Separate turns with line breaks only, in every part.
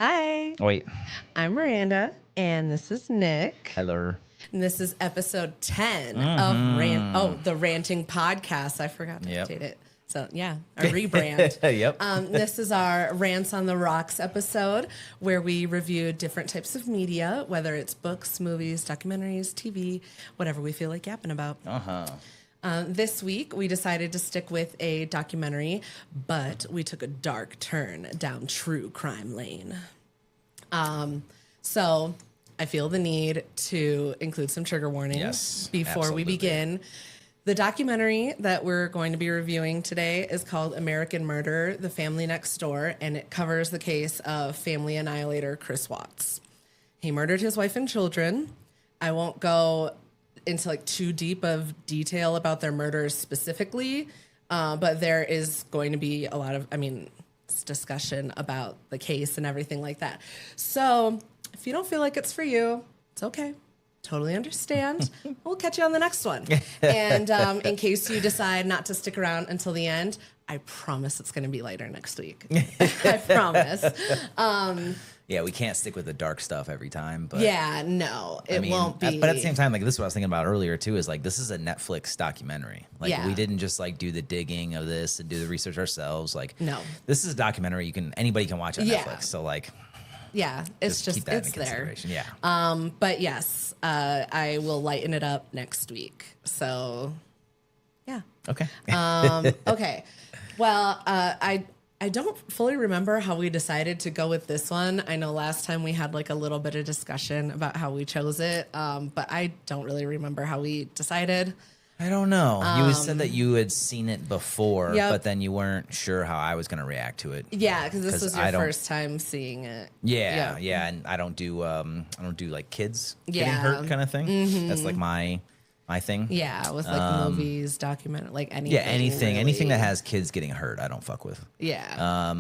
Hi,
Wait.
I'm Miranda, and this is Nick.
Hello.
And this is episode 10 of the Ranting podcast. I forgot to update it. So, yeah, a rebrand.
Yep.
This is our Rants on the Rocks episode where we review different types of media, whether it's books, movies, documentaries, TV, whatever we feel like yapping about. This week, we decided to stick with a documentary, but we took a dark turn down true crime lane. So I feel the need to include some trigger warnings before we begin. The documentary that we're going to be reviewing today is called American Murder, The Family Next Door, and it covers the case of family annihilator Chris Watts. He murdered his wife and children. I won't go into like too deep of detail about their murders specifically, but there is going to be a lot of, discussion about the case and everything like that. So if you don't feel like it's for you, it's okay. Totally understand. We'll catch you on the next one. And in case you decide not to stick around until the end, I promise it's going to be lighter next week. I promise.
Yeah, we can't stick with the dark stuff every time. But
yeah, no, it won't be.
But at the same time, like this is what I was thinking about earlier too. Is like this is a Netflix documentary. Like we didn't just like do the digging of this and do the research ourselves. Like
no,
this is a documentary anybody can watch on Netflix. So like.
Yeah, it's just
keep that
it's there.
Yeah.
But yes, I will lighten it up next week. So, yeah.
Okay.
Okay. Well, I don't fully remember how we decided to go with this one. I know last time we had like a little bit of discussion about how we chose it, but I don't really remember how we decided.
I don't know. You said that you had seen it before, but then you weren't sure how I was going to react to it.
Yeah, because this was your first time seeing it.
Yeah, and I don't do like kids getting hurt kind of thing. Mm-hmm. That's like my thing.
Yeah, with like movies, documentary, like anything.
Yeah, anything
really.
that has kids getting hurt, I don't fuck with.
Yeah.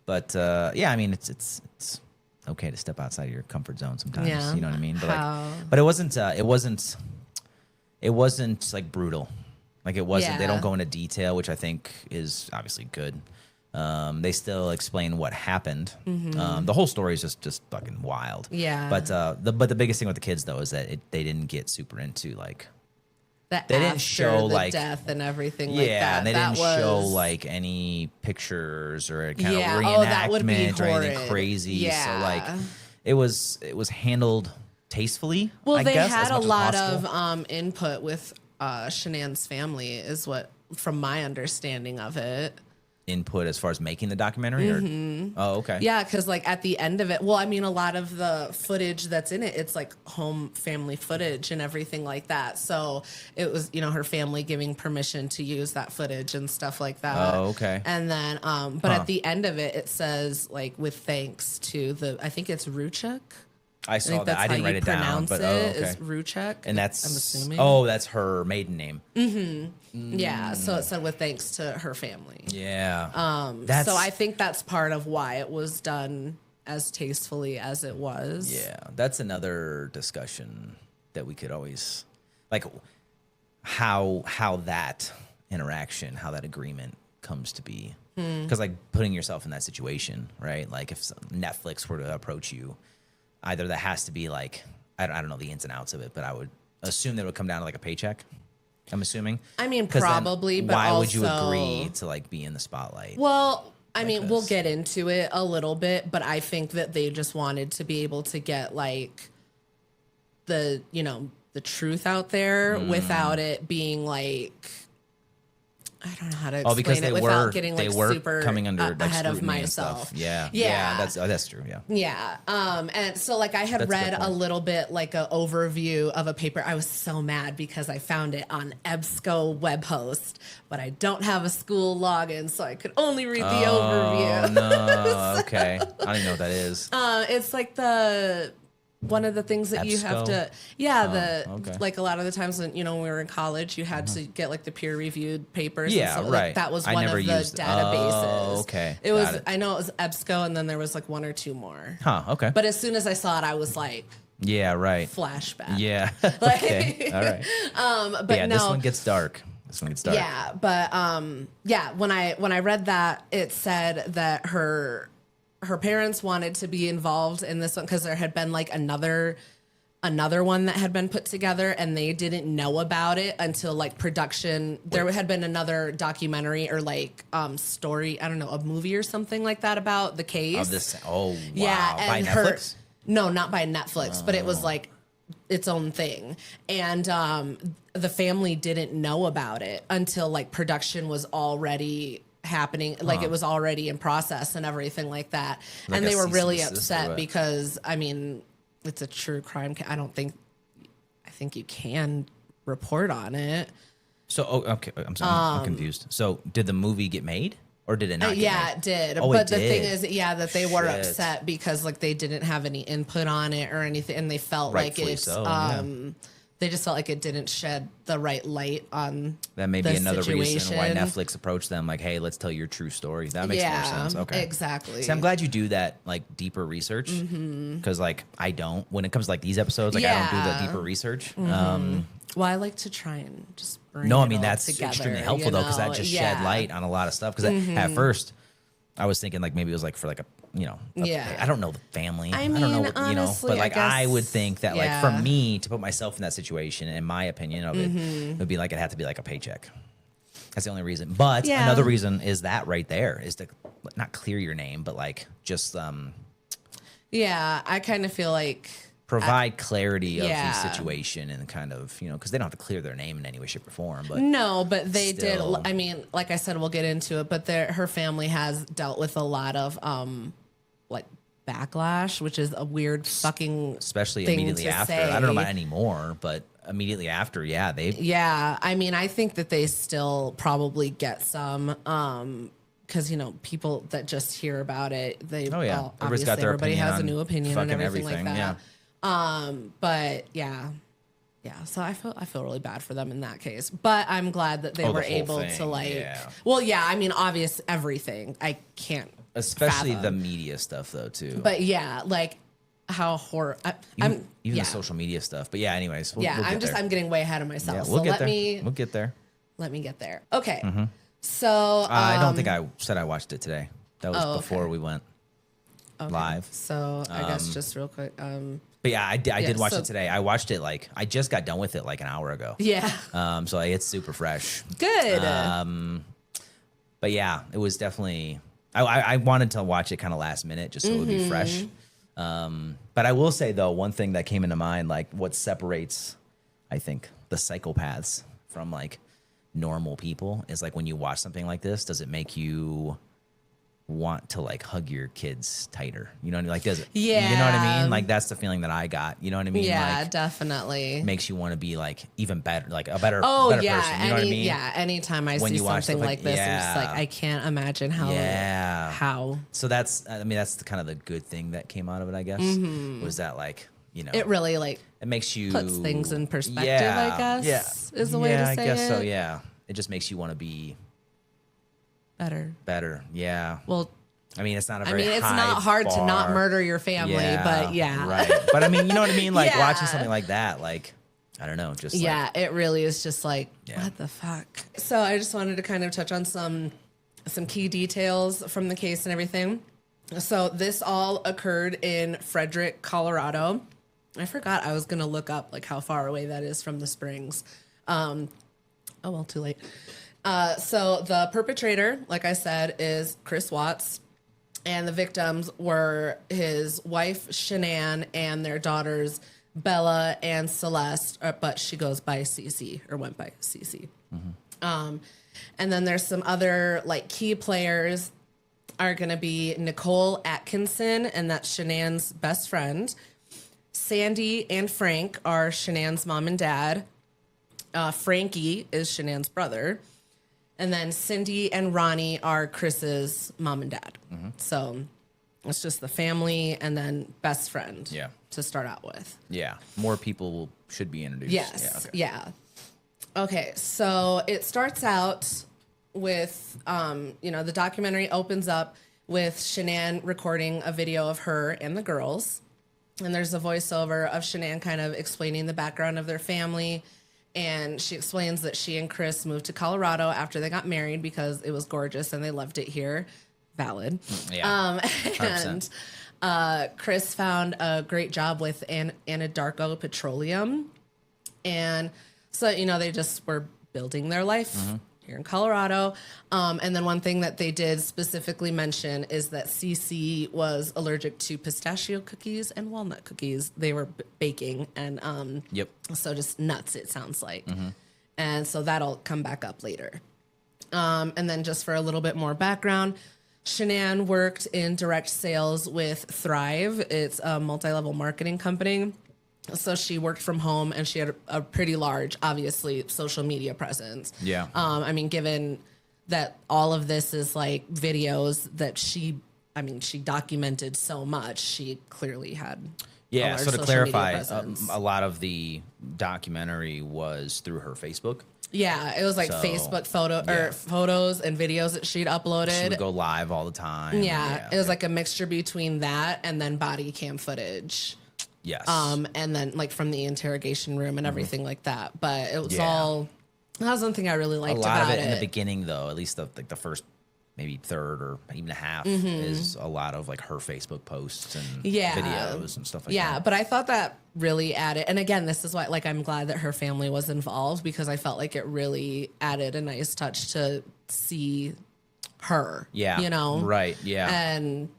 But yeah, I mean, it's okay to step outside of your comfort zone sometimes.
Yeah.
You know what I mean? But it wasn't like brutal. Like it wasn't. They don't go into detail, which I think is obviously good. They still explain what happened. Mm-hmm. The whole story is just fucking wild.
Yeah.
But the biggest thing with the kids though is that they didn't get super into like.
They didn't show like death and everything like that.
Yeah, and they didn't show like any pictures or kind of reenactment or anything crazy.
Yeah.
So like it was handled tastefully.
Well,
I
they
guess,
had a lot
possible.
of input with Shanann's family, is what, from my understanding of it.
Input as far as making the documentary?
Mm-hmm.
Oh, okay.
Yeah, because like at the end of it, well, I mean, a lot of the footage that's in it, it's like home family footage and everything like that. So it was, her family giving permission to use that footage and stuff like that.
Oh, okay.
And then, but at the end of it, it says like with thanks to I think it's Ruchuk.
I saw that. I didn't write it down, but okay.
Is Ruchuk,
and that's
I'm assuming.
Oh, that's her maiden name.
Mm-hmm. Yeah, so it said with thanks to her family.
Yeah.
So I think that's part of why it was done as tastefully as it was.
Yeah, that's another discussion that we could always like how that interaction, how that agreement comes to be. Because like putting yourself in that situation, right? Like if Netflix were to approach you. Either that has to be like, I don't know the ins and outs of it, but I would assume that it would come down to like a paycheck. I'm assuming.
I mean, probably, but
why
also,
would you agree to like be in the spotlight?
Well, I mean, we'll get into it a little bit, but I think that they just wanted to be able to get like the truth out there without it being like, I don't know how to explain it without getting like super
coming under
ahead of myself.
Yeah, that's true.
Yeah. And so like I had read a little bit like an overview of a paper. I was so mad because I found it on EBSCO web host, but I don't have a school login, so I could only read the overview.
Oh no. Okay. I don't even know what that is.
It's like one of the things that you have to, like a lot of the times when, when we were in college, you had to get like the peer reviewed papers.
Yeah,
and so,
right.
Like, that was one of the databases.
Oh, okay.
It was, I know it was EBSCO and then there was like one or two more.
Huh, okay.
But as soon as I saw it, I was like,
yeah, right.
Flashback.
Yeah.
Like,
okay. All right.
But
yeah,
no.
this one gets dark.
Yeah, but when I read that, it said that her her parents wanted to be involved in this one because there had been like another one that had been put together, and they didn't know about it until like production. There had been another documentary or like story, I don't know, a movie or something like that about the case.
Of this, oh wow,
yeah,
by
and
Netflix?
No, not by Netflix, but it was like its own thing. And the family didn't know about it until like production was already happening, like it was already in process and everything like that.
Like
and
a
they were
cease
really
and desist or
upset
what?
because, I mean, it's a true crime. I think you can report on it.
So, okay, I'm sorry, I'm confused. So, did the movie get made, or did it not?
Yeah, it did.
Oh,
but
it
the thing
did.
is, yeah, that they were
Shit.
upset because like they didn't have any input on it or anything, and they felt
Rightfully
like it's
so, yeah.
they just felt like it didn't shed the right light on
That may be
the
another reason why
situation.
Netflix approached them, like, hey, let's tell your true story. That makes more sense. Okay,
exactly.
See, I'm glad you do that, like, deeper research, because like I don't. When it comes to like these episodes, like I don't do
Yeah.
that deeper research.
Well, I like to try and just bring
No,
it
I mean
all
that's
together,
extremely helpful though, because that just shed light on a lot of stuff. Because at first, I was thinking like maybe it was like for like a
Yeah.
I don't know the family.
I
don't know
mean,
what,
honestly,
but like I would
guess,
think that like for
yeah.
me to put myself in that situation, in my opinion of it would be like it had to be like a paycheck. That's the only reason. But
Yeah.
another reason is that right there is to not clear your name, but like just
Yeah, I kind of feel like
provide clarity of
yeah.
the situation and kind of because they don't have to clear their name in any way, shape, or form. But
no, but they
Still.
did. I mean, like I said, we'll get into it. But her family has dealt with a lot of like backlash, which is a weird fucking
especially
thing
immediately
to
after.
say.
I don't know about anymore, but immediately after, yeah, they
Yeah, I mean, I think that they still probably get some. Because people that just hear about it, they
Oh, yeah.
well,
Everybody's
obviously
got their
everybody
opinion
has a
on
new opinion and
fucking
everything like
everything,
that. But yeah. So I feel really bad for them in that case. But I'm glad that they
the
were
whole
able
thing,
to like.
yeah.
Well, yeah. I mean, obvious everything. I can't.
especially
fathom.
the media stuff though too.
But yeah, like how horrible.
even
yeah.
the social media stuff. But yeah, anyways, we'll
Yeah,
get
I'm
there.
I'm getting way ahead of myself.
Yeah,
so
we'll get
let
there.
me
We'll get there.
get there. Okay. So
I don't think I said I watched it today. That was
Oh, okay.
before we went live.
So I guess just real quick.
But yeah, I did watch
so-
it today. I watched it I just got done with it like an hour ago.
Yeah.
So it's super fresh.
Good.
But yeah, it was definitely. I wanted to watch it kind of last minute just so it would be fresh. But I will say though, one thing that came into mind, like what separates, I think, the psychopaths from like normal people is like when you watch something like this, does it make you want to like hug your kids tighter? You know what I mean? Like, does it? You know what I
Yeah.
mean? Like that's the feeling that I got. You know what I mean?
yeah,
Like,
definitely.
makes you want to be like even better, like a better,
Oh
better
yeah,
person. You know what I mean?
yeah. Anytime I
When
see
you watch
something
stuff
like this, I'm just like,
yeah.
I can't imagine how.
Yeah.
How
So that's the kind of the good thing that came out of it, I guess, was that like,
it really like
it makes you
puts things in perspective. I guess is the way to say
I guess
it.
so. Yeah, it just makes you want to be
Better.
Yeah.
Well,
I mean, it's not a
I
very
mean, it's
high
not hard to not
bar.
murder your family, but yeah.
Right. But I mean, you know what I mean? Like
Yeah.
watching something like that, like, I don't know, just
Yeah,
like,
it really is just like,
Yeah.
what the fuck? So I just wanted to kind of touch on some key details from the case and everything. So this all occurred in Frederick, Colorado. I forgot I was going to look up like how far away that is from the Springs. Oh, well, too late. So the perpetrator, like I said, is Chris Watts. And the victims were his wife, Shanann, and their daughters, Bella and Celeste, but she goes by Cece, or went by Cece. And then there's some other like key players are going to be Nicole Atkinson, and that's Shanann's best friend. Sandy and Frank are Shanann's mom and dad. Frankie is Shanann's brother. And then Cindy and Ronnie are Chris's mom and dad. So it's just the family and then best friend
Yeah.
to start out with.
yeah, more people should be introduced.
Yes.
Yeah. Okay.
Yeah. Okay. So it starts out with, the documentary opens up with Shanann recording a video of her and the girls. And there's a voiceover of Shanann kind of explaining the background of their family. And she explains that she and Chris moved to Colorado after they got married because it was gorgeous and they loved it here. valid.
Yeah.
And Chris found a great job with Anadarko Petroleum. And so, they just were building their life here in Colorado. And then one thing that they did specifically mention is that Cece was allergic to pistachio cookies and walnut cookies. They were baking and so just nuts, it sounds like. And so that'll come back up later. And then just for a little bit more background, Shanann worked in direct sales with Thrive. It's a multi-level marketing company. So she worked from home and she had a pretty large, obviously, social media presence.
Yeah.
I mean, given that all of this is like videos that she documented so much, she clearly had.
Yeah. So to clarify, a lot of the documentary was through her Facebook.
Yeah, it was like Facebook photos and videos that she'd uploaded.
She would go live all the time.
Yeah, it was like a mixture between that and then body cam footage.
Yes.
And then like from the interrogation room and everything like that. But it was all, that was one thing I really liked about it. A lot of it in
the beginning though, at least the first maybe third or even a half is a lot of like her Facebook posts and videos and stuff like that. Yeah,
but I thought that really added, and again, this is why like I'm glad that her family was involved because I felt like it really added a nice touch to see her.
Yeah. Right. Yeah.
And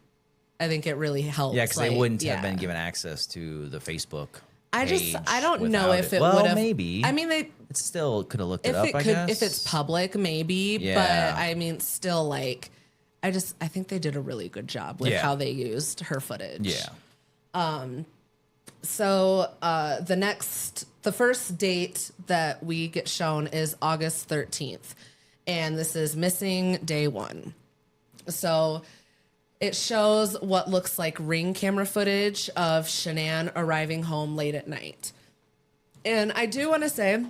I think it really helped.
Yeah, because they wouldn't have been given access to the Facebook page.
I don't know if it would have.
Maybe.
I mean,
it still could have looked it up, I guess.
If it's public, maybe. Yeah. But I mean, still, like, I think they did a really good job with how they used her footage.
Yeah.
So the first date that we get shown is August 13th. And this is missing day 1. So it shows what looks like Ring camera footage of Shanann arriving home late at night. And I do want to say,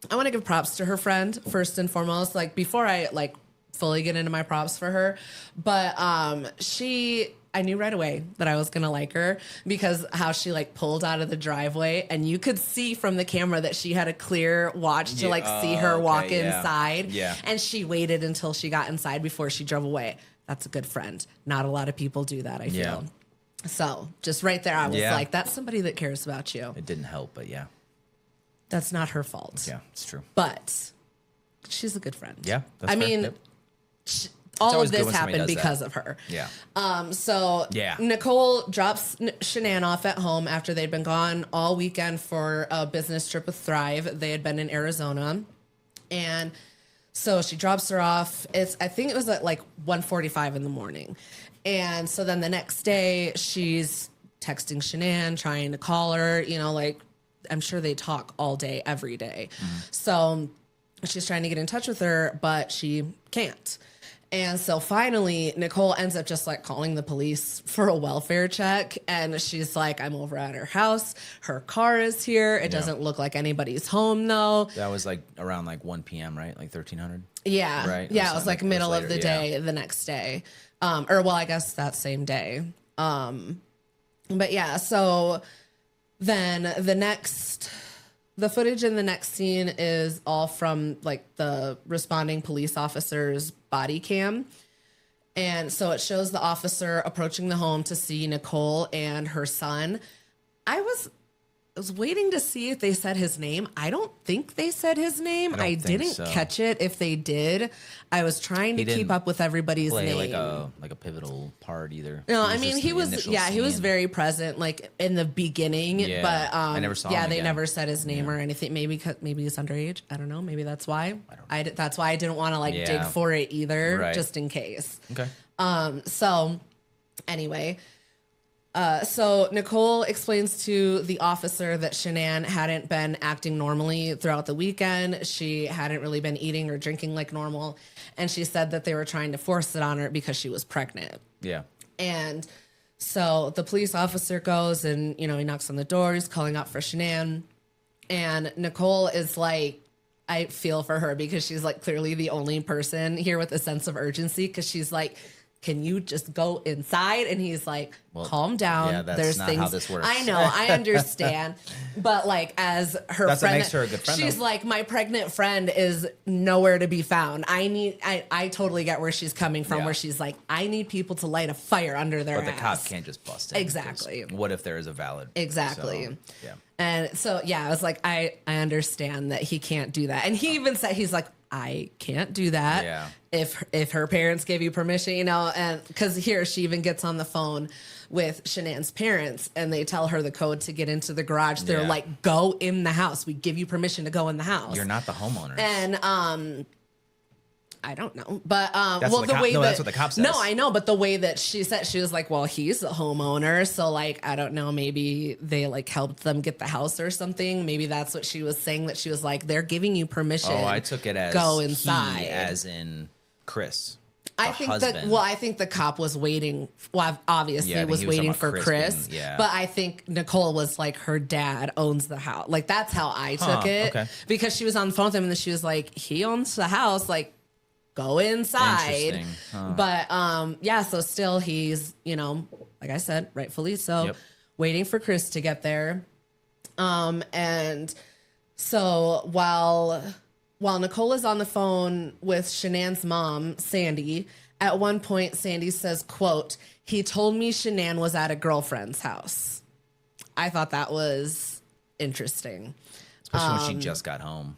I want to give props to her friend first and foremost, like before I like fully get into my props for her. But I knew right away that I was going to like her because how she like pulled out of the driveway and you could see from the camera that she had a clear watch to like see her walk inside.
Yeah.
And she waited until she got inside before she drove away. That's a good friend. Not a lot of people do that, I feel. So just right there, I was like, that's somebody that cares about you.
It didn't help, but yeah.
That's not her fault.
Yeah, it's true.
But she's a good friend.
Yeah, that's fair.
All of this happened because of her.
Yeah.
Nicole drops Shanann off at home after they'd been gone all weekend for a business trip with Thrive. They had been in Arizona. And so she drops her off. I think it was at like 1:45 in the morning. And so then the next day she's texting Shanann, trying to call her, like I'm sure they talk all day, every day. So she's trying to get in touch with her, but she can't. And so finally, Nicole ends up just like calling the police for a welfare check. And she's like, I'm over at her house. Her car is here. It doesn't look like anybody's home, though.
That was like around like 1 p.m., right? Like 1300?
Yeah.
Right?
Yeah, it was like middle of the day the next day. I guess that same day. But yeah, so then the footage in the next scene is all from like the responding police officer's body cam. And so it shows the officer approaching the home to see Nicole and her son. I was waiting to see if they said his name. I don't think they said his name. I didn't catch it if they did. I was trying to keep up with everybody's name.
Like a pivotal part either.
No, I mean he was very present like in the beginning, but
I never saw him
they
again.
never said his name or anything. Maybe he's underage. I don't know. Maybe that's why. That's why I didn't want to dig for it either, just in case.
Okay.
So anyway, so Nicole explains to the officer that Shanann hadn't been acting normally throughout the weekend. She hadn't really been eating or drinking like normal. And she said that they were trying to force it on her because she was pregnant.
Yeah.
And so the police officer goes and, he knocks on the door. He's calling out for Shanann. And Nicole is like, I feel for her because she's like clearly the only person here with a sense of urgency because she's like, can you just go inside? And he's like, calm down.
Yeah, that's
There's
not
things.
how this works.
I know, I understand. But like, as her
That's
friend,
what makes her a good friend,
she's
though.
like, my pregnant friend is nowhere to be found. I totally get where she's coming from, where she's like, I need people to light a fire under their
But
ass.
the cop can't just bust in.
Exactly.
What if there is a valid?
Exactly.
So, yeah.
And so, I was like, I understand that he can't do that. And he even said, he's like, I can't do that.
Yeah.
If her parents gave you permission, and because here she even gets on the phone with Shanann's parents and they tell her the code to get into the garage. They're like, go in the house. We give you permission to go in the house.
You're not the homeowner.
And, I don't know, but
That's
well,
what
the way that,
that's what the cop says.
No, I know, but the way that she said, she was like, "Well, he's a homeowner, so like, I don't know, maybe they like helped them get the house or something. Maybe that's what she was saying. That she was like, they're giving you permission.
Oh, I took it as
go inside,
as in Chris.
I think the cop was waiting. Well, obviously, was waiting for Chris. But I think Nicole was like, her dad owns the house. Like that's how I took it, because she was on the phone with him and then she was like, he owns the house. Like, go inside. But so still he's, like I said, rightfully so, waiting for Chris to get there. And so while Nicole is on the phone with Shanann's mom, Sandy, at one point Sandy says, quote, he told me Shanann was at a girlfriend's house. I thought that was interesting.
Especially when she just got home.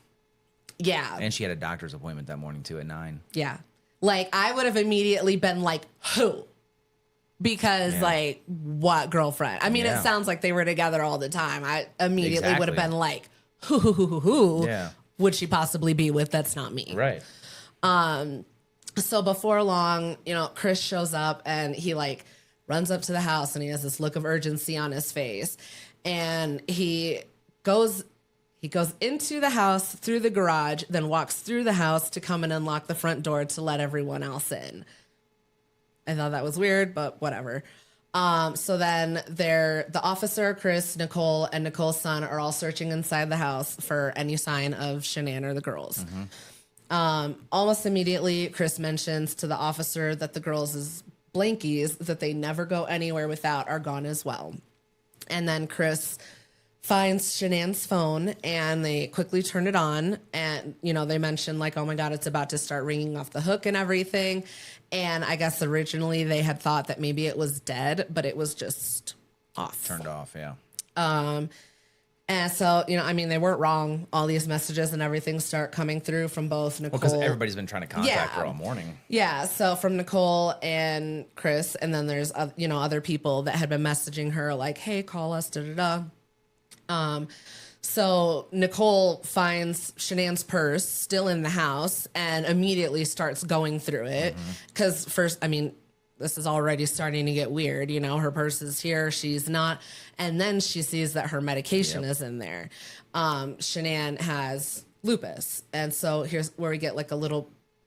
Yeah.
And she had a doctor's appointment that morning too at 9.
Yeah. Like I would have immediately been like, who? Because like, what girlfriend? I mean, it sounds like they were together all the time. I immediately would have been like, who would she possibly be with? That's not me.
Right.
So before long, Chris shows up and he like runs up to the house and he has this look of urgency on his face. And he goes into the house through the garage, then walks through the house to come and unlock the front door to let everyone else in. I thought that was weird, but whatever. So then the officer, Chris, Nicole, and Nicole's son are all searching inside the house for any sign of Shanann or the girls. Almost immediately, Chris mentions to the officer that the girls' blankies that they never go anywhere without are gone as well. And then Chris finds Shanann's phone and they quickly turn it on. And, they mention like, oh my God, it's about to start ringing off the hook and everything. And I guess originally they had thought that maybe it was dead, but it was just off.
Turned off, yeah.
And so, they weren't wrong. All these messages and everything start coming through from both Nicole.
Well, because everybody's been trying to contact her all morning.
Yeah. So from Nicole and Chris, and then there's, other people that had been messaging her like, hey, call us, da-da-da. So Nicole finds Shanann's purse still in the house and immediately starts going through it. Because first, this is already starting to get weird. Her purse is here, she's not. And then she sees that her medication is in there. Shanann has lupus. And so here's where we get like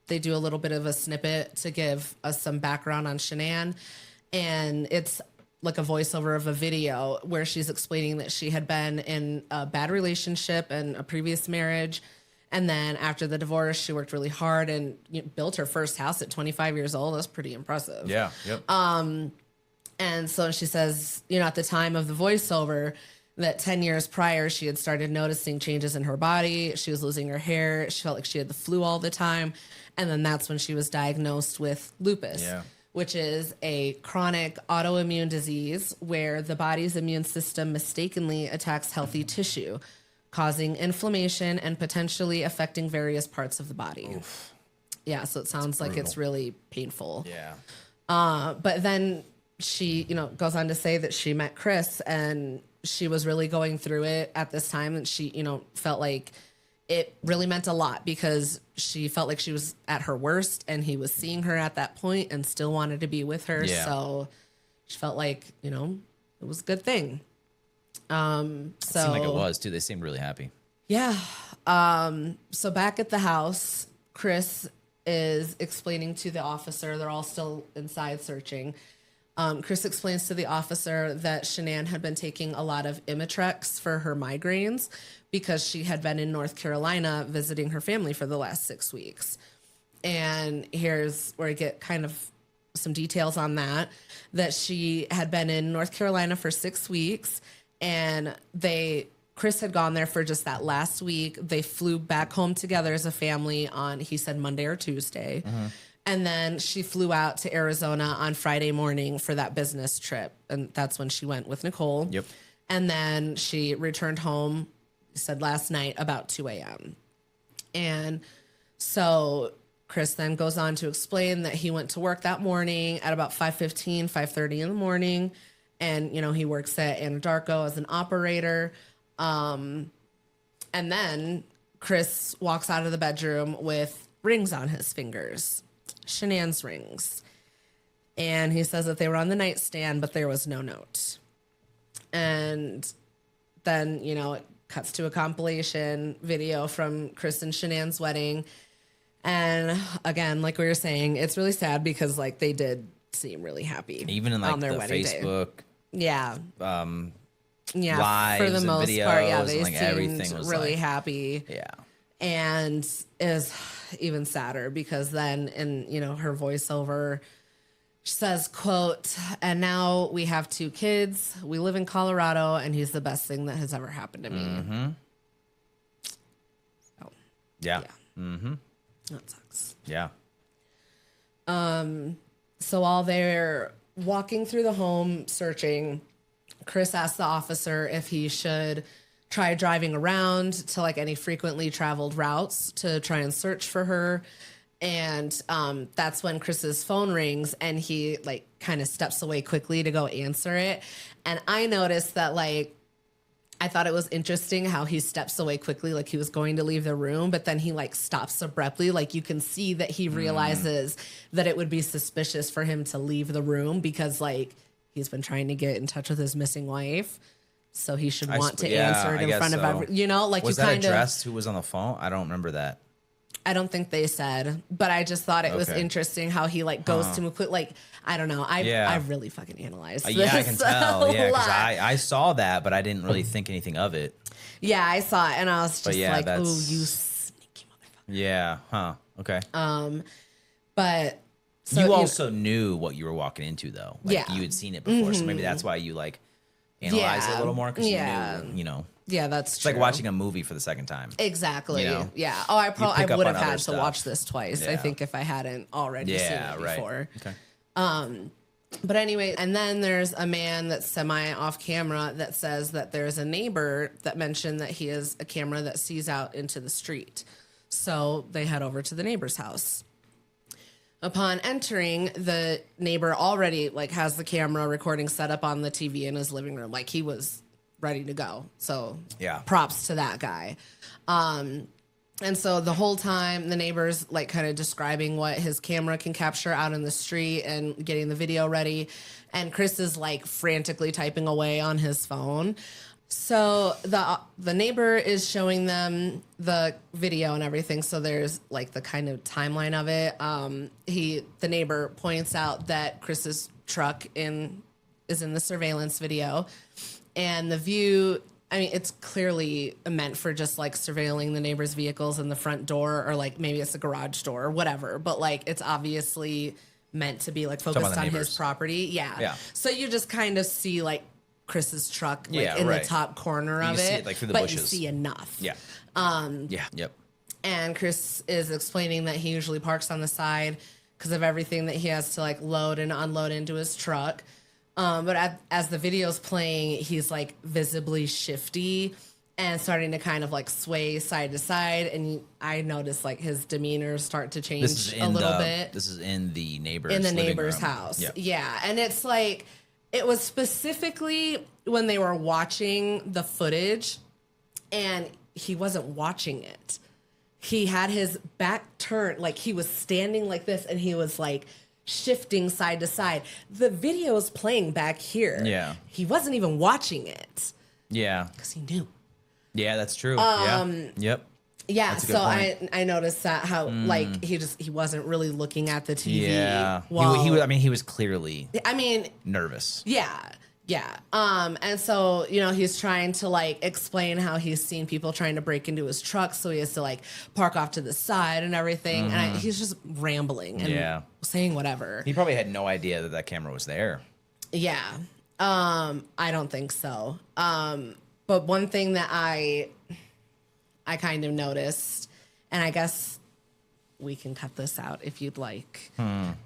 they do a little bit of a snippet to give us some background on Shanann. And it's like a voiceover of a video where she's explaining that she had been in a bad relationship and a previous marriage. And then after the divorce, she worked really hard and built her first house at 25 years old. That's pretty impressive.
Yeah. Yep.
And so she says, at the time of the voiceover, that 10 years prior, she had started noticing changes in her body. She was losing her hair. She felt like she had the flu all the time. And then that's when she was diagnosed with lupus.
Yeah.
Which is a chronic autoimmune disease where the body's immune system mistakenly attacks healthy tissue, causing inflammation and potentially affecting various parts of the body.
Oof.
Yeah, so it sounds like it's really painful.
Yeah.
But then she, goes on to say that she met Chris and she was really going through it at this time. And she, felt like it really meant a lot because she felt like she was at her worst and he was seeing her at that point and still wanted to be with her. Yeah. So she felt like, it was a good thing. It
seemed like it was too. They seemed really happy.
Yeah. So back at the house, Chris is explaining to the officer, they're all still inside searching. Chris explains to the officer that Shanann had been taking a lot of Imitrex for her migraines because she had been in North Carolina visiting her family for the last 6 weeks. And here's where I get kind of some details on that she had been in North Carolina for 6 weeks, and Chris had gone there for just that last week. They flew back home together as a family on, he said, Monday or Tuesday. And then she flew out to Arizona on Friday morning for that business trip. And that's when she went with Nicole.
Yep.
And then she returned home, said last night, about 2 a.m. And so Chris then goes on to explain that he went to work that morning at about 5:15, 5:30 in the morning. And, he works at Anadarko as an operator. And then Chris walks out of the bedroom with rings on his fingers, Shanann's rings. And he says that they were on the nightstand, but there was no note. And then, it cuts to a compilation video from Chris and Shanann's wedding. And again, like we were saying, it's really sad because they did seem really happy.
Even in
on their
the
wedding
Facebook.
Day. Yeah. Yeah,
lives
for the most part, yeah, they
and, everything
seemed
was
really happy.
Yeah.
And is even sadder because then in, her voiceover, she says, quote, "And now we have 2 kids. We live in Colorado, and he's the best thing that has ever happened to me."
Mm-hmm.
So,
yeah. Mm-hmm.
That sucks.
Yeah.
So while they're walking through the home searching, Chris asked the officer if he should try driving around to any frequently traveled routes to try and search for her. And that's when Chris's phone rings and he kind of steps away quickly to go answer it. And I noticed that I thought it was interesting how he steps away quickly, he was going to leave the room, but then he stops abruptly. You can see that he realizes that it would be suspicious for him to leave the room because he's been trying to get in touch with his missing wife. So he should want to answer it in front of everyone.
Was that addressed? Who was on the phone? I don't remember that.
I don't think they said, but I just thought it was interesting how he goes to move quick. I don't know. I really fucking analyzed this.
Yeah, I can tell. Yeah, because I saw that, but I didn't really think anything of it.
Yeah, I saw it, and I was just "Ooh, you sneaky motherfucker."
Yeah. Huh. Okay.
But so,
you also knew what you were walking into, though.
Yeah.
You had seen it before, so maybe that's why you analyze it a little more because you knew.
Yeah, that's
it's
true.
like watching a movie for the second time.
Exactly. Yeah. Oh, I would have had to watch this twice.
Yeah.
I think if I hadn't already seen it before.
Okay.
But anyway, and then there's a man that's semi off camera that says that there's a neighbor that mentioned that he has a camera that sees out into the street. So they head over to the neighbor's house. Upon entering, the neighbor already has the camera recording set up on the TV in his living room. He was ready to go. So props to that guy. And so the whole time the neighbor's kind of describing what his camera can capture out in the street and getting the video ready. And Chris is frantically typing away on his phone. So the neighbor is showing them the video and everything. So there's the kind of timeline of it. The neighbor points out that Chris's truck is in the surveillance video. And the view, it's clearly meant for just surveilling the neighbor's vehicles in the front door, or maybe it's a garage door or whatever. But it's obviously meant to be focused on his property. Yeah. So you just kind of see Chris's truck in the top corner of
it.
See
through the
but
bushes.
You see enough.
Yeah. Yep.
And Chris is explaining that he usually parks on the side because of everything that he has to load and unload into his truck. But as the video's playing, he's visibly shifty and starting to kind of sway side to side. And I noticed his demeanor start to change a little bit.
This is in the neighbor's
room. House. Yep. Yeah. And it's it was specifically when they were watching the footage and he wasn't watching it. He had his back turned, he was standing like this and he was shifting side to side. The video is playing back here.
Yeah.
He wasn't even watching it.
Yeah.
Because he knew.
Yeah, that's true. Yep.
Yeah, so I noticed that how he wasn't really looking at the TV.
Yeah.
While,
he was clearly nervous.
Yeah. Yeah. And so, he's trying to like explain how he's seen people trying to break into his truck. So he has to like park off to the side and everything. And he's just rambling and saying whatever.
He probably had no idea that camera was there.
Yeah. I don't think so. But one thing that I kind of noticed, and I guess we can cut this out if you'd like.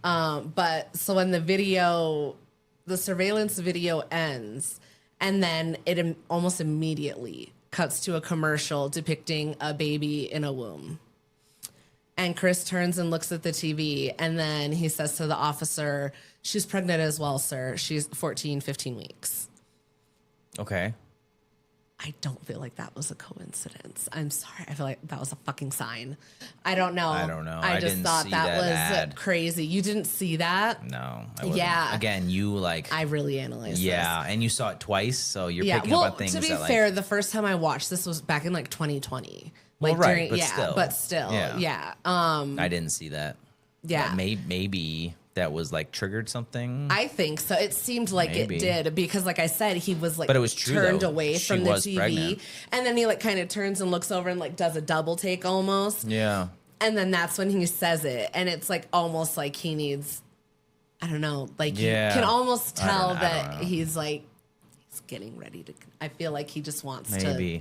But so when the surveillance video ends, and then it almost immediately cuts to a commercial depicting a baby in a womb. And Chris turns and looks at the TV, and then he says to the officer, "She's pregnant as well, sir. She's 14, 15 weeks.
Okay.
I don't feel like that was a coincidence. I'm sorry. I feel like that was a fucking sign. I don't know. I just thought that was crazy. You didn't see that?
No.
Yeah.
Again,
I really analyzed this.
Yeah, and you saw it twice, so you're picking up on things.
To be fair, the first time I watched this was back in like 2020.
Like right, but
still. Yeah.
I didn't see that.
Yeah.
Maybe that was like triggered something.
I think so. It seemed like it did because, like I said, he was like,
but it was true,
turned
though.
away
She
from the
was
TV,
pregnant.
and then he like kind of turns and looks over and like does a double take almost.
Yeah.
And then that's when he says it, and it's like almost like he needs, I don't know, like you can almost tell that he's like he's getting ready to. I feel like he just wants to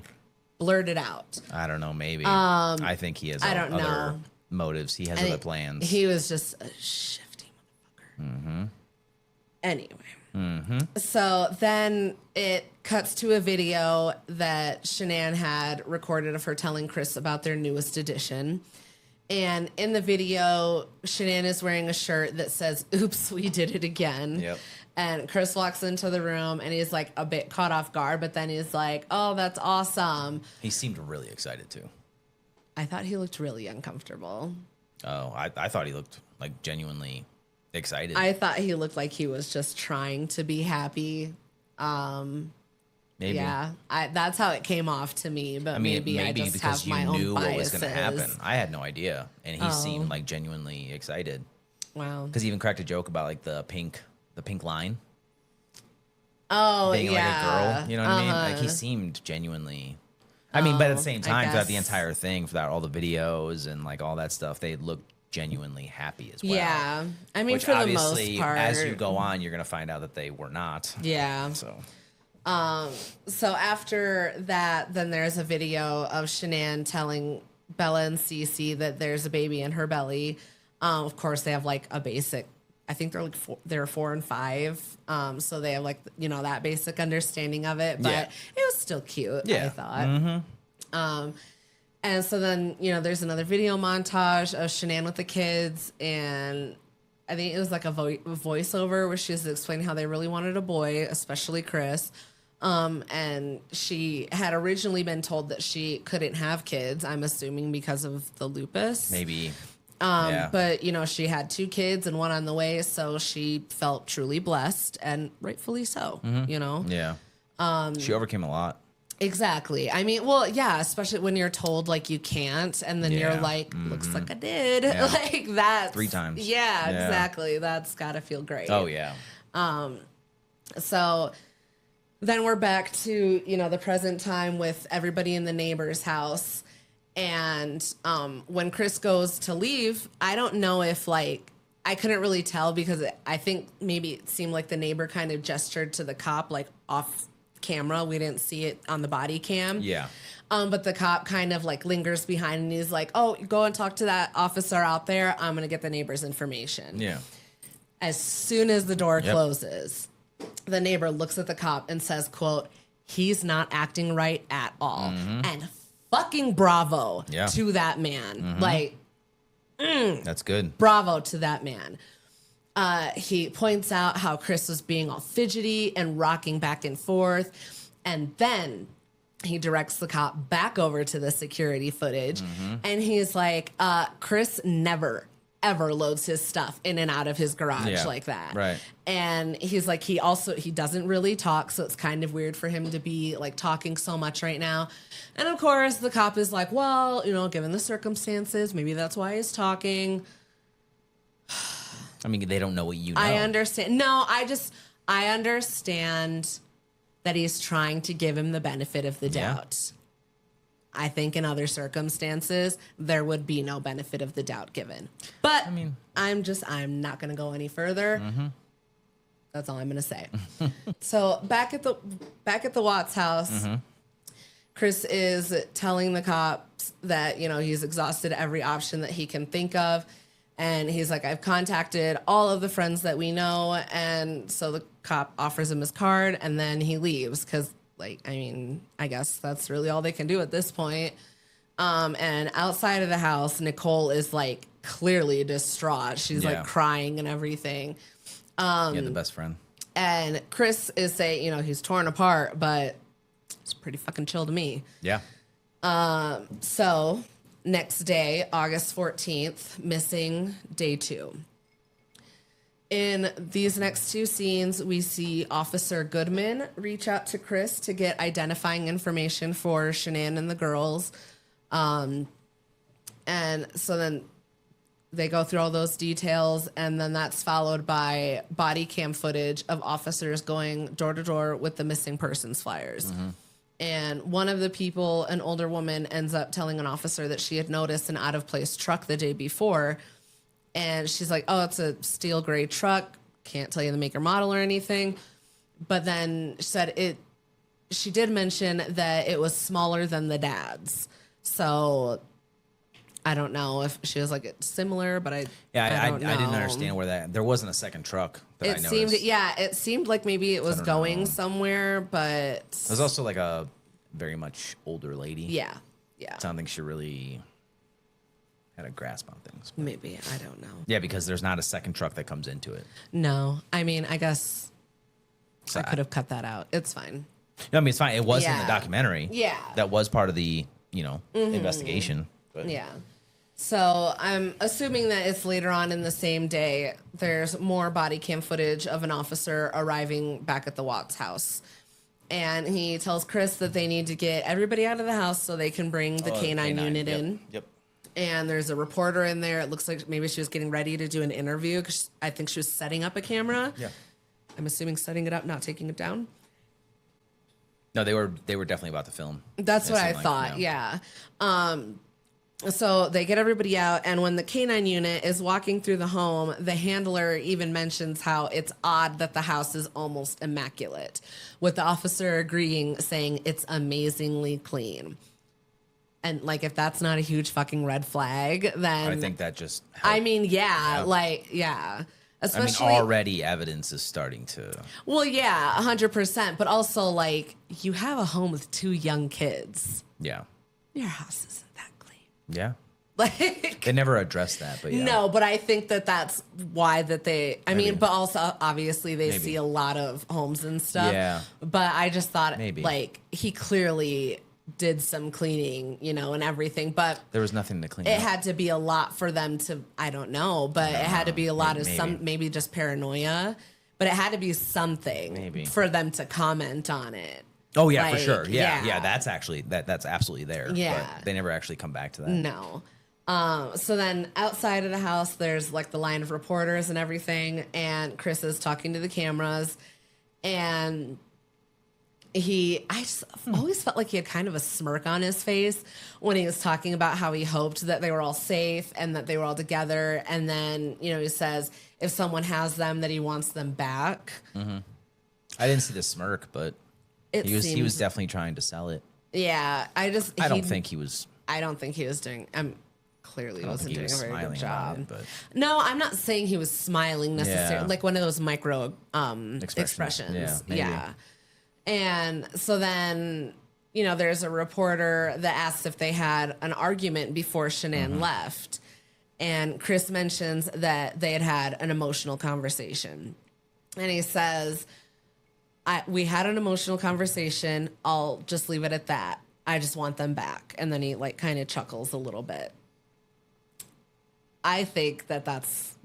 blurt it out.
I don't know. Maybe. I think he has. Other motives. He has other plans.
He was just a shifty motherfucker. Anyway. So then it cuts to a video that Shanann had recorded of her telling Chris about their newest edition. And in the video, Shanann is wearing a shirt that says, "Oops, we did it again."
Yep.
And Chris walks into the room and he's like a bit caught off guard, but then he's like, "Oh, that's awesome."
He seemed really excited too.
I thought he looked really uncomfortable.
Oh, I thought he looked like genuinely excited.
I thought he looked like he was just trying to be happy.
Maybe.
Yeah, that's how it came off to me. But maybe I just
because
have my
you
own
knew
biases.
what was going to happen. I had no idea, and he seemed like genuinely excited.
Wow.
Because he even cracked a joke about like the pink line.
Oh,
being like a girl, you know what I mean? Like he seemed genuinely. I mean, but at the same time, throughout the entire thing, throughout all the videos and like all that stuff, they looked genuinely happy as well.
Yeah, I mean,
which
for the
obviously,
most part,
as you go on, you're gonna find out that they were not.
Yeah. So after that, then there's a video of Shanann telling Bella and Cece that there's a baby in her belly. Of course, they have like a basic. I think they're 4 and 5, so they have like that basic understanding of it. But it was still cute. I thought. And so then there's another video montage of Shanann with the kids, and I think it was like a voiceover where she was explaining how they really wanted a boy, especially Chris. And she had originally been told that she couldn't have kids. I'm assuming because of the lupus.
Maybe.
But she had 2 kids and 1 on the way, so she felt truly blessed, and rightfully so.
Yeah. She overcame a lot.
Exactly. I mean, well, yeah, especially when you're told like you can't, and then you're like, looks like I did.
Yeah.
Like that
3 times.
Yeah, exactly. That's gotta feel great.
Oh yeah.
So then we're back to the present time with everybody in the neighbor's house. And when Chris goes to leave, I don't know if I couldn't really tell because I think maybe it seemed like the neighbor kind of gestured to the cop like off camera. We didn't see it on the body cam.
Yeah.
But the cop kind of like lingers behind and he's like, "Oh, go and talk to that officer out there. I'm going to get the neighbor's information."
Yeah.
As soon as the door closes, the neighbor looks at the cop and says, quote, "He's not acting right at all." And fucking bravo to that man.
That's good.
Bravo to that man. He points out how Chris was being all fidgety and rocking back and forth. And then he directs the cop back over to the security footage. And he's like, Chris never, ever loads his stuff in and out of his garage like that.
Right.
And he's like, he doesn't really talk, so it's kind of weird for him to be like talking so much right now. And of course, the cop is like, well, given the circumstances, maybe that's why he's talking.
I mean, they don't know what you know.
I understand. No, I understand that he's trying to give him the benefit of the doubt. I think in other circumstances, there would be no benefit of the doubt given. But I'm not going to go any further. That's all I'm going to say. So back at the Watts house, Chris is telling the cops that, he's exhausted every option that he can think of. And he's like, I've contacted all of the friends that we know. And so the cop offers him his card and then he leaves because, I guess that's really all they can do at this point. And outside of the house, Nicole is clearly distraught. She's crying and everything.
The best friend.
And Chris is saying, he's torn apart, but it's pretty fucking chill to me.
Yeah.
So next day, August 14th, missing day 2. In these next 2 scenes, we see Officer Goodman reach out to Chris to get identifying information for Shanann and the girls. And so then they go through all those details, and then that's followed by body cam footage of officers going door to door with the missing persons flyers. And one of the people, an older woman, ends up telling an officer that she had noticed an out-of-place truck the day before. And she's like, oh, it's a steel gray truck. Can't tell you the make or model or anything. But then she did mention that it was smaller than the dad's. So I don't know if she was it's similar, but I don't know.
I didn't understand where there wasn't a second truck that I noticed.
It seemed like maybe it was going somewhere, but
there's also a very much older lady.
Yeah.
I don't think she really had a grasp on things.
Maybe, I don't know.
Yeah, because there's not a second truck that comes into it.
No, I guess I could have cut that out. It's fine.
No, it's fine. It was in the documentary.
Yeah.
That was part of the, investigation. But.
Yeah. So I'm assuming that it's later on in the same day. There's more body cam footage of an officer arriving back at the Watts house. And he tells Chris that they need to get everybody out of the house so they can bring the K9 unit in.
Yep.
And there's a reporter in there. It looks like maybe she was getting ready to do an interview because I think she was setting up a camera.
Yeah.
I'm assuming setting it up, not taking it down.
No, they were definitely about to film.
That's what I thought. Yeah. So they get everybody out, and when the K9 unit is walking through the home, the handler even mentions how it's odd that the house is almost immaculate, with the officer agreeing, saying it's amazingly clean. And if that's not a huge fucking red flag, then
I think that just helped.
Especially,
already evidence is starting to.
Well, yeah, 100%. But also, you have a home with 2 young kids.
Yeah.
Your house isn't that clean.
Yeah. They never addressed that, but yeah.
No, but I think that's why that they. But also obviously they see a lot of homes and stuff.
Yeah.
But I just thought
he
clearly did some cleaning, and everything, but
there was nothing to clean.
It had to be a lot for them to, I don't know, but it had to be a lot of maybe just paranoia, but it had to be something for them to comment on it.
Oh yeah, for sure. Yeah. That's actually that's absolutely there.
Yeah.
But they never actually come back to that.
No. So then outside of the house, there's the line of reporters and everything, and Chris is talking to the cameras, and I just always felt like he had kind of a smirk on his face when he was talking about how he hoped that they were all safe and that they were all together. And then, he says if someone has them, that he wants them back.
Mm-hmm. I didn't see the smirk, but he was definitely trying to sell it.
Yeah. I don't think he was doing, clearly wasn't doing a very good job. No, I'm not saying he was smiling necessarily, like one of those micro expressions. Yeah. And so then, there's a reporter that asks if they had an argument before Shanann left. And Chris mentions that they had an emotional conversation. And he says, we had an emotional conversation. I'll just leave it at that. I just want them back. And then he kind of chuckles a little bit. I think that's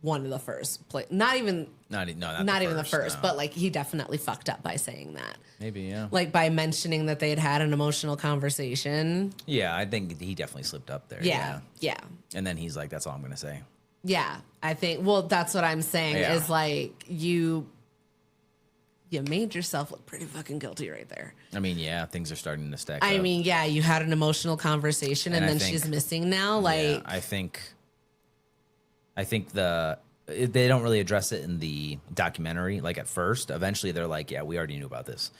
one of the first not even the first, but he definitely fucked up by saying that.
Maybe, yeah.
By mentioning that they'd had an emotional conversation.
Yeah, I think he definitely slipped up there.
Yeah.
And then he's like, that's all I'm going to say.
Yeah, I think, that's what I'm saying is you made yourself look pretty fucking guilty right there.
I mean, yeah, things are starting to stack up.
I mean, yeah, you had an emotional conversation and then she's missing now. Like,
yeah, I think they don't really address it in the documentary. Like at first, eventually they're like, yeah, we already knew about this.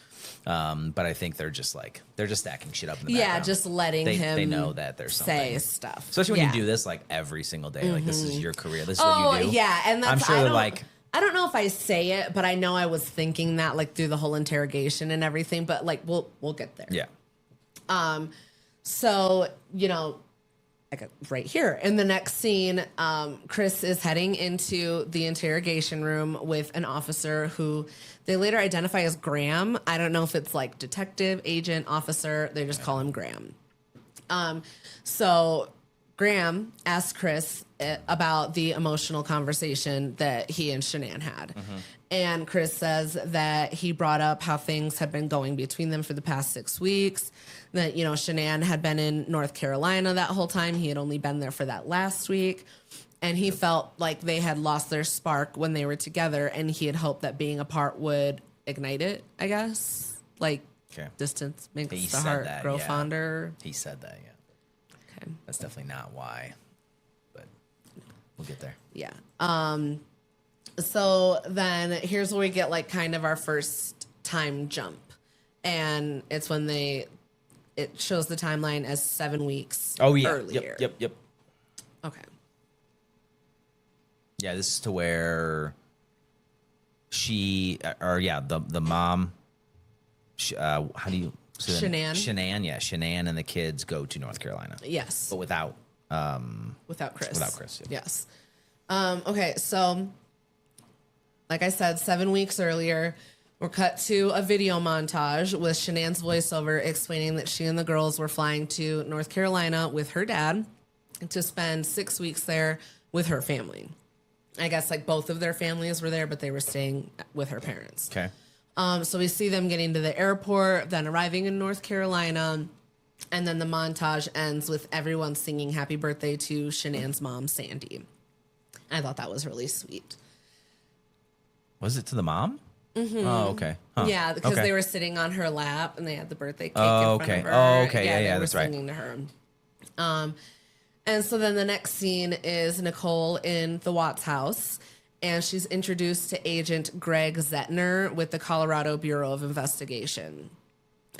But I think they're just stacking shit up in the background.
Just letting him
they know that there's something.
Say stuff.
Especially when you do this like every single day. Like this is your career. This is what you do.
Yeah, and that's,
I'm sure they're like,
I don't know if I say it, but I know I was thinking that like through the whole interrogation and everything, but like we'll get there.
Yeah.
So, you know, like right here in the next scene, Chris is heading into the interrogation room with an officer who they later identify as Graham. I don't know if it's like detective, agent, officer. They just call him Graham. So Graham asked Chris about the emotional conversation that he and Shanann had. And Chris says that he brought up how things had been going between them for the past 6 weeks, that, you know, Shanann had been in North Carolina that whole time. He had only been there for that last week. And he felt like they had lost their spark when they were together, and he had hoped that being apart would ignite it, I guess. Like, distance makes the heart grow fonder.
He said that, yeah.
Okay.
That's definitely not why, but we'll get there.
Yeah. So then here's where we get like kind of our first time jump. And it's when it shows the timeline as 7 weeks earlier.
Yep.
Okay.
Yeah, this is to where the mom, how do you say
Shanann.
Shanann and the kids go to North Carolina.
Yes.
But without
Chris.
Without Chris. Yeah.
Yes. Okay, so like I said, 7 weeks earlier, we're cut to a video montage with Shanann's voiceover explaining that she and the girls were flying to North Carolina with her dad to spend 6 weeks there with her family. I guess like both of their families were there, but they were staying with her parents.
Okay.
So we see them getting to the airport, then arriving in North Carolina, and then the montage ends with everyone singing happy birthday to Shanann's mom, Sandy. I thought that was really sweet.
Was it to the mom? Mm-hmm. Oh, okay. Huh.
Yeah, because they were sitting on her lap and they had the birthday cake in front of her.
Oh, okay. Yeah,
they
that's
were
right.
singing to her. And so then the next scene is Nicole in the Watts house, and she's introduced to Agent Greg Zettner with the Colorado Bureau of Investigation.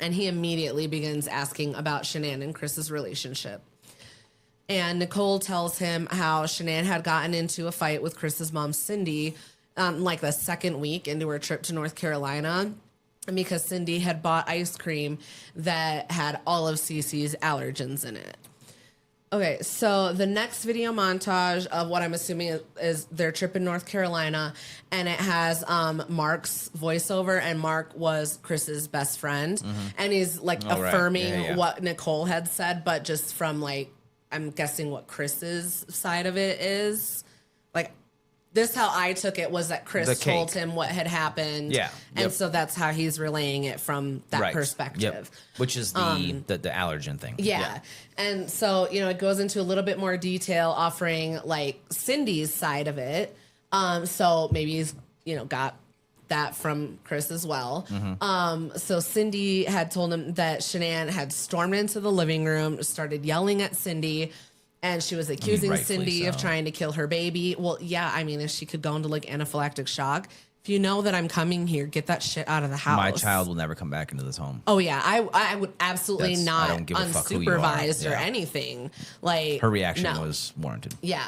And he immediately begins asking about Shanann and Chris's relationship. And Nicole tells him how Shanann had gotten into a fight with Chris's mom, Cindy, like the second week into her trip to North Carolina, because Cindy had bought ice cream that had all of Cece's allergens in it. Okay, so the next video montage of what I'm assuming is their trip in North Carolina, and it has Mark's voiceover, and Mark was Chris's best friend, and he's like affirming what Nicole had said, but just from like, I'm guessing what Chris's side of it is. Like, this how I took it was that Chris told him what had happened.
Yeah.
And so that's how he's relaying it from that perspective.
Yep. Which is the allergen thing.
Yeah. And so, you know, it goes into a little bit more detail offering like Cindy's side of it. So maybe he's, you know, got that from Chris as well. So Cindy had told him that Shanann had stormed into the living room, started yelling at Cindy, and she was accusing Cindy of trying to kill her baby. Well, yeah, I mean, if she could go into like anaphylactic shock. If you know that I'm coming here, get that shit out of the house.
My child will never come back into this home.
Oh yeah, I would absolutely not unsupervised or anything. Like,
her reaction was warranted.
Yeah.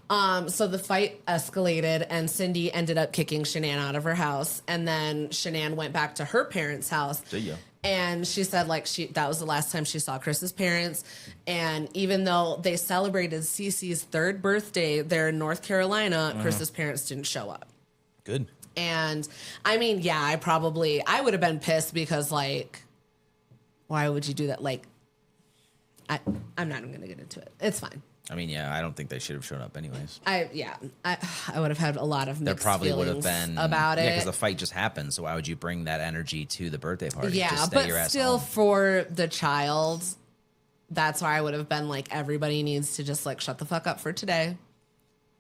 100%.
So the fight escalated, and Cindy ended up kicking Shanann out of her house, and then Shanann went back to her parents' house.
See ya.
And she said like that was the last time she saw Chris's parents. And even though they celebrated Cece's third birthday there in North Carolina, Chris's parents didn't show up.
Good.
And I mean, yeah, I would have been pissed because like, why would you do that? Like, I'm not even going to get into it. It's fine.
I mean, yeah, I don't think they should have shown up anyways.
I would have had a lot of mixed feelings about it.
Yeah, because the fight just happened. So why would you bring that energy to the birthday party?
Yeah,
just
but still for the child, that's why I would have been like, everybody needs to just like shut the fuck up for today.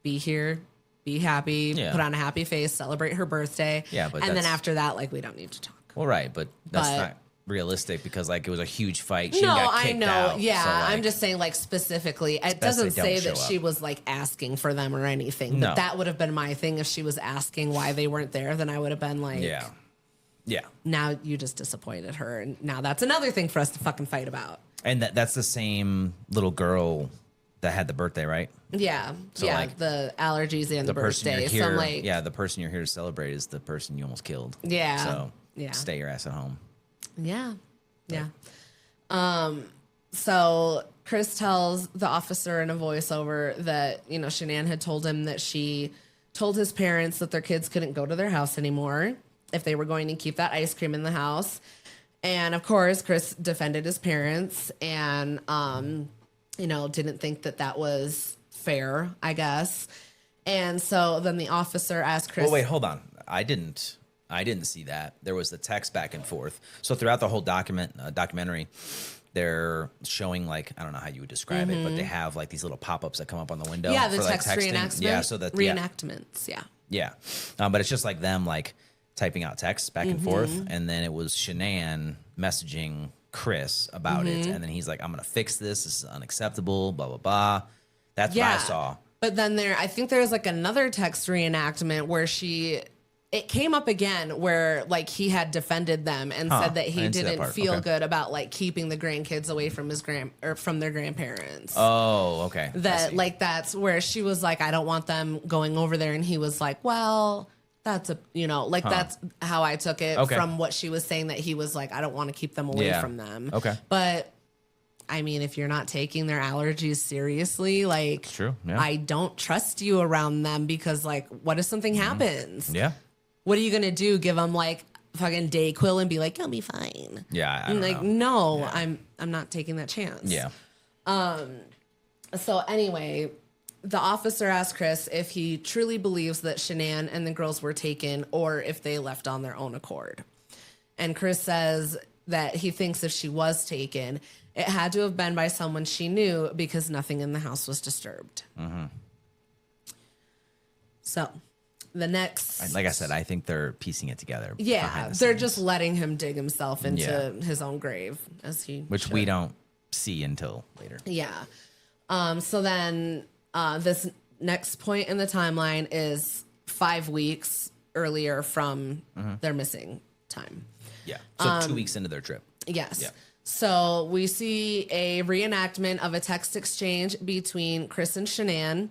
Be here be happy, put on a happy face, celebrate her birthday.
Yeah, but
and then after that, like, we don't need to talk.
Well, right, but that's not realistic because like it was a huge fight. She
no,
got kicked
I know.
out,
Yeah,
so, like,
I'm just saying, like, specifically, it doesn't say that she was like asking for them or anything.
No.
But that would have been my thing. If she was asking why they weren't there, then I would have been like,
yeah.
Now you just disappointed her, and now that's another thing for us to fucking fight about.
And that's the same little girl that had the birthday, right?
Yeah,
So,
yeah,
like,
the allergies and the
person
birthday.
you're here,
So I'm like,
the person you're here to celebrate is the person you almost killed.
Yeah.
So
Yeah.
stay your ass at home.
Yeah. Yeah. So Chris tells the officer in a voiceover that, you know, Shanann had told him that she told his parents that their kids couldn't go to their house anymore if they were going to keep that ice cream in the house. And of course, Chris defended his parents and, you know, didn't think that that was fair, I guess. And so then the officer asked Chris.
Well, wait, hold on. I didn't see that. There was the text back and forth. So throughout the whole documentary, they're showing, like, I don't know how you would describe it, but they have like these little pop-ups that come up on the window.
Yeah, the
for, like,
text
texting.
reenactment.
Yeah, so that
reenactments. Yeah.
Yeah. But it's just like them like typing out text back and forth, and then it was Shanann messaging Chris about it, and then he's like, "I'm gonna fix this. This is unacceptable." Blah blah blah. That's what I saw.
But then I think there's like another text reenactment where it came up again where like he had defended them and said that he didn't feel good about like keeping the grandkids away from from their grandparents.
Oh, okay.
That's where she was like, I don't want them going over there, and he was like, well, that's that's how I took it from what she was saying, that he was like, I don't want to keep them away from them.
Okay.
But I mean, if you're not taking their allergies seriously, like,
it's true. Yeah.
I don't trust you around them because, like, what if something happens?
Yeah.
What are you gonna do? Give them like fucking Dayquil and be like, you'll be fine?
Yeah.
I'm like,
know.
no, yeah. I'm not taking that chance.
Yeah.
So anyway, the officer asked Chris if he truly believes that Shanann and the girls were taken or if they left on their own accord. And Chris says that he thinks if she was taken, it had to have been by someone she knew because nothing in the house was disturbed. Mm-hmm. So the next...
Like I said, I think they're piecing it together.
Yeah, they're just letting him dig himself into his own grave, which
we don't see until later.
Yeah. So then this next point in the timeline is 5 weeks earlier from their missing time.
Yeah. So 2 weeks into their trip.
Yes.
Yeah.
So we see a reenactment of a text exchange between Chris and Shanann,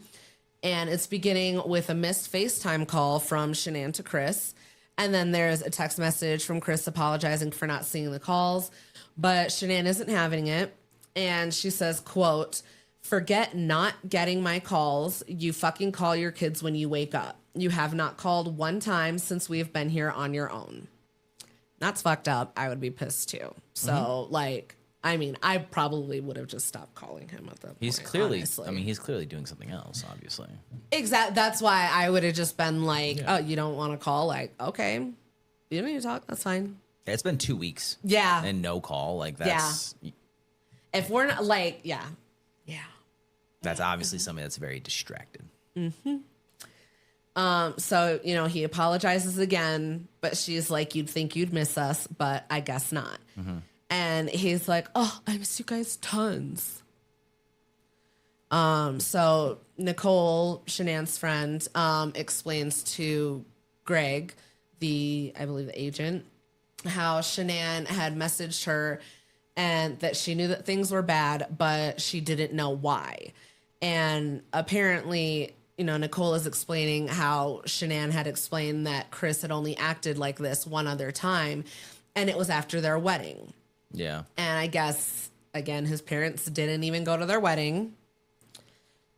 and it's beginning with a missed FaceTime call from Shanann to Chris. And then there's a text message from Chris apologizing for not seeing the calls, but Shanann isn't having it. And she says, quote, "Forget not getting my calls. You fucking call your kids when you wake up. You have not called one time since we have been here on your own." That's fucked up. I would be pissed too. So, like, I mean, I probably would have just stopped calling him at that point.
He's clearly,
honestly.
I mean, he's clearly doing something else, obviously.
Exactly. That's why I would have just been like, oh, you don't want to call? Like, okay, you don't need to talk. That's fine.
It's been 2 weeks.
Yeah.
And no call. Like, that's...
Yeah. If we're not, like, yeah.
That's obviously somebody that's very distracted.
Mm-hmm. So, you know, he apologizes again, but she's like, you'd think you'd miss us, but I guess not. Mm-hmm. And he's like, oh, I miss you guys tons. So Nicole, Shanann's friend, explains to Greg, I believe the agent, how Shanann had messaged her and that she knew that things were bad, but she didn't know why. And apparently, you know, Nicole is explaining how Shanann had explained that Chris had only acted like this one other time, and it was after their wedding.
Yeah.
And I guess, again, his parents didn't even go to their wedding.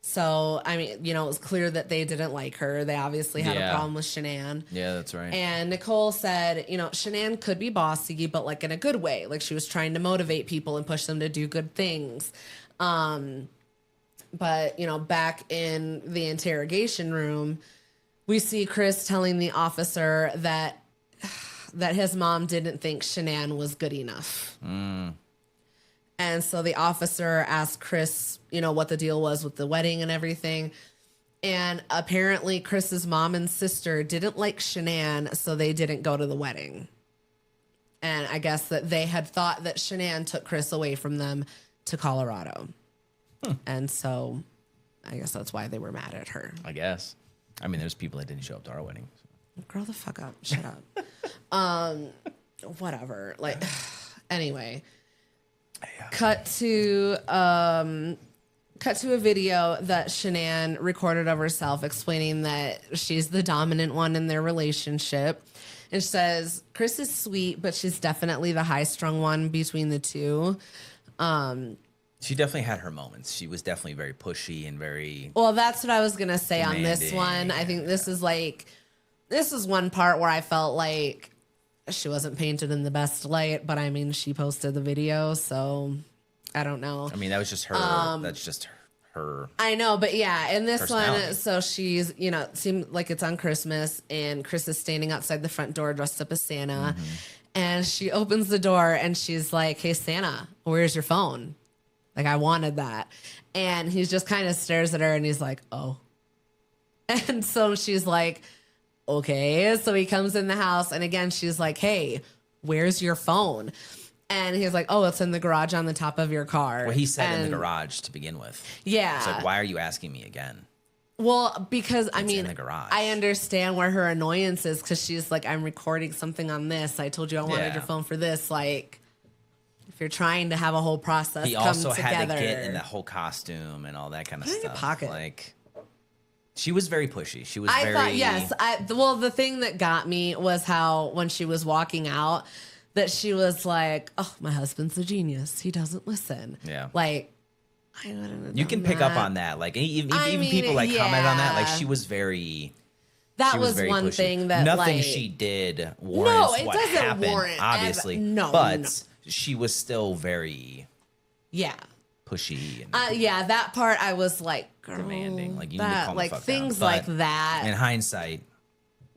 So, I mean, you know, it was clear that they didn't like her. They obviously had a problem with Shanann.
Yeah, that's right.
And Nicole said, you know, Shanann could be bossy, but like in a good way. Like she was trying to motivate people and push them to do good things. But, you know, back in the interrogation room, we see Chris telling the officer that his mom didn't think Shanann was good enough. And so the officer asked Chris, you know, what the deal was with the wedding and everything. And apparently Chris's mom and sister didn't like Shanann, so they didn't go to the wedding. And I guess that they had thought that Shanann took Chris away from them to Colorado. And so I guess that's why they were mad at her.
I guess. I mean, there's people that didn't show up to our wedding. So.
Grow the fuck up. Shut up. Whatever. Like, anyway. Yeah. Cut to a video that Shanann recorded of herself explaining that she's the dominant one in their relationship. And she says, Chris is sweet, but she's definitely the high-strung one between the two.
She definitely had her moments. She was definitely very pushy and very...
Well, that's what I was going to say on this one. I think this is one part where I felt like she wasn't painted in the best light, but I mean, she posted the video, so I don't know.
I mean, that was just her. That's just her.
I know, but yeah, in this one, so she's, it seemed like it's on Christmas, and Chris is standing outside the front door dressed up as Santa, and she opens the door and she's like, "Hey, Santa, where's your phone? Like, I wanted that." And he just kind of stares at her and he's like, "Oh." And so she's like, "Okay." So he comes in the house and again, she's like, "Hey, where's your phone?" And he's like, "Oh, it's in the garage on the top of your car."
Well, he said in the garage to begin with.
Yeah.
It's like, why are you asking me again?
Well, because I mean,
in the garage.
I understand where her annoyance is because she's like, "I'm recording something on this. I told you I wanted your phone for this." Like, if you're trying to have a whole process,
he also had to get in the whole costume and all that kind of stuff.
Pocket.
Like, she was very pushy. She was very...
thought, yes. Well, the thing that got me was how when she was walking out, that she was like, "Oh, my husband's a genius. He doesn't listen."
Yeah.
Like, I wouldn't have
you can pick up on that. Like, even people like comment on that. Like, she was very...
That was one pushy. Thing that
nothing she did warrants what happened,
warrant
obviously. But she was still very pushy. And
that part I was like, girl,
demanding. Like, you need to calm the fuck
things
down.
Like that.
In hindsight,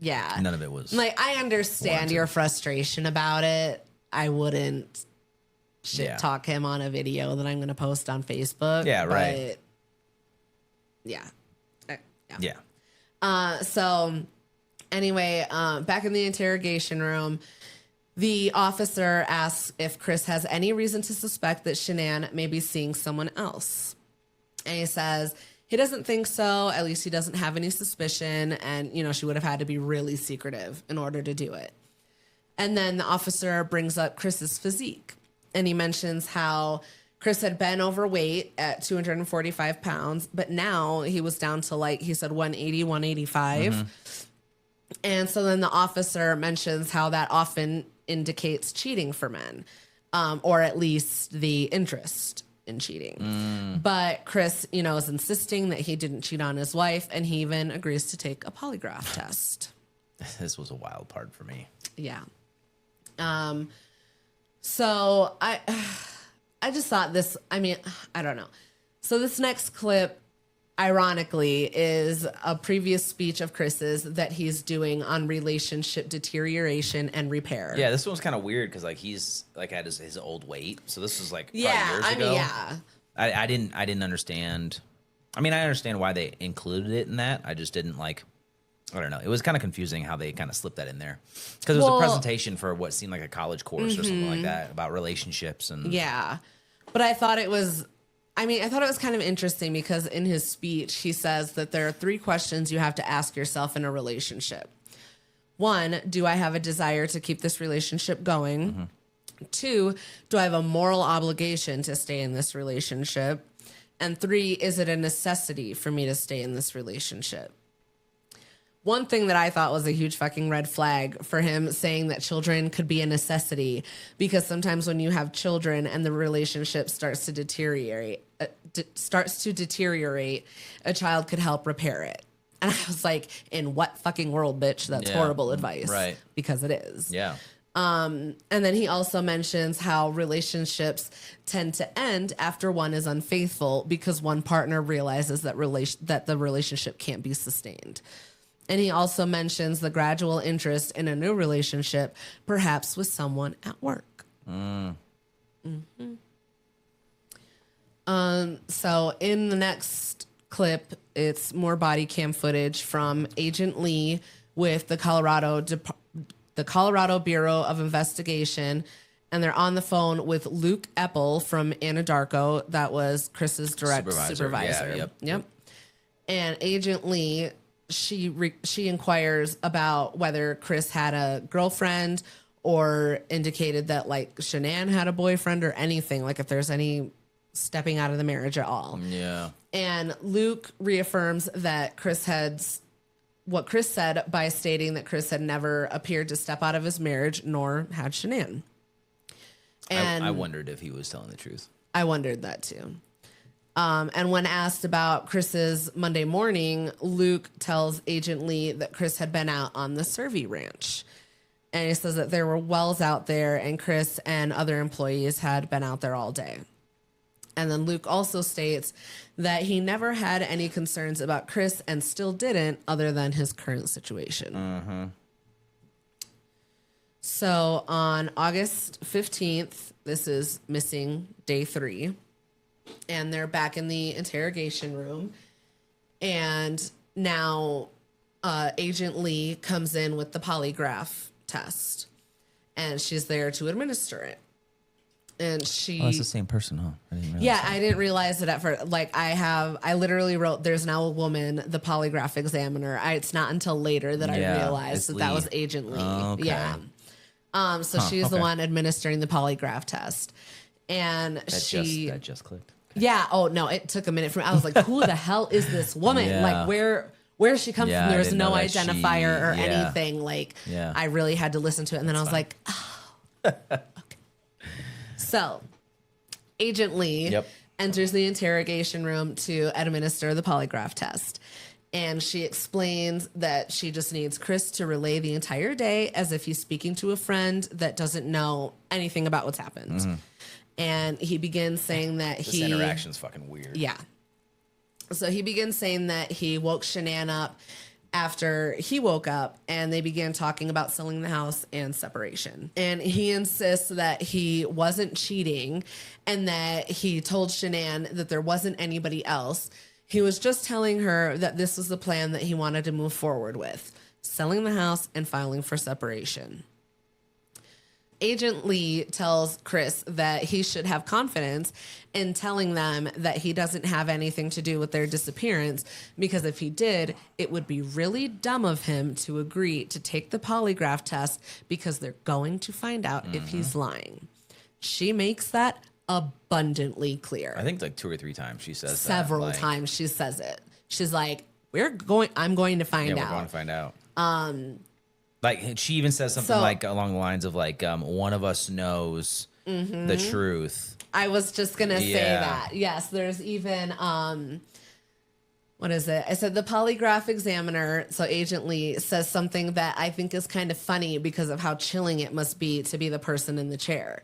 none of it was
like, I understand warranted. Your frustration about it. I wouldn't shit talk him on a video that I'm going to post on Facebook.
Yeah, right.
So anyway, back in the interrogation room, the officer asks if Chris has any reason to suspect that Shanann may be seeing someone else. And he says he doesn't think so. At least he doesn't have any suspicion. And, she would have had to be really secretive in order to do it. And then the officer brings up Chris's physique. And he mentions how Chris had been overweight at 245 pounds, but now he was down to, like, he said 180, 185. And so then the officer mentions how that often indicates cheating for men, or at least the interest in cheating. But Chris, is insisting that he didn't cheat on his wife, and he even agrees to take a polygraph test.
This was a wild part for me.
Yeah. So I just thought this, I don't know. So this next clip, ironically, is a previous speech of Chris's that he's doing on relationship deterioration and repair.
Yeah, this one's kind of weird because, like, he's like at his old weight. So this was like years ago. I didn't understand. I mean, I understand why they included it in that. I just didn't like. I don't know. It was kind of confusing how they kind of slipped that in there because it was a presentation for what seemed like a college course or something like that about relationships and
But I thought it was. I thought it was kind of interesting because in his speech, he says that there are 3 questions you have to ask yourself in a relationship. 1, do I have a desire to keep this relationship going? 2, do I have a moral obligation to stay in this relationship? And 3, is it a necessity for me to stay in this relationship? One thing that I thought was a huge fucking red flag for him saying that children could be a necessity, because sometimes when you have children and the relationship starts to deteriorate, a child could help repair it. And I was like, in what fucking world, bitch? That's horrible advice.
Right.
Because it is.
Yeah.
And then he also mentions how relationships tend to end after one is unfaithful because one partner realizes that the relationship can't be sustained. And he also mentions the gradual interest in a new relationship, perhaps with someone at work. So in the next clip, It's more body cam footage from Agent Lee with the Colorado Bureau of Investigation, and they're on the phone with Luke Eppel from Anadarko. That was Chris's direct supervisor.
Yeah,
yep. And Agent Lee, she inquires about whether Chris had a girlfriend or indicated that like Shanann had a boyfriend or anything, like if there's any stepping out of the marriage at all.
Yeah.
And Luke reaffirms that what Chris said by stating that Chris had never appeared to step out of his marriage, nor had Shanann. And
I wondered if he was telling the truth.
I wondered that too. And when asked about Chris's Monday morning, Luke tells Agent Lee that Chris had been out on the Survey Ranch. And he says that there were wells out there and Chris and other employees had been out there all day. And then Luke also states that he never had any concerns about Chris and still didn't, other than his current situation.
Mm-hmm.
So on August 15th, this is missing day 3, and they're back in the interrogation room. And now Agent Lee comes in with the polygraph test, and she's there to administer it. And she...
Oh, it's the same person, huh? I didn't realize
yeah,
that.
I didn't realize it at first. Like, I literally wrote, there's now a woman, the polygraph examiner. It's not until later that I realized that was Agent Lee.
Oh, okay.
Yeah. So she's the one administering the polygraph test. And
that just clicked.
Yeah. Oh, no, it took a minute for me. I was like, who the hell is this woman?
Yeah.
Like, where she comes from? There's no identifier or
yeah.
anything. Like, I really had to listen to it. And then I was like, oh, okay. So, Agent Lee enters the interrogation room to administer the polygraph test. And she explains that she just needs Chris to relay the entire day as if he's speaking to a friend that doesn't know anything about what's happened. Mm-hmm. And he begins saying that
this interaction's fucking weird.
Yeah. So he begins saying that he woke Shanann up after he woke up, and they began talking about selling the house and separation. And he insists that he wasn't cheating and that he told Shanann that there wasn't anybody else. He was just telling her that this was the plan that he wanted to move forward with, selling the house and filing for separation. Agent Lee tells Chris that he should have confidence in telling them that he doesn't have anything to do with their disappearance, because if he did, it would be really dumb of him to agree to take the polygraph test because they're going to find out if he's lying. She makes that abundantly clear.
I think like 2 or 3 times she says
Several times she says it. She's like, I'm going to find out.
We're going to find out. Like, she even says something like along the lines of like, one of us knows the truth.
I was just going to say that. Yes, there's even, what is it? I said the polygraph examiner, so Agent Lee, says something that I think is kind of funny because of how chilling it must be to be the person in the chair.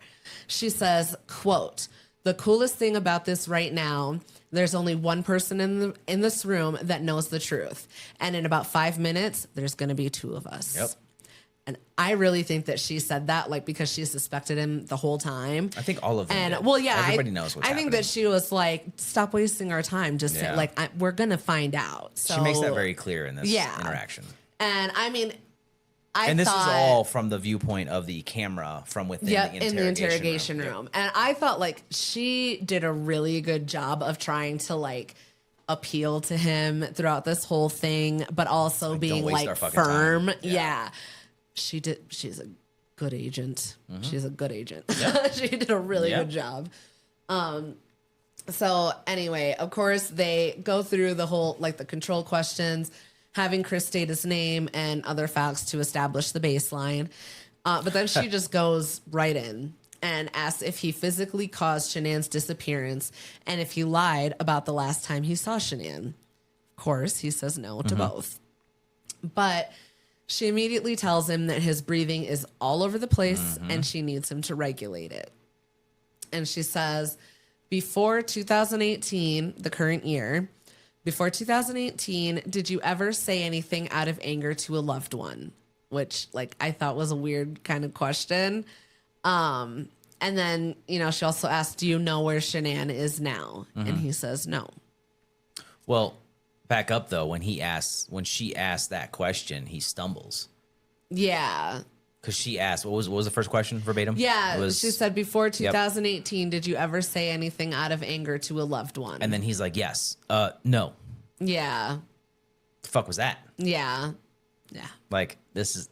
She says, quote, "The coolest thing about this right now, there's only one person in this room that knows the truth. And in about 5 minutes, there's going to be 2 of us."
Yep.
And I really think that she said that like because she suspected him the whole time.
I think all of them.
And
did.
well, yeah,
everybody knows what's happening.
I think that she was like, "Stop wasting our time. Just say, like, we're gonna find out." So
she makes that very clear in this interaction.
And I mean,
this is all from the viewpoint of the camera from within the interrogation room.
And I thought like she did a really good job of trying to like appeal to him throughout this whole thing, but also like, being like firm. Yeah. She did. She's a good agent. Mm-hmm. She's a good agent. Yep. She did a really good job. So anyway, of course, they go through the whole, like the control questions, having Chris state his name and other facts to establish the baseline. But then she just goes right in and asks if he physically caused Shanann's disappearance and if he lied about the last time he saw Shanann. Of course, he says no to both. But she immediately tells him that his breathing is all over the place and she needs him to regulate it. And she says, before 2018, the current year, before 2018, did you ever say anything out of anger to a loved one? Which, like, I thought was a weird kind of question. And then, you know, she also asked, do you know where Shanann is now? And he says no.
Well, back up though. When she asked that question, he stumbles.
Yeah.
Because she asked, what was the first question verbatim?
Yeah, she said, before 2018, did you ever say anything out of anger to a loved one?
And then he's like, yes. No.
Yeah.
The fuck was that?
Yeah. Yeah.
Like, this is...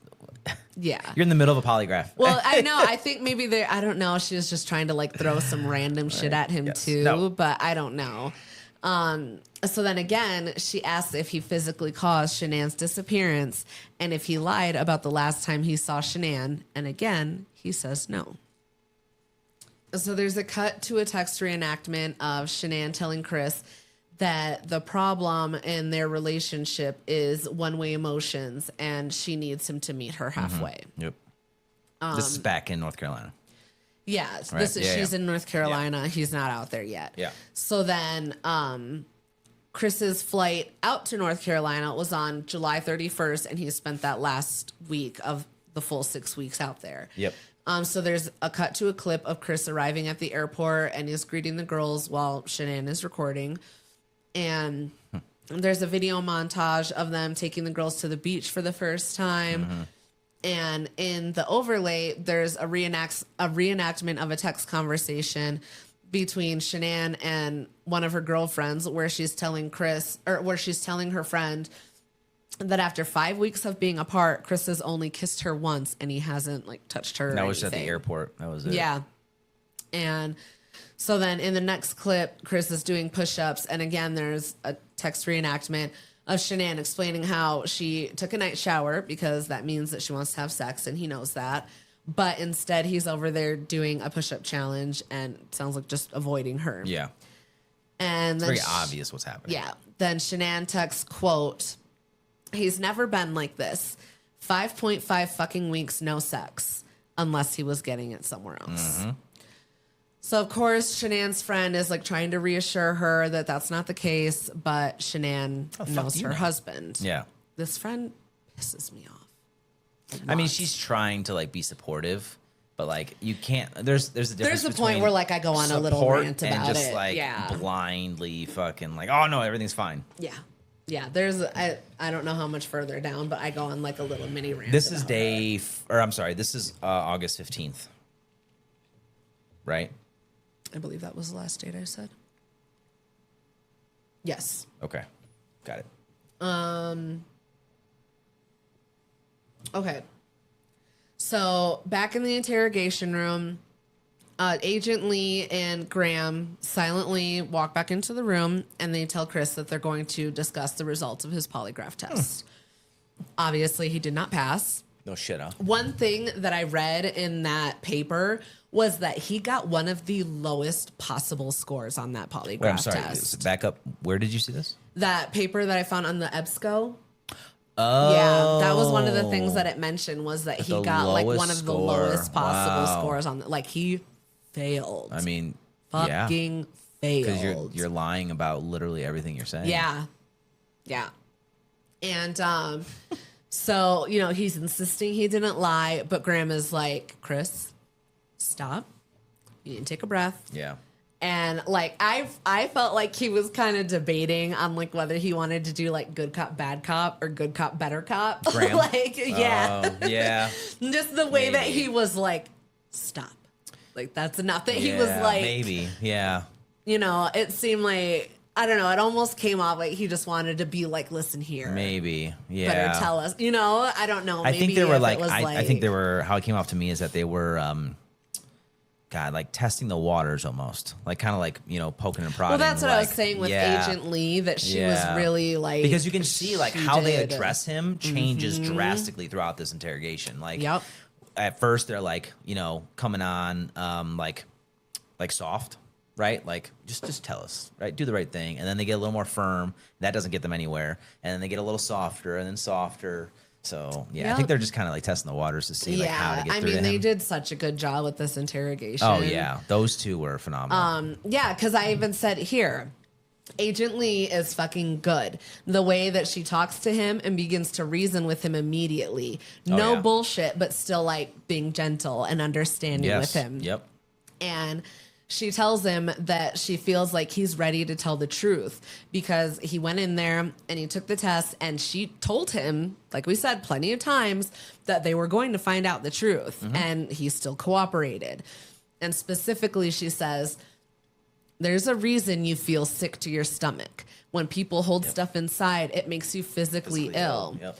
Yeah.
You're in the middle of a polygraph.
Well, I know. I think maybe I don't know. She was just trying to like throw some random shit at him too,
No.
but I don't know. So then again, she asked if he physically caused Shanann's disappearance and if he lied about the last time he saw Shanann. And again, he says no. So there's a cut to a text reenactment of Shanann telling Chris that the problem in their relationship is one-way emotions and she needs him to meet her halfway.
Yep. This is back in North Carolina.
Yeah,
Right?
She's in North Carolina. Yeah. He's not out there yet.
Yeah.
So then Chris's flight out to North Carolina was on July 31st, and he spent that last week of the full 6 weeks out there.
Yep.
So there's a cut to a clip of Chris arriving at the airport, and he's greeting the girls while Shanann is recording. And there's a video montage of them taking the girls to the beach for the first time. And in the overlay, there's a reenactment of a text conversation between Shanann and one of her girlfriends where she's telling her friend that after 5 weeks of being apart, Chris has only kissed her once and he hasn't like touched her.
That was at the airport. That was it.
Yeah. And so then in the next clip, Chris is doing push-ups. And again, there's a text reenactment of Shanann explaining how she took a night shower because that means that she wants to have sex and he knows that. But instead, he's over there doing a push-up challenge and it sounds like just avoiding her.
Yeah.
And
It's
then
very obvious what's happening.
Yeah. Then Shanann texts, quote, "He's never been like this. 5.5 fucking weeks, no sex, unless he was getting it somewhere else." So, of course, Shanann's friend is like trying to reassure her that that's not the case, but Shanann knows her husband.
Yeah.
This friend pisses me off.
I mean, she's trying to like be supportive, but like you can't. There's a difference.
There's a point where like I go on a little rant about
and just
it.
like blindly fucking like, oh no, everything's fine.
Yeah. Yeah, I don't know how much further down, but I go on like a little mini rant.
This is this is August 15th, right?
I believe that was the last date I said. Yes.
Okay, got it.
Okay. So back in the interrogation room, Agent Lee and Graham silently walk back into the room and they tell Chris that they're going to discuss the results of his polygraph test. Obviously, he did not pass.
No shit, huh?
One thing that I read in that paper was that he got one of the lowest possible scores on that polygraph
Wait, I'm sorry.
test.
Back up. Where did you see this?
That paper that I found on the EBSCO.
Oh,
Yeah, that was one of the things that it mentioned was that he got like one of the lowest possible scores on. Like he failed.
I mean,
fucking failed.
Because you're lying about literally everything you're saying.
Yeah, yeah, and so he's insisting he didn't lie, but Graham is like, Chris, stop. You need to take a breath.
Yeah.
And like I felt like he was kind of debating on like whether he wanted to do like good cop, bad cop or good cop, better cop.
Graham?
Like, yeah.
Yeah.
Just the way that he was like, stop. Like that's enough. That he was like,
maybe. Yeah.
It seemed like, I don't know. It almost came off like he just wanted to be like, listen here.
Maybe. Yeah.
Better tell us. I don't know.
I think they were like, I think they were, how it came off to me is that they were, like testing the waters almost, like kind of like poking and prodding.
Well, that's what
like,
I was saying with Agent Lee, that she was really like,
because you can see like how they address him changes drastically throughout this interrogation. Like, at first they're like coming on like soft, right? Like just tell us, right? Do the right thing, and then they get a little more firm. That doesn't get them anywhere, and then they get a little softer, and then softer. So, I think they're just kind of like testing the waters to see like how to get through to him.
They did such a good job with this interrogation.
Oh, yeah. Those two were phenomenal.
Yeah, because I even said here, Agent Lee is fucking good. The way that she talks to him and begins to reason with him immediately. No bullshit, but still like being gentle and understanding with him.
Yep.
And she tells him that she feels like he's ready to tell the truth because he went in there and he took the test, and she told him, like we said plenty of times, that they were going to find out the truth, and he still cooperated. And specifically, she says, there's a reason you feel sick to your stomach. When people hold stuff inside, it makes you physically ill.
Yep.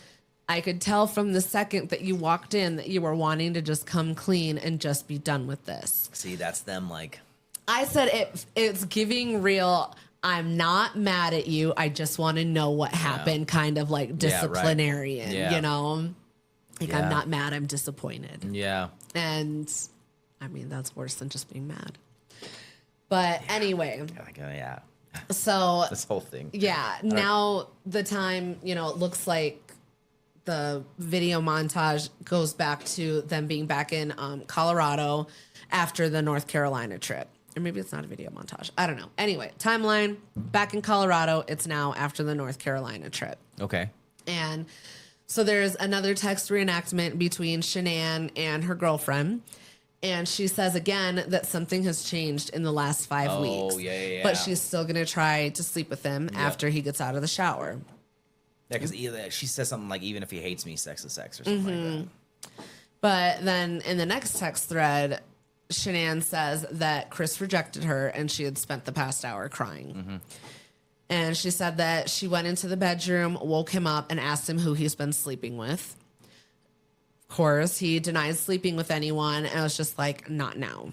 I could tell from the second that you walked in that you were wanting to just come clean and just be done with this.
See, that's them like...
I said it's giving real, I'm not mad at you, I just want to know what happened, kind of like disciplinarian, you know? Like, I'm not mad, I'm disappointed.
Yeah.
And, I mean, that's worse than just being mad. But anyway.
Yeah.
So.
This whole thing.
Yeah. Now the time, you know, it looks like the video montage goes back to them being back in Colorado after the North Carolina trip. Or maybe it's not a video montage. I don't know. Anyway, timeline, back in Colorado. It's now after the North Carolina trip.
Okay.
And so there's another text reenactment between Shanann and her girlfriend. And she says again that something has changed in the last 5 weeks.
Yeah.
But she's still going to try to sleep with him after he gets out of the shower.
Yeah, because she says something like, even if he hates me, sex is sex, or something like that.
But then in the next text thread, Shanann says that Chris rejected her and she had spent the past hour crying. And she said that she went into the bedroom, woke him up, and asked him who he's been sleeping with. Of course, he denies sleeping with anyone and was just like, not now.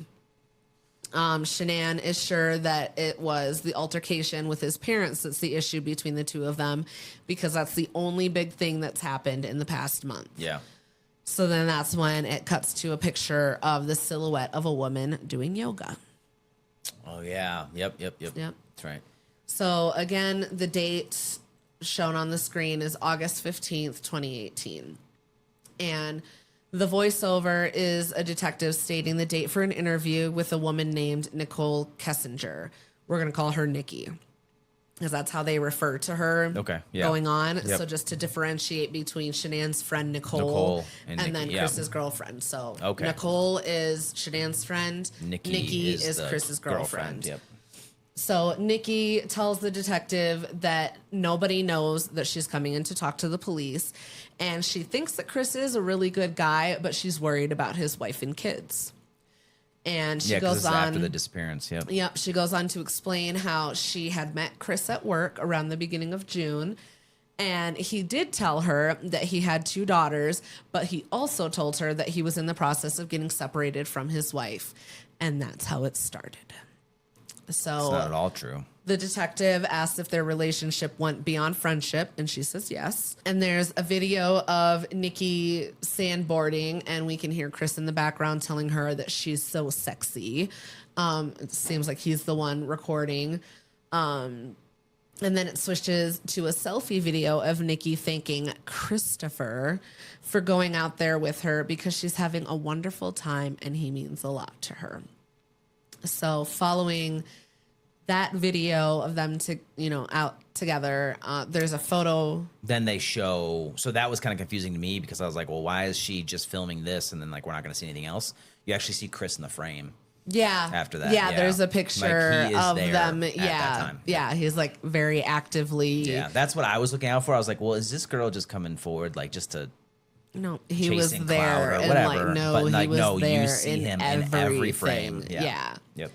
Shanann is sure that it was the altercation with his parents that's the issue between the two of them, because that's the only big thing that's happened in the past month.
Yeah.
So then that's when it cuts to a picture of the silhouette of a woman doing yoga.
Oh, yeah. Yep. That's right.
So again, the date shown on the screen is August 15th, 2018. And the voiceover is a detective stating the date for an interview with a woman named Nicole Kessinger. We're going to call her Nikki, because that's how they refer to her going on.
Yep.
So just to differentiate between Shanann's friend Nicole and
Nikki,
then Chris's girlfriend. So
Okay.
Nicole is Shanann's friend. Nikki is Chris's girlfriend.
Yep.
So Nikki tells the detective that nobody knows that she's coming in to talk to the police. And she thinks that Chris is a really good guy, but she's worried about his wife and kids. And she goes on
after the disappearance.
Yep. She goes on to explain how she had met Chris at work around the beginning of June. And he did tell her that he had 2 daughters, but he also told her that he was in the process of getting separated from his wife. And that's how it started. So
It's not at all true.
The detective asks if their relationship went beyond friendship, and she says yes. And there's a video of Nikki sandboarding, and we can hear Chris in the background telling her that she's so sexy. It seems like he's the one recording. And then it switches to a selfie video of Nikki thanking Christopher for going out there with her because she's having a wonderful time and he means a lot to her. So following that video of them out together, there's a photo.
Then they show, so that was kind of confusing to me because I was like, well, why is she just filming this and then like we're not going to see anything else? You actually see Chris in the frame.
Yeah.
After that.
Yeah, there's a picture
like
of them.
At that time.
Yeah, he's like very actively.
Yeah, that's what I was looking out for. I was like, well, is this girl just coming forward like just to
No, he was
chasing
there
clout or
and
whatever?
like no,
but
he
like
was
no,
there
you see him in every frame.
Yeah.
Yep.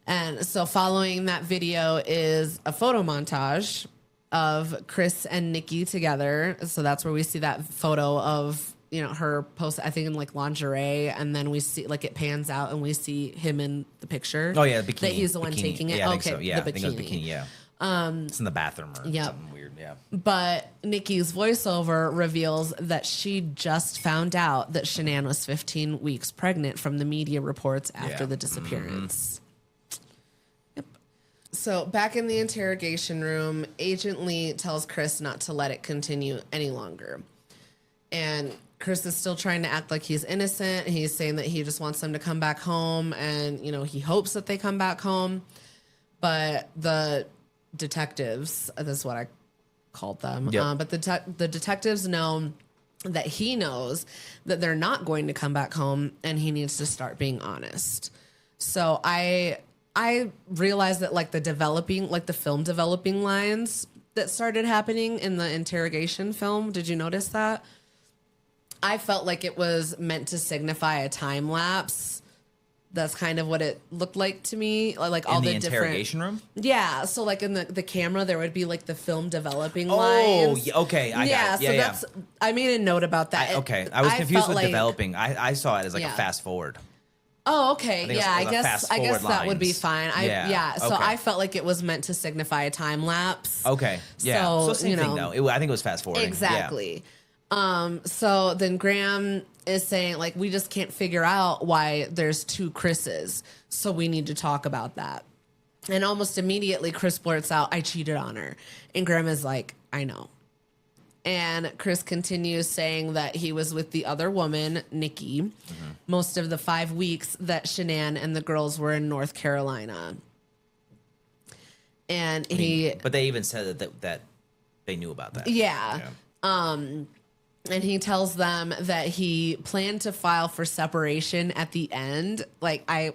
And so following that video is a photo montage of Chris and Nikki together. So that's where we see that photo of, her post, I think in like lingerie. And then we see like it pans out and we see him in the picture.
Oh yeah, the bikini.
That he's the one taking it.
Yeah, I
okay,
think so. Yeah,
the
I think it was bikini. Yeah. It's in the bathroom or something weird. Yeah.
But Nikki's voiceover reveals that she just found out that Shanann was 15 weeks pregnant from the media reports after the disappearance. Yep. So back in the interrogation room, Agent Lee tells Chris not to let it continue any longer. And Chris is still trying to act like he's innocent. He's saying that he just wants them to come back home and, he hopes that they come back home. But the detectives, this is what I called them, but the detectives know that he knows that they're not going to come back home and he needs to start being honest. So I I realized that like the film developing lines that started happening in the interrogation film. Did you notice that? I felt like it was meant to signify a time lapse. That's kind of what it looked like to me. Like all
in
the
interrogation room?
Yeah. So like in the camera, there would be like the film developing lines.
Oh, yeah, okay. I got it.
That's, I made a note about that.
I was confused with
like,
developing. I saw it as like a fast forward.
Oh, okay. Yeah, I guess that would be fine. So
okay.
I felt like it was meant to signify a time lapse.
Okay. Yeah. So same thing though. I think it was fast forwarding.
Exactly. Yeah. So then Graham is saying like, we just can't figure out why there's two Chris's. So we need to talk about that. And almost immediately Chris blurts out, I cheated on her. And Graham is like, I know. And Chris continues saying that he was with the other woman, Nikki, most of the 5 weeks that Shanann and the girls were in North Carolina. And
but they even said that they knew about that.
Yeah. And he tells them that he planned to file for separation at the end. Like, I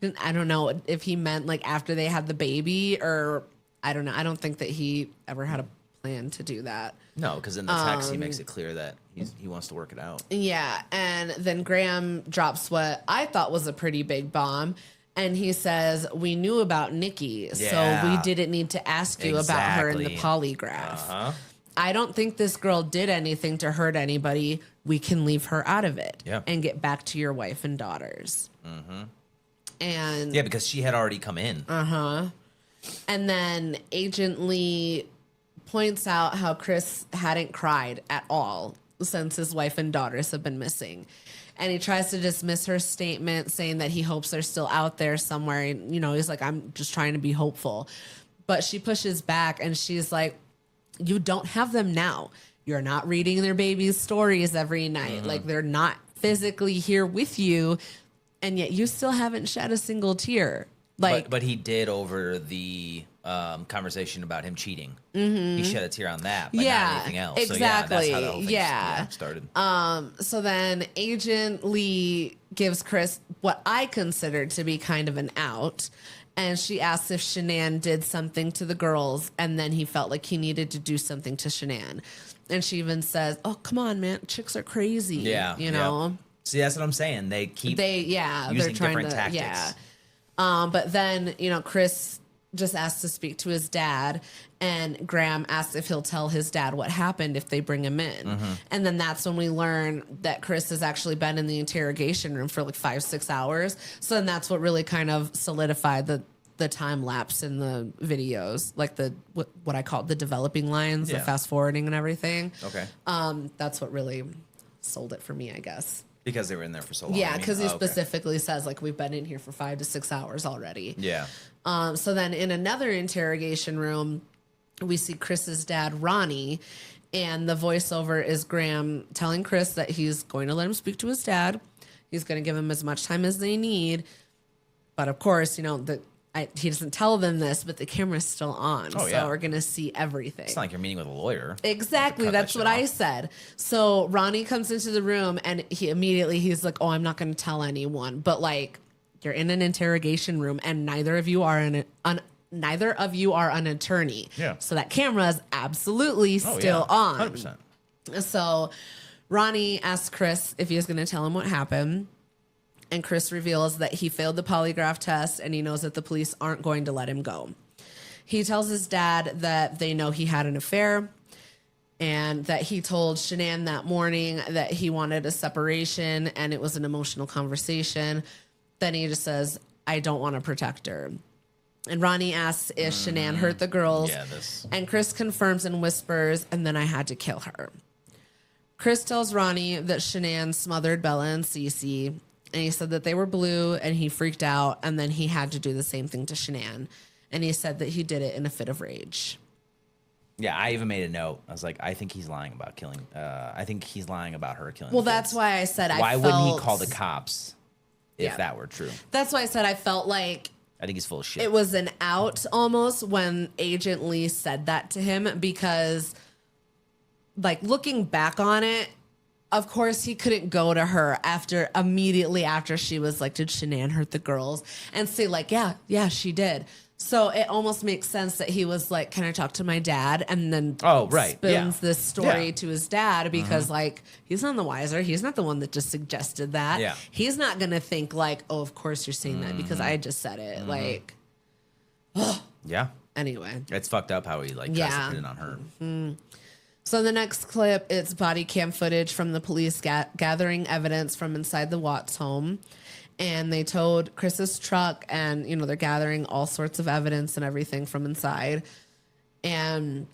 don't know if he meant like after they had the baby, or I don't know. I don't think that he ever had a plan to do that.
No, because in the text he makes it clear that he wants to work it out.
Yeah, and then Graham drops what I thought was a pretty big bomb, and he says, we knew about Nikki, so we didn't need to ask you about her in the polygraph. I don't think this girl did anything to hurt anybody. We can leave her out of it and get back to your wife and daughters. And
yeah, because she had already come in.
And then Agent Lee points out how Chris hadn't cried at all since his wife and daughters have been missing. And he tries to dismiss her statement, saying that he hopes they're still out there somewhere. And, he's like, I'm just trying to be hopeful. But she pushes back and she's like, you don't have them now. You're not reading their babies' stories every night. Like, they're not physically here with you. And yet you still haven't shed a single tear. Like,
but he did over the conversation about him cheating. He shed a tear on that, but not anything else.
Exactly.
So that's how the whole thing started.
So then Agent Lee gives Chris what I considered to be kind of an out. And she asks if Shanann did something to the girls, and then he felt like he needed to do something to Shanann. And she even says, oh, come on, man. Chicks are crazy.
Yeah.
You know?
See, that's what I'm saying. They keep using
they're trying
different
to,
tactics.
Yeah. But then, Chris just asked to speak to his dad, and Graham asks if he'll tell his dad what happened if they bring him in. And then that's when we learn that Chris has actually been in the interrogation room for like 5-6 hours. So then that's what really kind of solidified the time lapse in the videos, like what I call the developing lines, the fast forwarding and everything.
Okay.
That's what really sold it for me, I guess.
Because they were in there for so long.
Yeah, because he specifically says, like, we've been in here for 5 to 6 hours already.
Yeah.
So then in another interrogation room, we see Chris's dad, Ronnie, and the voiceover is Graham telling Chris that he's going to let him speak to his dad. He's going to give him as much time as they need. But of course, he doesn't tell them this, but the camera's still on. So we're going to see everything.
It's not like you're meeting with a lawyer.
Exactly. That's what I said. So Ronnie comes into the room and he's like, oh, I'm not going to tell anyone. But like, you're in an interrogation room and neither of you are an attorney.
Yeah.
So that camera is absolutely still on.
100%.
So Ronnie asks Chris if he is going to tell him what happened. And Chris reveals that he failed the polygraph test and he knows that the police aren't going to let him go. He tells his dad that they know he had an affair and that he told Shanann that morning that he wanted a separation and it was an emotional conversation. Then he just says, I don't want to protect her. And Ronnie asks if Shanann hurt the girls. And Chris confirms and whispers, and then I had to kill her. Chris tells Ronnie that Shanann smothered Bella and Cece, and he said that they were blue, and he freaked out, and then he had to do the same thing to Shanann. And he said that he did it in a fit of rage.
Yeah, I even made a note. I was like, I think he's lying about killing. I think he's lying about her killing.
Well, that's why I said
why wouldn't he call the cops if that were true? That's
why I said I felt like
I think he's full of shit.
It was an out almost when Agent Lee said that to him because, like, looking back on it, of course he couldn't go to her immediately after she was like, did Shanann hurt the girls? And say like, yeah, she did. So it almost makes sense that he was like, can I talk to my dad? And then spoons this story to his dad because like, he's none the wiser. He's not the one that just suggested that. Yeah. He's not going to think like, oh, of course you're saying that because I just said it. Like,
yeah.
Anyway.
It's fucked up how he like tries to put it on her.
Mm-hmm. So the next clip, it's body cam footage from the police gathering evidence from inside the Watts home. And they towed Chris's truck and, you know, they're gathering all sorts of evidence and everything from inside. And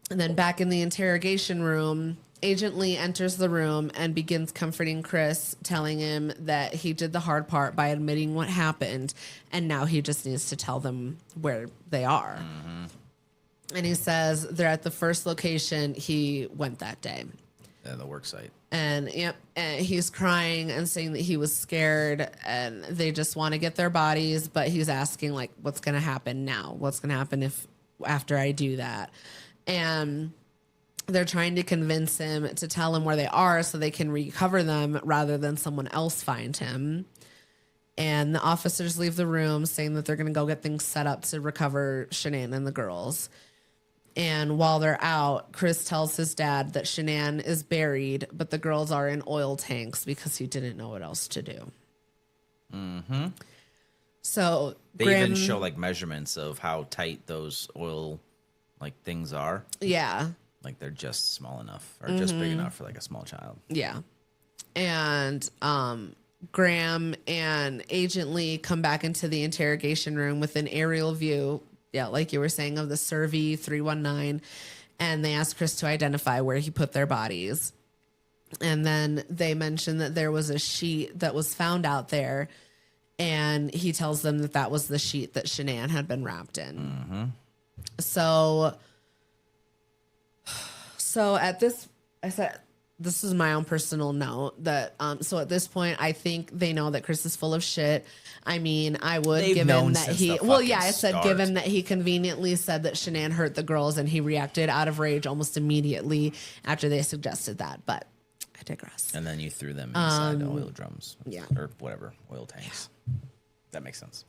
then back in the interrogation room, Agent Lee enters the room and begins comforting Chris, telling him that he did the hard part by admitting what happened. And now he just needs to tell them where they are. Mm-hmm. And he says they're at the first location he went that day.
Yeah, the work site.
And he's crying and saying that he was scared and they just want to get their bodies. But he's asking, like, what's going to happen now? What's going to happen after I do that? And they're trying to convince him to tell him where they are so they can recover them rather than someone else find him. And the officers leave the room saying that they're going to go get things set up to recover Shanann and the girls. And while they're out, Chris tells his dad that Shanann is buried, but the girls are in oil tanks because he didn't know what else to do. Mm-hmm. So
they even show like measurements of how tight those oil like things are.
Yeah.
Like they're just small enough or just big enough for like a small child.
Yeah. And Graham and Agent Lee come back into the interrogation room with an aerial view. Yeah, like you were saying, of the Survey 319, and they asked Chris to identify where he put their bodies. And then they mentioned that there was a sheet that was found out there, and he tells them that that was the sheet that Shanann had been wrapped in. Mm-hmm. So at this, I said, this is my own personal note that, so at this point, I think they know that Chris is full of shit. I mean, I would give him that given that he conveniently said that Shanann hurt the girls and he reacted out of rage almost immediately after they suggested that. But I digress.
And then you threw them inside oil drums.
Yeah.
Or whatever, oil tanks. Yeah. That makes sense.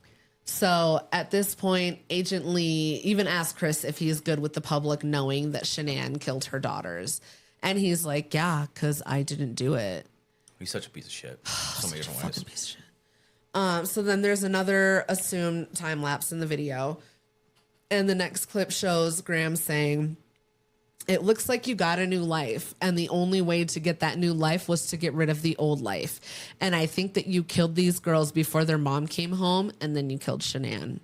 So at this point, Agent Lee even asked Chris if he's good with the public knowing that Shanann killed her daughters. And he's like, yeah, because I didn't do it.
He's such a piece of shit. So many different ways.
Piece of shit. So then there's another assumed time lapse in the video. And the next clip shows Graham saying, it looks like you got a new life. And the only way to get that new life was to get rid of the old life. And I think that you killed these girls before their mom came home. And then you killed Shanann.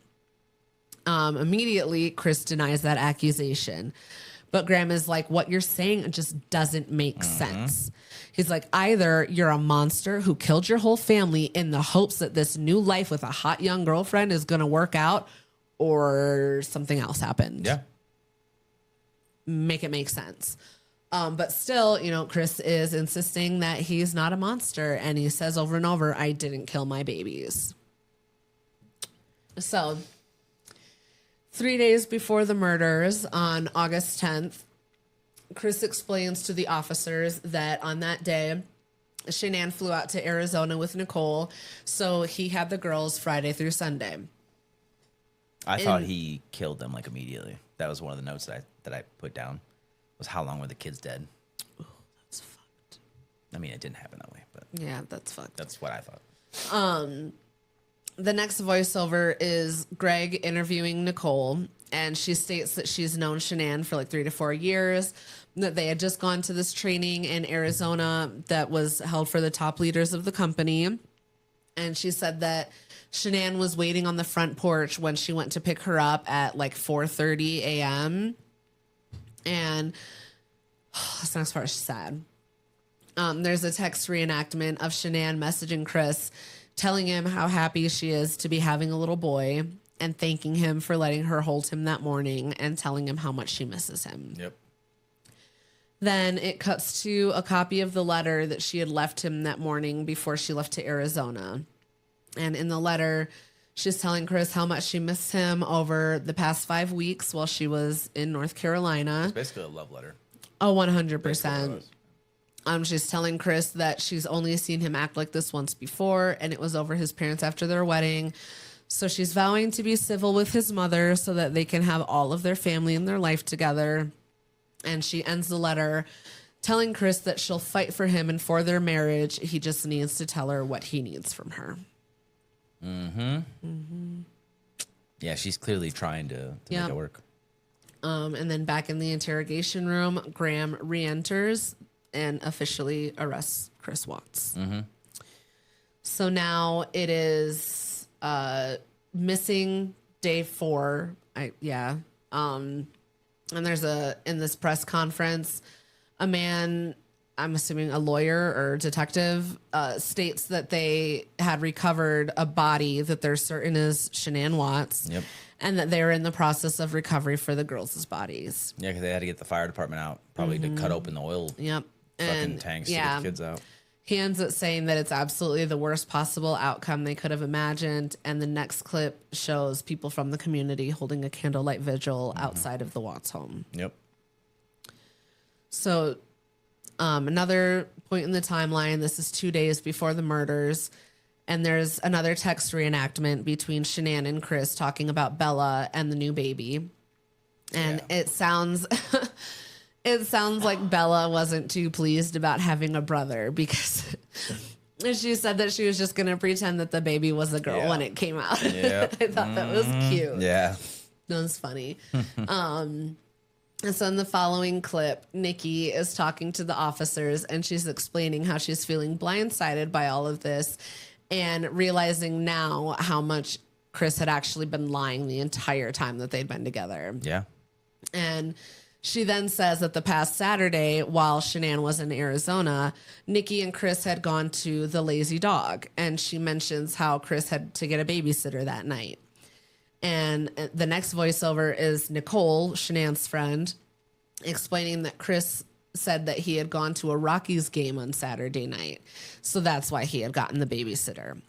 Immediately, Chris denies that accusation. But Graham is like, what you're saying just doesn't make sense. He's like, either you're a monster who killed your whole family in the hopes that this new life with a hot young girlfriend is going to work out, or something else happened.
Yeah.
Make it make sense. But still, you know, Chris is insisting that he's not a monster. And he says over and over, I didn't kill my babies. So 3 days before the murders, on August 10th, Chris explains to the officers that on that day, Shanann flew out to Arizona with Nicole, so he had the girls Friday through Sunday.
I thought he killed them like immediately. That was one of the notes that I put down. Was how long were the kids dead?
Oh, that's fucked.
I mean, it didn't happen that way, but
yeah, that's fucked.
That's what I thought.
The next voiceover is Greg interviewing Nicole, and she states that she's known Shanann for like 3 to 4 years, that they had just gone to this training in Arizona that was held for the top leaders of the company. And she said that Shanann was waiting on the front porch when she went to pick her up at like 4:30 a.m. And that's the next part she said. There's a text reenactment of Shanann messaging Chris, telling him how happy she is to be having a little boy and thanking him for letting her hold him that morning and telling him how much she misses him.
Yep.
Then it cuts to a copy of the letter that she had left him that morning before she left to Arizona. And in the letter, she's telling Chris how much she missed him over the past 5 weeks while she was in North Carolina.
It's basically a love letter.
Oh, 100%. She's telling Chris that she's only seen him act like this once before, and it was over his parents after their wedding. So she's vowing to be civil with his mother so that they can have all of their family and their life together. And she ends the letter telling Chris that she'll fight for him and for their marriage. He just needs to tell her what he needs from her.
Yeah, she's clearly trying to make it work.
And then back in the interrogation room, Graham re-enters and officially arrests Chris Watts. So now it is missing day 4. And there's in this press conference, a man, I'm assuming a lawyer or detective, states that they had recovered a body that they're certain is Shanann Watts.
Yep.
And that they were in the process of recovery for the girls' bodies.
Yeah, because they had to get the fire department out, probably to cut open the oil fucking tanks to get the kids out.
He ends up saying that it's absolutely the worst possible outcome they could have imagined. And the next clip shows people from the community holding a candlelight vigil outside of the Watts home.
Yep.
So another point in the timeline, this is 2 days before the murders. And there's another text reenactment between Shanann and Chris talking about Bella and the new baby. And it sounds like Bella wasn't too pleased about having a brother because she said that she was just going to pretend that the baby was a girl when it came out.
Yeah.
I thought that was cute.
Yeah.
That was funny. And so in the following clip, Nikki is talking to the officers and she's explaining how she's feeling blindsided by all of this and realizing now how much Chris had actually been lying the entire time that they'd been together.
Yeah.
And she then says that the past Saturday, while Shanann was in Arizona, Nikki and Chris had gone to the Lazy Dog. And she mentions how Chris had to get a babysitter that night. And the next voiceover is Nicole, Shanann's friend, explaining that Chris said that he had gone to a Rockies game on Saturday night. So that's why he had gotten the babysitter.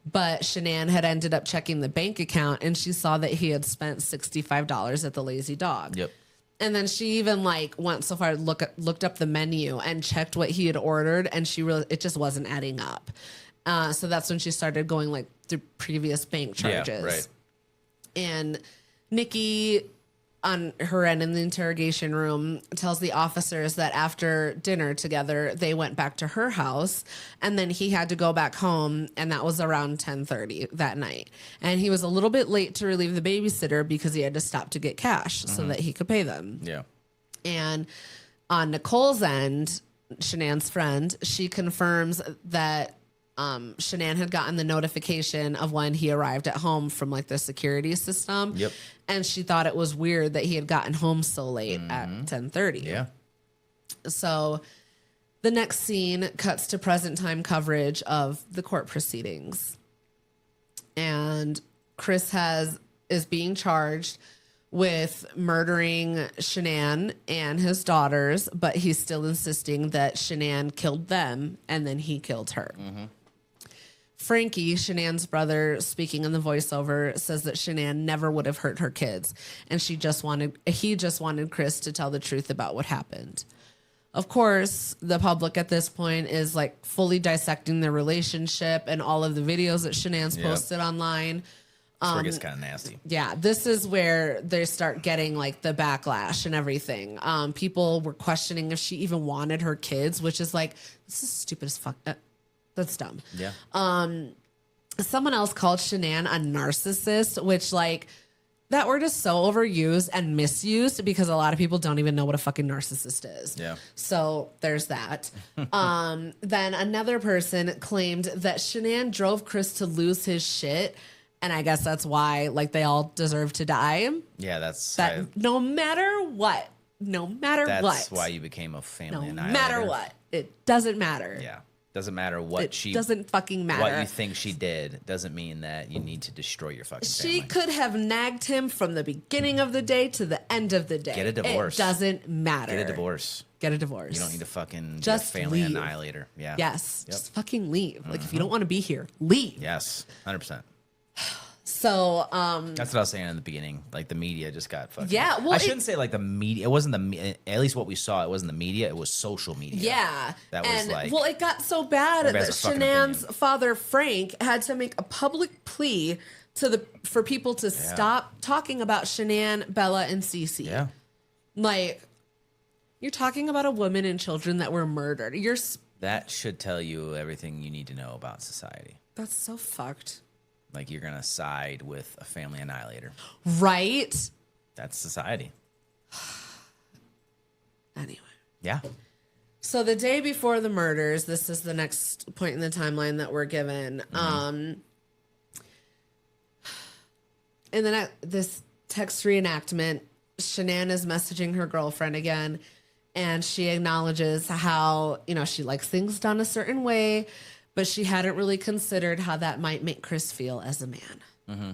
But Shanann had ended up checking the bank account and she saw that he had spent $65 at the Lazy Dog.
Yep.
And then she even went so far looked up the menu and checked what he had ordered, and it just wasn't adding up. So that's when she started going through previous bank charges.
Yeah, right.
And Nikki, on her end in the interrogation room, tells the officers that after dinner together, they went back to her house, and then he had to go back home, and that was around 10:30 that night. And he was a little bit late to relieve the babysitter because he had to stop to get cash so that he could pay them.
Yeah.
And on Nicole's end, Shanann's friend, she confirms that Shanann had gotten the notification of when he arrived at home from the security system.
Yep.
And she thought it was weird that he had gotten home so late at 10:30.
Yeah.
So the next scene cuts to present time coverage of the court proceedings. And Chris is being charged with murdering Shanann and his daughters, but he's still insisting that Shanann killed them and then he killed her. Frankie, Shanann's brother, speaking in the voiceover, says that Shanann never would have hurt her kids, and he just wanted Chris to tell the truth about what happened. Of course, the public at this point is fully dissecting their relationship and all of the videos that Shanann's posted online.
That's where it gets kind of nasty.
Yeah, this is where they start getting the backlash and everything. People were questioning if she even wanted her kids, which is this is stupid as fuck. That's dumb.
Yeah.
Someone else called Shanann a narcissist, which that word is so overused and misused because a lot of people don't even know what a fucking narcissist is.
Yeah.
So there's that. Then another person claimed that Shanann drove Chris to lose his shit. And I guess that's why they all deserve to die.
Yeah, that's
no matter what.
That's why you became a family annihilator.
No matter what. It doesn't matter.
Yeah. Doesn't matter what
it doesn't fucking matter.
What you think she did doesn't mean that you need to destroy your fucking family.
She could have nagged him from the beginning of the day to the end of the day.
Get a divorce.
It doesn't matter.
Get a divorce.
Get a divorce.
You don't need to fucking
just
be a family
leave.
annihilator. Yeah.
Yes. Yep. Just fucking leave. If you don't want to be here, leave.
Yes. 100%.
So,
that's what I was saying in the beginning. Like the media just got fucking.
Yeah, well,
I shouldn't say like the media. It wasn't at least what we saw. It wasn't the media. It was social media.
yeah.
That was
and,
like.
well, it got so bad that
everybody has a fucking
Shanann's
opinion.
father, Frank, had to make a public plea for people to stop talking about Shanann, Bella, and Cece.
Yeah.
Like, you're talking about a woman and children that were murdered.
That should tell you everything you need to know about society.
That's so fucked.
Like you're gonna side with a family annihilator.
Right?
That's society.
Anyway.
Yeah.
So the day before the murders, this is the next point in the timeline that we're given. In this text reenactment, Shanann is messaging her girlfriend again, and she acknowledges how, she likes things done a certain way, but she hadn't really considered how that might make Chris feel as a man. Mm-hmm.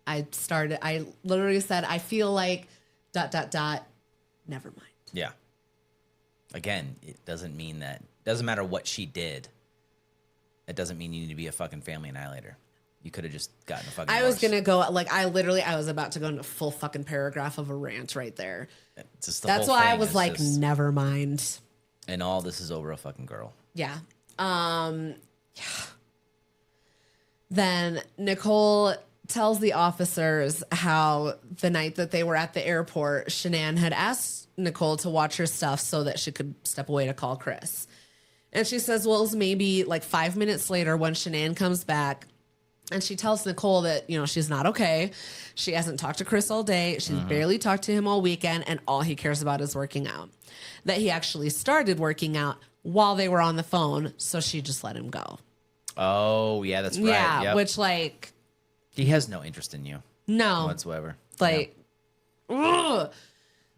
I literally said, I feel like ... Never mind.
Yeah. Again, it doesn't matter what she did. It doesn't mean you need to be a fucking family annihilator. You could have just gotten a fucking
I was
divorce.
going to go, I was about to go into a full fucking paragraph of a rant right there. That's why I was like, never mind.
And all this is over a fucking girl.
Yeah. Then Nicole tells the officers how the night that they were at the airport, Shanann had asked Nicole to watch her stuff so that she could step away to call Chris. And she says, well, it was maybe like 5 minutes later when Shanann comes back. And she tells Nicole that, she's not okay. She hasn't talked to Chris all day. She's barely talked to him all weekend. And all he cares about is working out. That he actually started working out while they were on the phone. So she just let him go.
Oh, yeah, that's right.
Yeah,
yep.
which like...
He has no interest in you.
No.
Whatsoever.
Like... Ugh.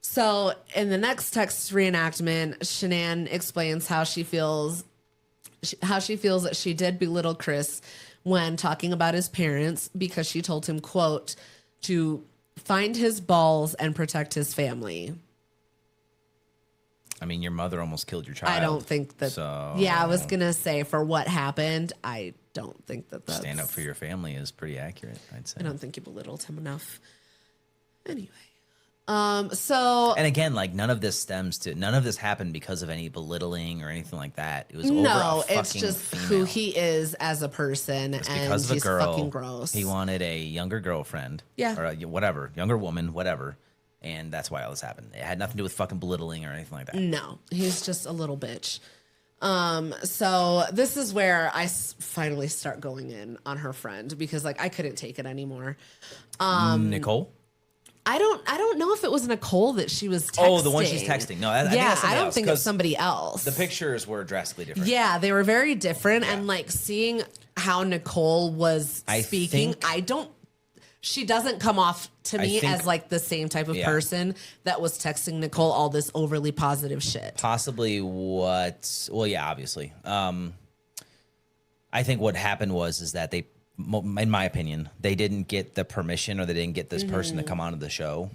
So in the next text reenactment, Shanann explains how she feels that she did belittle Chris when talking about his parents because she told him, quote, to find his balls and protect his family.
I mean, your mother almost killed your child.
I don't think that.
So,
yeah, I was going to say for what happened, I don't think that's.
Stand up for your family is pretty accurate, I'd say.
I don't think you belittled him enough. Anyway. So.
And again, like none of this happened because of any belittling or anything like that. It was over a fucking
it's just
female.
who he is as a person,
It's
and
because of a
he's
girl.
fucking gross.
He wanted a younger girlfriend.
Yeah.
Or whatever, younger woman, whatever. And that's why all this happened. It had nothing to do with fucking belittling or anything like that.
No, he's just a little bitch. So this is where I finally start going in on her friend because like I couldn't take it anymore.
Nicole?
I don't know if it was Nicole that she was texting.
Oh, the one she's texting. No, I think that's
I don't
else,
think it's somebody else.
The pictures were drastically different.
Yeah, they were very different. And like seeing how Nicole was speaking, she doesn't come off to me as like the same type of person that was texting Nicole all this overly positive shit.
Possibly obviously. I think what happened is that they, in my opinion, they didn't get the permission or they didn't get this person to come onto the show.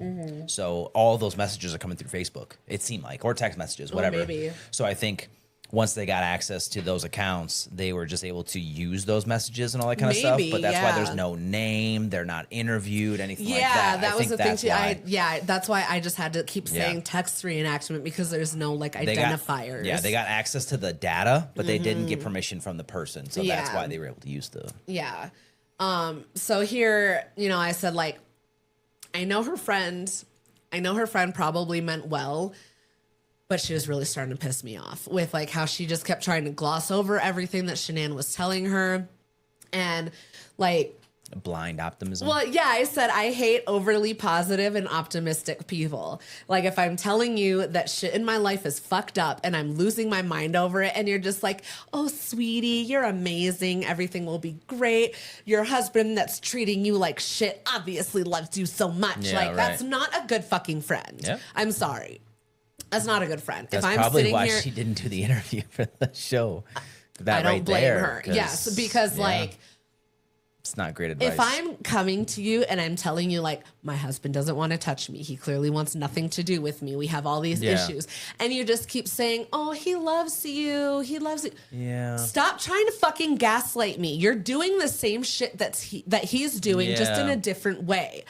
So all those messages are coming through Facebook, it seemed like, or text messages, whatever.
Maybe.
So I think once they got access to those accounts, they were just able to use those messages and all that kind of stuff. But that's why there's no name. They're not interviewed, anything like that.
Yeah, that was the thing too. That's why I just had to keep saying text reenactment because there's no like identifiers.
They got access to the data, but they didn't get permission from the person. So that's why they were able to use the...
Yeah. So here, I said like, I know her friend probably meant well, but she was really starting to piss me off with like how she just kept trying to gloss over everything that Shanann was telling her. And like...
blind optimism.
Well, yeah, I said I hate overly positive and optimistic people. Like if I'm telling you that shit in my life is fucked up and I'm losing my mind over it and you're just like, oh, sweetie, you're amazing. Everything will be great. Your husband that's treating you like shit obviously loves you so much.
Yeah,
that's not a good fucking friend.
Yep.
I'm sorry. That's not a good friend.
That's
if I'm
probably
sitting
why
here,
she didn't do the interview for the show. That
I don't
right
blame
there,
her. Yes, because like
It's not great advice.
If I'm coming to you and I'm telling you, like, my husband doesn't want to touch me, he clearly wants nothing to do with me, we have all these issues, and you just keep saying, oh, he loves you, he loves you.
Yeah.
Stop trying to fucking gaslight me. You're doing the same shit that he's doing, just in a different way.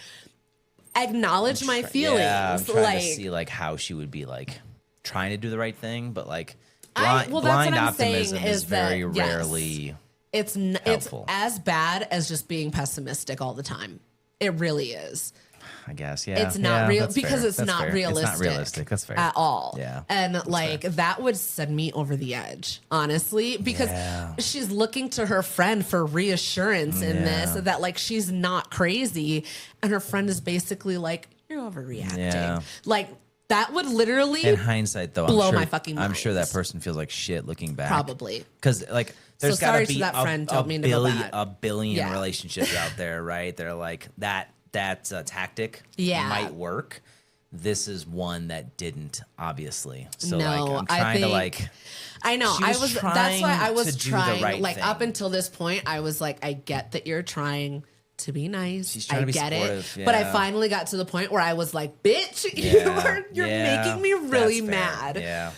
Acknowledge my feelings.
Yeah, I'm trying to see like how she would be like trying to do the right thing, but like blind optimism is very rarely.
It's as bad as just being pessimistic all the time. It really is.
I guess, yeah.
It's not real because
fair.
it's not realistic.
It's not realistic. That's fair.
At all.
Yeah.
And like that would send me over the edge, honestly, because she's looking to her friend for reassurance in this, that like she's not crazy, and her friend is basically like, you're overreacting. Yeah. Like that would literally,
in hindsight, though,
blow my fucking mind.
I'm sure that person feels like shit looking back.
Probably.
Because like there's got to be
that friend. Don't mean to go bad.
a billion relationships out there, right? They're like that tactic might work. This is one that didn't, obviously. So like I'm trying to like.
I know. That's why I was trying.
Right
like
thing.
Up until this point, I was like, I get that you're trying to be nice.
She's trying to be
supportive,
supportive,
but I finally got to the point where I was like, bitch, you're making me really mad.
Yeah.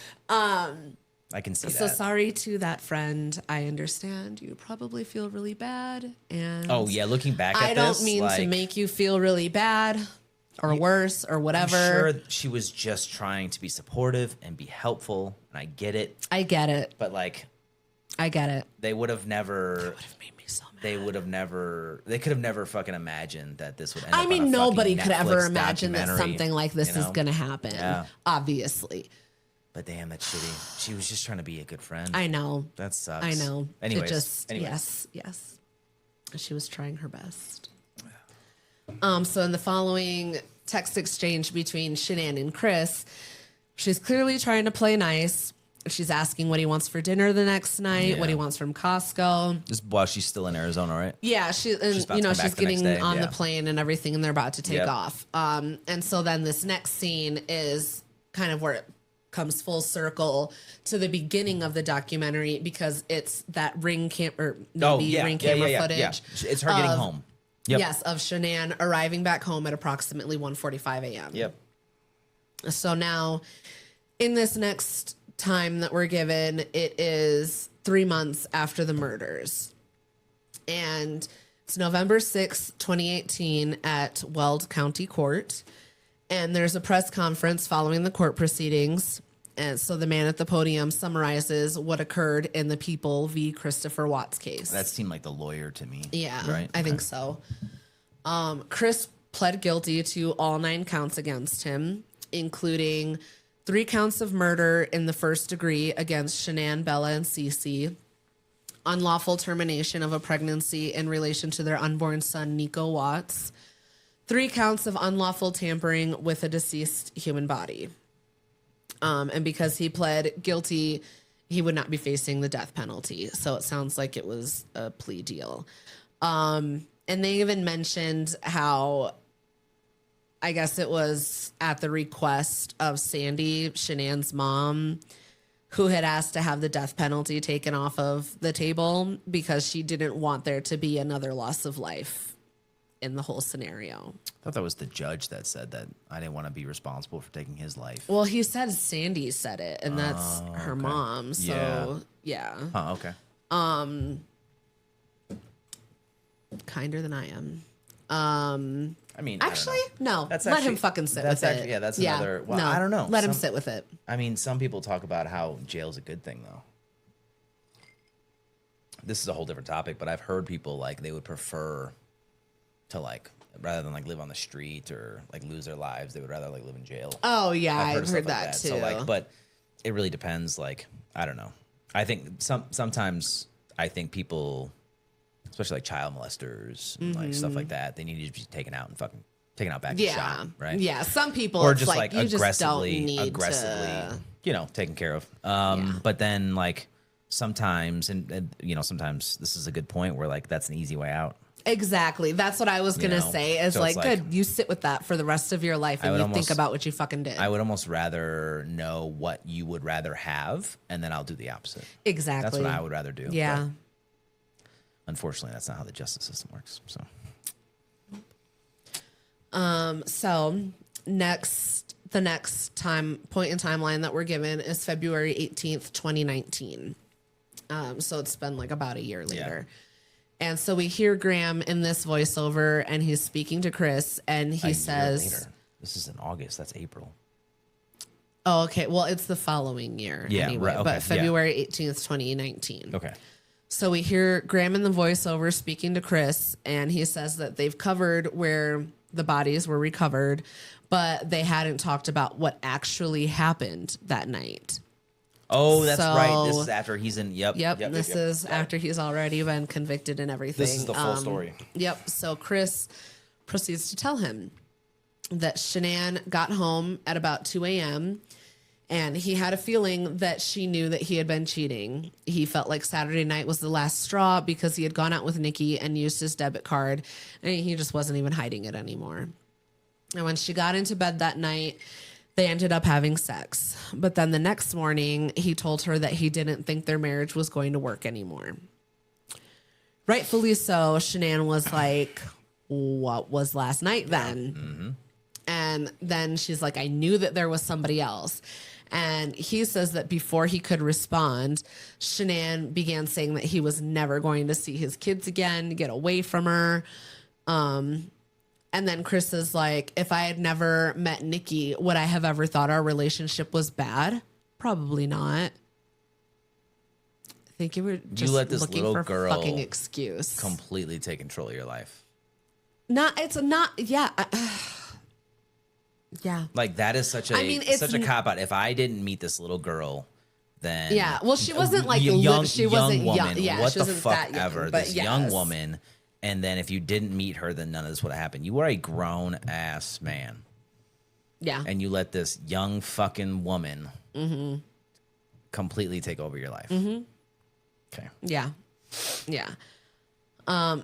I can see that.
So sorry to that friend. I understand you probably feel really bad, and
looking back at
I don't mean to make you feel really bad or worse or whatever.
I'm sure she was just trying to be supportive and be helpful, and I get it.
I get it.
But like,
I get it.
They would have never.
That would have made me so mad.
They would have never. They could have never fucking imagined that this would end up
I mean,
on a
nobody could
Netflix
ever imagine that something like this is going to happen.
Yeah.
Obviously.
But damn, that's shitty. She was just trying to be a good friend.
I know.
That sucks.
I know.
Anyways.
Yes. She was trying her best. So in the following text exchange between Shanann and Chris, she's clearly trying to play nice. She's asking what he wants for dinner the next night, what he wants from Costco.
Just while she's still in Arizona, right?
Yeah, she's getting on the plane and everything, and they're about to take off. And so then this next scene is kind of where it comes full circle to the beginning of the documentary, because it's that ring camera footage.
Yeah. It's her getting home. Yep.
Yes, of Shanann arriving back home at approximately 1:45 a.m.
Yep.
So now, in this next time that we're given, it is 3 months after the murders. And it's November 6th, 2018 at Weld County Court. And there's a press conference following the court proceedings. And so the man at the podium summarizes what occurred in the People v. Christopher Watts case.
That seemed like the lawyer to me.
Yeah,
right?
I think so. Chris pled guilty to all 9 counts against him, including 3 counts of murder in the first degree against Shanann, Bella, and Cece, unlawful termination of a pregnancy in relation to their unborn son, Nico Watts, 3 counts of unlawful tampering with a deceased human body. And because he pled guilty, he would not be facing the death penalty. So it sounds like it was a plea deal. And they even mentioned how, I guess it was at the request of Sandy, Shanann's mom, who had asked to have the death penalty taken off of the table because she didn't want there to be another loss of life in the whole scenario.
I thought that was the judge that said that I didn't want to be responsible for taking his life.
Well, he said Sandy said it, and that's her mom. So, yeah.
Oh, okay.
Kinder than I am.
I mean,
actually, no.
That's
let
actually,
him fucking sit
with
it.
Yeah, that's another. Well,
no,
I don't know.
Let him sit with it.
I mean, some people talk about how jail's a good thing, though. This is a whole different topic, but I've heard people like they would prefer to like rather than like live on the street or like lose their lives, they would rather like live in jail.
Oh yeah, I've heard that
like
too.
So like, but it really depends. Like, I don't know. I think sometimes I think people, especially like child molesters, and like stuff like that, they need to be taken out and fucking taken out back and shot, right?
Yeah, some people
or
it's
just
like you
aggressively,
to...
you know, taken care of. But then like sometimes, and you know, sometimes this is a good point where like that's an easy way out.
Exactly. That's what I was going to say is
so
like, good, you sit with that for the rest of your life and you think about what you fucking did.
I would almost rather know what you would rather have, and then I'll do the opposite.
Exactly.
That's what I would rather do.
Yeah.
But unfortunately, that's not how the justice system works. So,
the next point in timeline that we're given is February 18th, 2019. So it's been like about a year later. Yeah. And so we hear Graham in this voiceover, and he's speaking to Chris, and he says,
"This is in August. That's April."
Oh, okay. Well, it's the following year.
Yeah,
anyway,
right. Okay,
but February 18th, 2019.
Okay.
So we hear Graham in the voiceover speaking to Chris, and he says that they've covered where the bodies were recovered, but they hadn't talked about what actually happened that night.
Oh, that's right. This is after he's in. Yep.
This is after he's already been convicted and everything.
This is the full story.
Yep. So Chris proceeds to tell him that Shanann got home at about 2 a.m. and he had a feeling that she knew that he had been cheating. He felt like Saturday night was the last straw because he had gone out with Nikki and used his debit card, and he just wasn't even hiding it anymore. And when she got into bed that night, they ended up having sex. But then the next morning, he told her that he didn't think their marriage was going to work anymore. Rightfully so, Shanann was like, what was last night then? Mm-hmm. And then she's like, I knew that there was somebody else. And he says that before he could respond, Shanann began saying that he was never going to see his kids again, get away from her. And then Chris is like, if I had never met Nikki, would I have ever thought our relationship was bad? Probably not. I think you were just looking for a fucking excuse.
Completely take control of your life.
Yeah.
Like that is such a cop out. If I didn't meet this little girl, then
well, she wasn't like young. She wasn't
woman.
Young. Yeah,
what
she
the
wasn't
fuck
that young,
ever? This young woman, and then if you didn't meet her, then none of this would have happened. You are a grown ass man.
Yeah,
and you let this young fucking woman completely take over your life. Mm-hmm. Okay.
Yeah.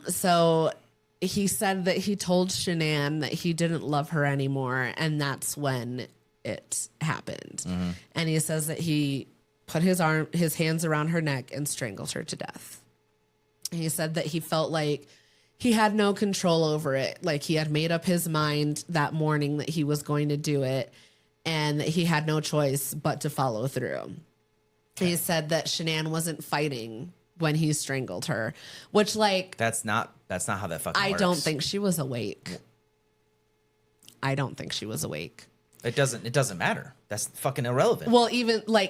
So he said that he told Shanann that he didn't love her anymore, and that's when it happened. Mm-hmm. And he says that he put his hands around her neck and strangled her to death. And he said that he felt like he had no control over it. Like he had made up his mind that morning that he was going to do it, and that he had no choice but to follow through. Okay. He said that Shanann wasn't fighting when he strangled her, which
that's not how that fucking works.
I don't think she was awake. It
doesn't matter. That's fucking irrelevant.
Well, even I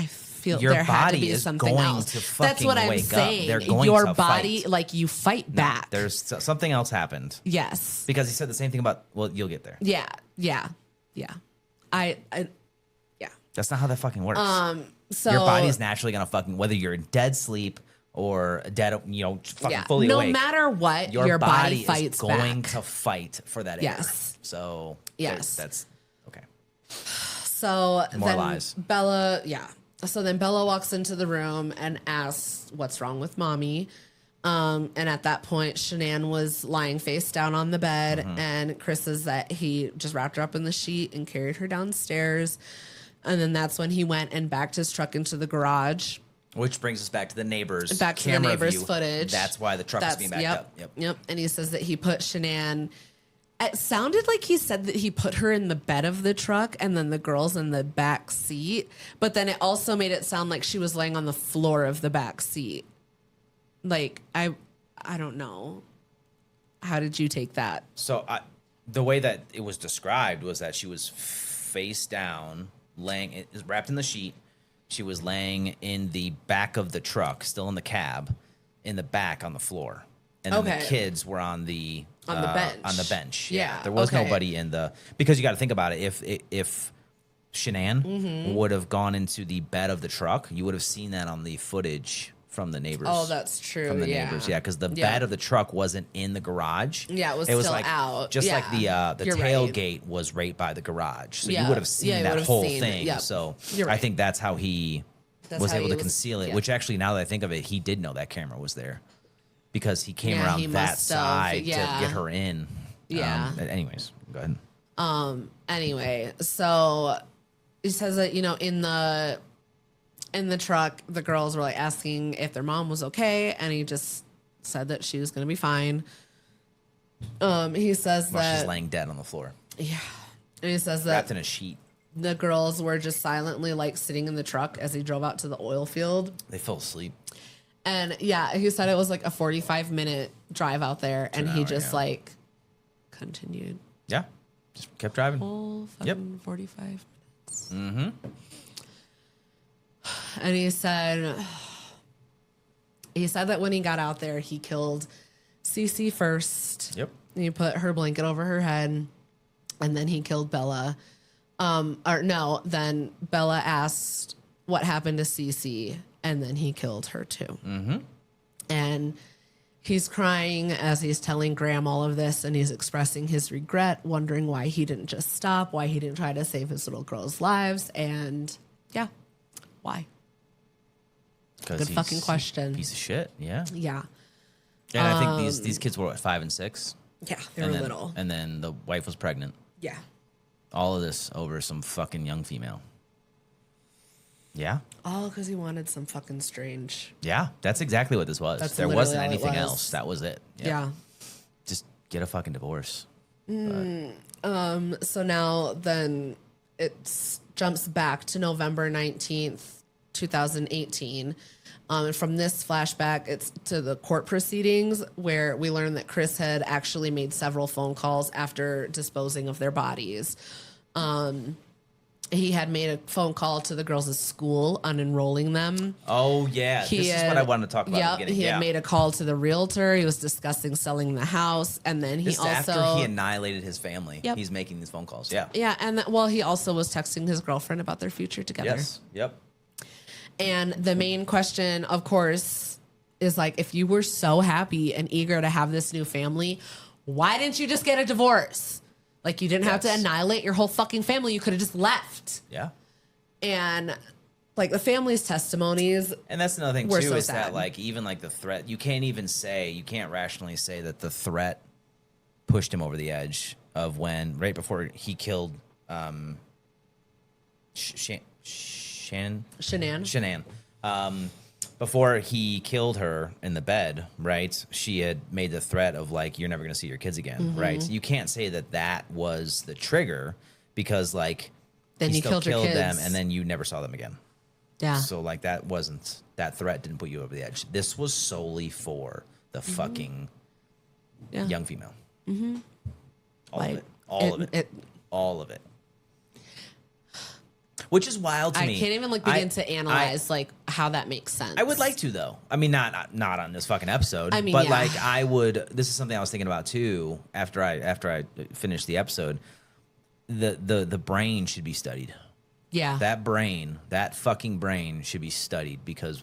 feel
your
there
body
had to be
is
something
going
else.
to fucking
That's what I'm
wake
saying.
Up. They're going
your
to
body,
fight.
you fight back.
There's something else happened.
Yes,
because he said the same thing about. Well, you'll get there.
Yeah.
That's not how that fucking works.
So
your body's naturally gonna fucking, whether you're in dead sleep or dead, fucking fully awake.
No matter what, your body fights
is going to fight for that air.
Yes.
So that's okay.
So
more lies.
Bella, So then Bella walks into the room and asks, "What's wrong with mommy?" And at that point, Shanann was lying face down on the bed, and Chris says that he just wrapped her up in the sheet and carried her downstairs. And then that's when he went and backed his truck into the garage.
Which brings us back to the neighbor's
footage.
That's why the truck is being backed up.
Yep. And he says that he put Shanann. It sounded like he said that he put her in the bed of the truck and then the girls in the back seat. But then it also made it sound like she was laying on the floor of the back seat. I don't know. How did you take that?
So the way that it was described was that she was face down, wrapped in the sheet. She was laying in the back of the truck, still in the cab, in the back on the floor. And then the kids were on the
bench.
On the bench.
Yeah.
There was nobody in because you got to think about it. If Shanann would have gone into the bed of the truck, you would have seen that on the footage from the neighbors.
Oh, that's true.
From the neighbors, because the bed of the truck wasn't in the garage.
Yeah, it was still out.
Just like the tailgate was right by the garage. So you would have seen that whole thing. Yep. So I think that's how he was able to conceal it, which actually, now that I think of it, he did know that camera was there because he came around that side to get her in.
Yeah.
Anyways, go ahead.
Anyway, so he says that, in the in the truck, the girls were like asking if their mom was okay, and he just said that she was going to be fine. He says that
she's laying dead on the floor.
Yeah. And he says that
wrapped in a sheet.
The girls were just silently like sitting in the truck as he drove out to the oil field.
They fell asleep.
And yeah, he said it was like a 45-minute drive out there, and he just like continued.
Yeah. Just kept driving.
Whole fucking 45 minutes.
Mm-hmm.
And he said that when he got out there, he killed Cece first.
Yep.
He put her blanket over her head, and then he killed Bella. Then Bella asked what happened to Cece, and then he killed her too.
Mm-hmm.
And he's crying as he's telling Graham all of this, and he's expressing his regret, wondering why he didn't just stop, why he didn't try to save his little girls' lives, and yeah, why? Good fucking question.
Piece of shit. Yeah.
Yeah.
And I think these kids were what, 5 and 6.
Yeah, they were little.
And then the wife was pregnant.
Yeah.
All of this over some fucking young female. Yeah.
All because he wanted some fucking strange.
Yeah, that's exactly what this was. There wasn't anything else. That was it.
Yeah.
Just get a fucking divorce.
So now then it jumps back to November 19th, 2018. And from this flashback, it's to the court proceedings where we learn that Chris had actually made several phone calls after disposing of their bodies. He had made a phone call to the girls' school, unenrolling them.
Oh, yeah. This is what I wanted to talk about at the beginning.
He had made a call to the realtor. He was discussing selling the house. And then he
after he annihilated his family. Yep. He's making these phone calls. Yeah.
Yeah. And he also was texting his girlfriend about their future together.
Yes. Yep.
And the main question, of course, is like, if you were so happy and eager to have this new family, why didn't you just get a divorce? Like, you didn't have to annihilate your whole fucking family. You could have just left.
Yeah.
And like the family's testimonies.
And that's another thing too,
so
is
sad.
that like even like the threat, you can't rationally say that the threat pushed him over the edge of when right before he killed Shanann. Before he killed her in the bed, right? She had made the threat of like, you're never going to see your kids again, right? So you can't say that that was the trigger because like
then
he still
killed
them and then you never saw them again.
Yeah.
So like that threat didn't put you over the edge. This was solely for the fucking young female. Mm-hmm. All of it. Which is wild to me.
I can't even begin to analyze how that makes sense.
I would like to though. I mean, not on this fucking episode. I mean, but I would. This is something I was thinking about too. After I finished the episode, the brain should be studied.
Yeah.
That fucking brain should be studied because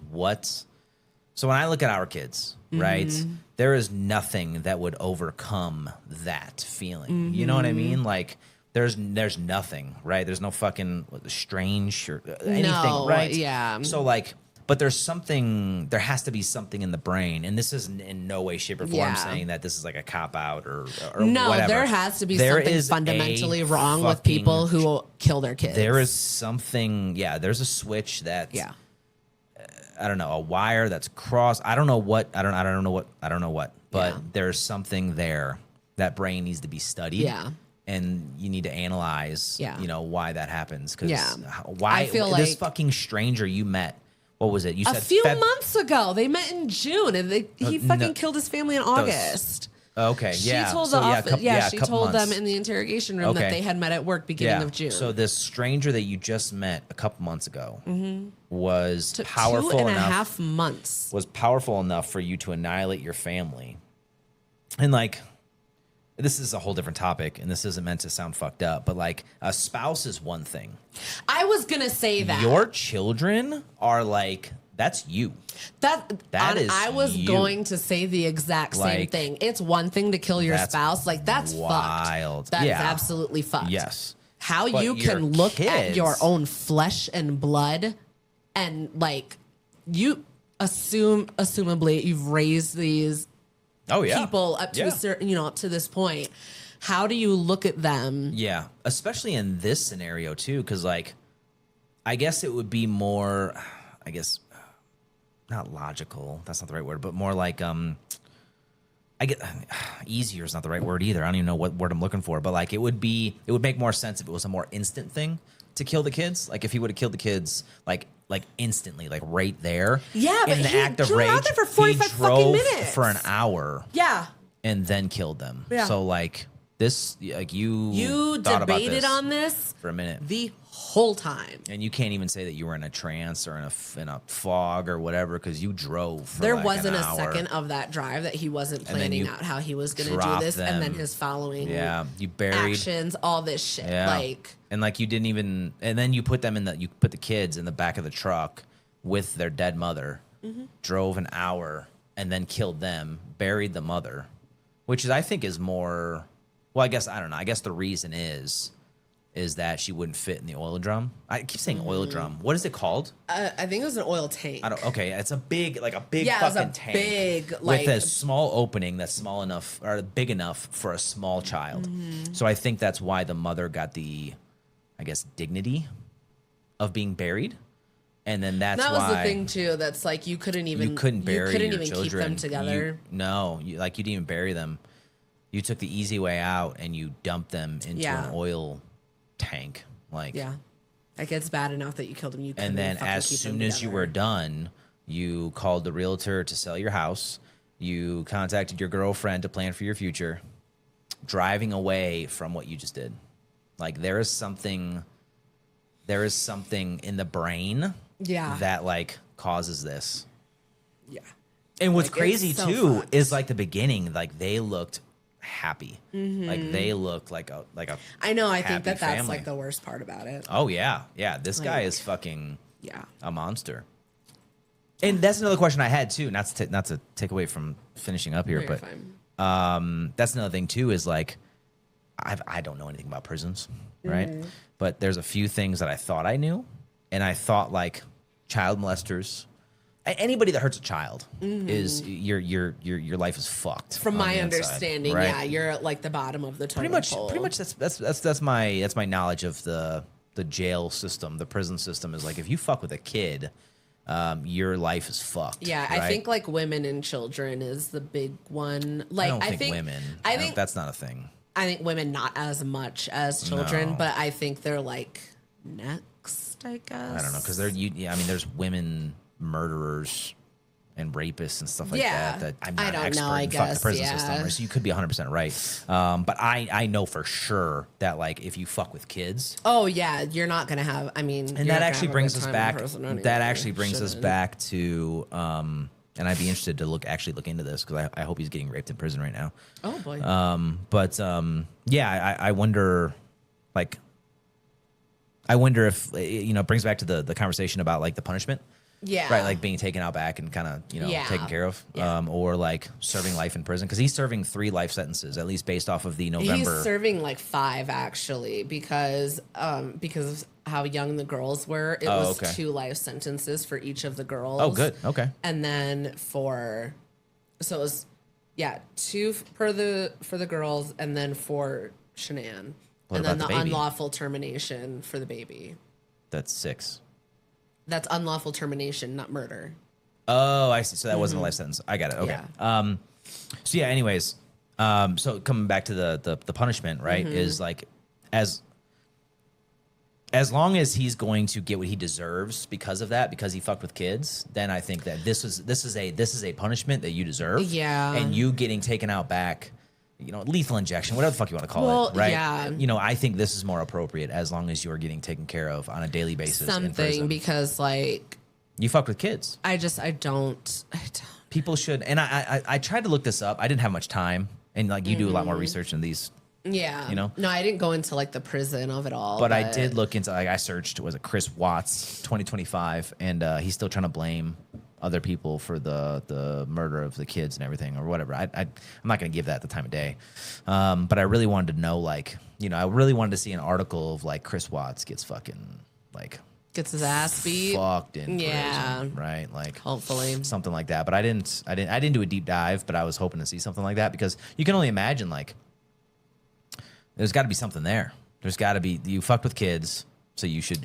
so when I look at our kids, right, there is nothing that would overcome that feeling. You know what I mean? Like. There's nothing, right? There's no fucking strange or anything, right?
Yeah.
So but there has to be something in the brain, and this is in no way, shape, or form saying that this is like a cop out or
no,
whatever.
There has to be something fundamentally wrong with people who kill their kids.
There is something, there's a switch that I don't know, a wire that's crossed. I don't know what, but there's something there. That brain needs to be studied. Yeah. And you need to analyze, why that happens. Because why I feel this fucking stranger you met, what was it? You said
a few months ago. They met in June, and he fucking killed his family in August.
Okay,
she told she told them in the interrogation room that they had met at work beginning of June.
So this stranger that you just met a couple months ago was powerful enough.
2.5 months.
Was powerful enough for you to annihilate your family, and this is a whole different topic, and this isn't meant to sound fucked up, but a spouse is one thing.
I was gonna say that
your children are that's you. That is. I was
going to say the exact same thing. It's one thing to kill your spouse, that's
wild.
Fucked. That's absolutely fucked.
Yes.
How but you can look at your own flesh and blood, and you assumably you've raised these. People up to a certain, up to this point. How do you look at them?
Yeah, especially in this scenario too, because I guess it would be more. I guess, not logical. That's not the right word, but more like I get easier is not the right word either. I don't even know what word I'm looking for, but like it would make more sense if it was a more instant thing to kill the kids. Like if he would have killed the kids like instantly, like right there.
Yeah,
in
but
the
he
act of
drove
rage,
out there for 45
he
fucking
drove
minutes.
for an hour.
Yeah.
And then killed them.
Yeah.
So like this, like you thought about
debated
this
on this
for a minute,
the whole time.
and you can't even say that you were in a trance or in a fog or whatever because you drove. For
There
like
wasn't
an
a
hour.
second of that drive that he wasn't
then
planning
you
out how he was going to do
dropped
this, and then
them.
his following
You buried
actions, all this shit.
Yeah.
Like,
and like you didn't even, and then you put the kids in the back of the truck with their dead mother, drove an hour, and then killed them, buried the mother, which is I think is more. Well, I guess I don't know. I guess the reason is that she wouldn't fit in the oil drum. I keep saying oil drum. What is it called?
I think it was an oil tank.
Okay, it's a big
Yeah,
fucking
it was a
tank
big, like,
with a small opening that's small enough or big enough for a small child. So I think that's why the mother got the, I guess, dignity of being buried, and then that's
that
why
was the thing too. That's like you couldn't even
bury your
even
children.
keep them together.
You didn't even bury them. You took the easy way out and you dumped them into an oil tank. Like
like it's bad enough that you killed them. You couldn't
and then
fucking
as
keep them
soon as you
together.
were done, you called the realtor to sell your house. You contacted your girlfriend to plan for your future, driving away from what you just did. Like there is something in the brain that like causes this.
Yeah.
And what's
Like,
crazy
it's so
too
fucked.
is like the beginning, like they looked happy. Like they looked like a
I know. I
happy
think that's
family.
like the worst part about it.
Oh yeah. This guy
Like,
is fucking
Yeah.
a monster. And that's another question I had too. Not to take away from finishing up here,
No, you're
but
fine.
that's another thing too. Is like, I don't know anything about prisons, right? But there's a few things that I thought I knew, and I thought like child molesters, anybody that hurts a child is your life is fucked.
From
on
my
the inside,
understanding,
right?
yeah, you're at like the bottom of the totem pole.
Pretty much that's my knowledge of the jail system, the prison system is like if you fuck with a kid, your life is fucked.
Yeah,
right?
I think like women and children is the big one. Like
I think women.
I think
that's not a thing.
I think women not as much as children,
No.
but I think they're like next. I guess
I don't know because there's women murderers and rapists and stuff like
Yeah.
that. I'm
I
not
don't
an expert
know, I
in fuck the
guess,
prison
yeah.
system, right? So you could be 100% right. But I know for sure that like if you fuck with kids,
Oh yeah, you're not gonna have. I mean,
and
you're
that
not gonna
actually
have a
brings
good
us
time in
back.
prison anyway.
That actually brings us
Shouldn't.
back to. And I'd be interested to look into this because I hope he's getting raped in prison right now.
Oh boy.
Yeah, I wonder, like, if it brings back to the conversation about like the punishment,
yeah.
right? Like being taken out back and kind of
Yeah.
taken care of,
Yeah.
or like serving life in prison because he's serving 3 life sentences at least based off of the November.
He's serving like 5 actually because of how young the girls were. It was
okay.
2 life sentences for each of the girls.
Oh, good. Okay.
And then so it was 2 for the girls and then for Shanann.
What
And then
about
the
the baby?
unlawful termination for the baby.
That's 6.
That's unlawful termination, not murder.
Oh, I see. So that wasn't a life sentence. I got it. Okay.
Yeah.
So yeah. Anyways, so coming back to the punishment, right? Is like as long as he's going to get what he deserves because of that, because he fucked with kids, then I think that this is a punishment that you deserve.
Yeah.
And you getting taken out back, lethal injection, whatever the fuck you want to call it, right?
Yeah.
I think this is more appropriate as long as you're getting taken care of on a daily basis. in
Something
prison.
because like
You fucked with kids.
I don't.
People should, and I tried to look this up. I didn't have much time, and like you do a lot more research in these.
Yeah.
No,
I didn't go into like the prison of it all.
But I did look into, like I searched, was it Chris Watts 2025, and he's still trying to blame other people for the murder of the kids and everything or whatever. I'm not going to give that the time of day. But I really wanted to know, like, I really wanted to see an article of like Chris Watts gets fucking like
gets his ass beat.
fucked in
Yeah.
prison, right? Like
Hopefully.
something like that. But I didn't do a deep dive, but I was hoping to see something like that because you can only imagine like there's got to be something there. There's got to be, you fucked with kids, so you should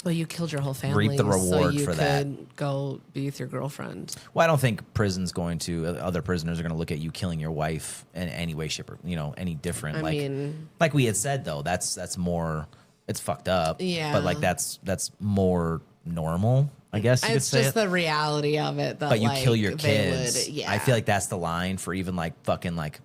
Well, you killed your whole family.
Reap the reward
so you
for
could
that.
go be with your girlfriend.
Well, I don't think other prisoners are going to look at you killing your wife in any way, shape, or, any different.
I mean,
like we had said, though, that's more, it's fucked up.
Yeah.
But like, that's more normal, I guess you could say.
It's just the reality of it. That,
but you
like,
kill your
they
kids.
would,
I feel like that's the line for even like fucking like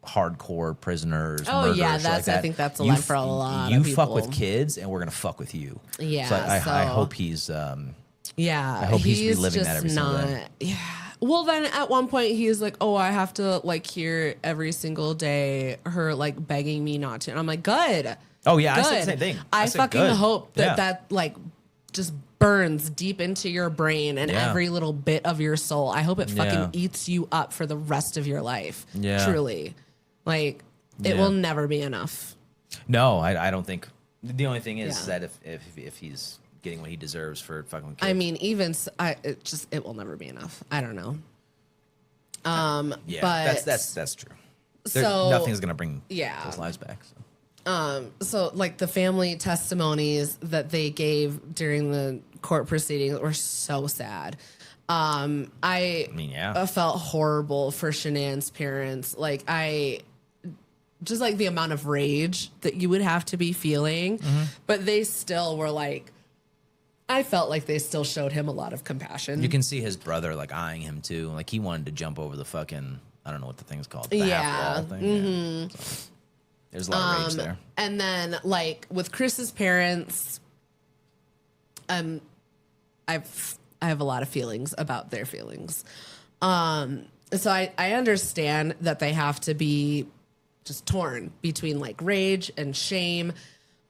hardcore prisoners.
Oh
murderers,
yeah,
like
I think that's a line for a lot
you
of people.
fuck with kids, and we're gonna fuck with you.
Yeah.
So I hope he's.
Yeah,
I hope he's reliving that every single day.
Yeah. Well, then at one point he's like, "Oh, I have to like hear every single day her like begging me not to," and I'm like, "Good."
Oh yeah,
good.
I said the same thing.
I
said,
fucking
good.
hope that
Yeah.
that like just burns deep into your brain and
Yeah.
every little bit of your soul. I hope it fucking
Yeah.
eats you up for the rest of your life.
Yeah.
Truly, like it
Yeah.
will never be enough.
No, I don't think. The only thing is
Yeah.
that if he's getting what he deserves for fucking with kids.
I mean, even it will never be enough. I don't know.
Yeah,
but
that's true.
So
Nothing's gonna bring
yeah.
those lives back. So.
So like the family testimonies that they gave during the court proceedings were so sad. I
mean, yeah.
felt horrible for Shanann's parents. Like just like the amount of rage that you would have to be feeling, but they still were like, I felt like they still showed him a lot of compassion.
You can see his brother like eyeing him too. Like he wanted to jump over the fucking, I don't know what the thing's called. The half wall thing. Yeah. So, there's a lot of rage there.
And then like with Chris's parents, I have a lot of feelings about their feelings. So I understand that they have to be just torn between like rage and shame.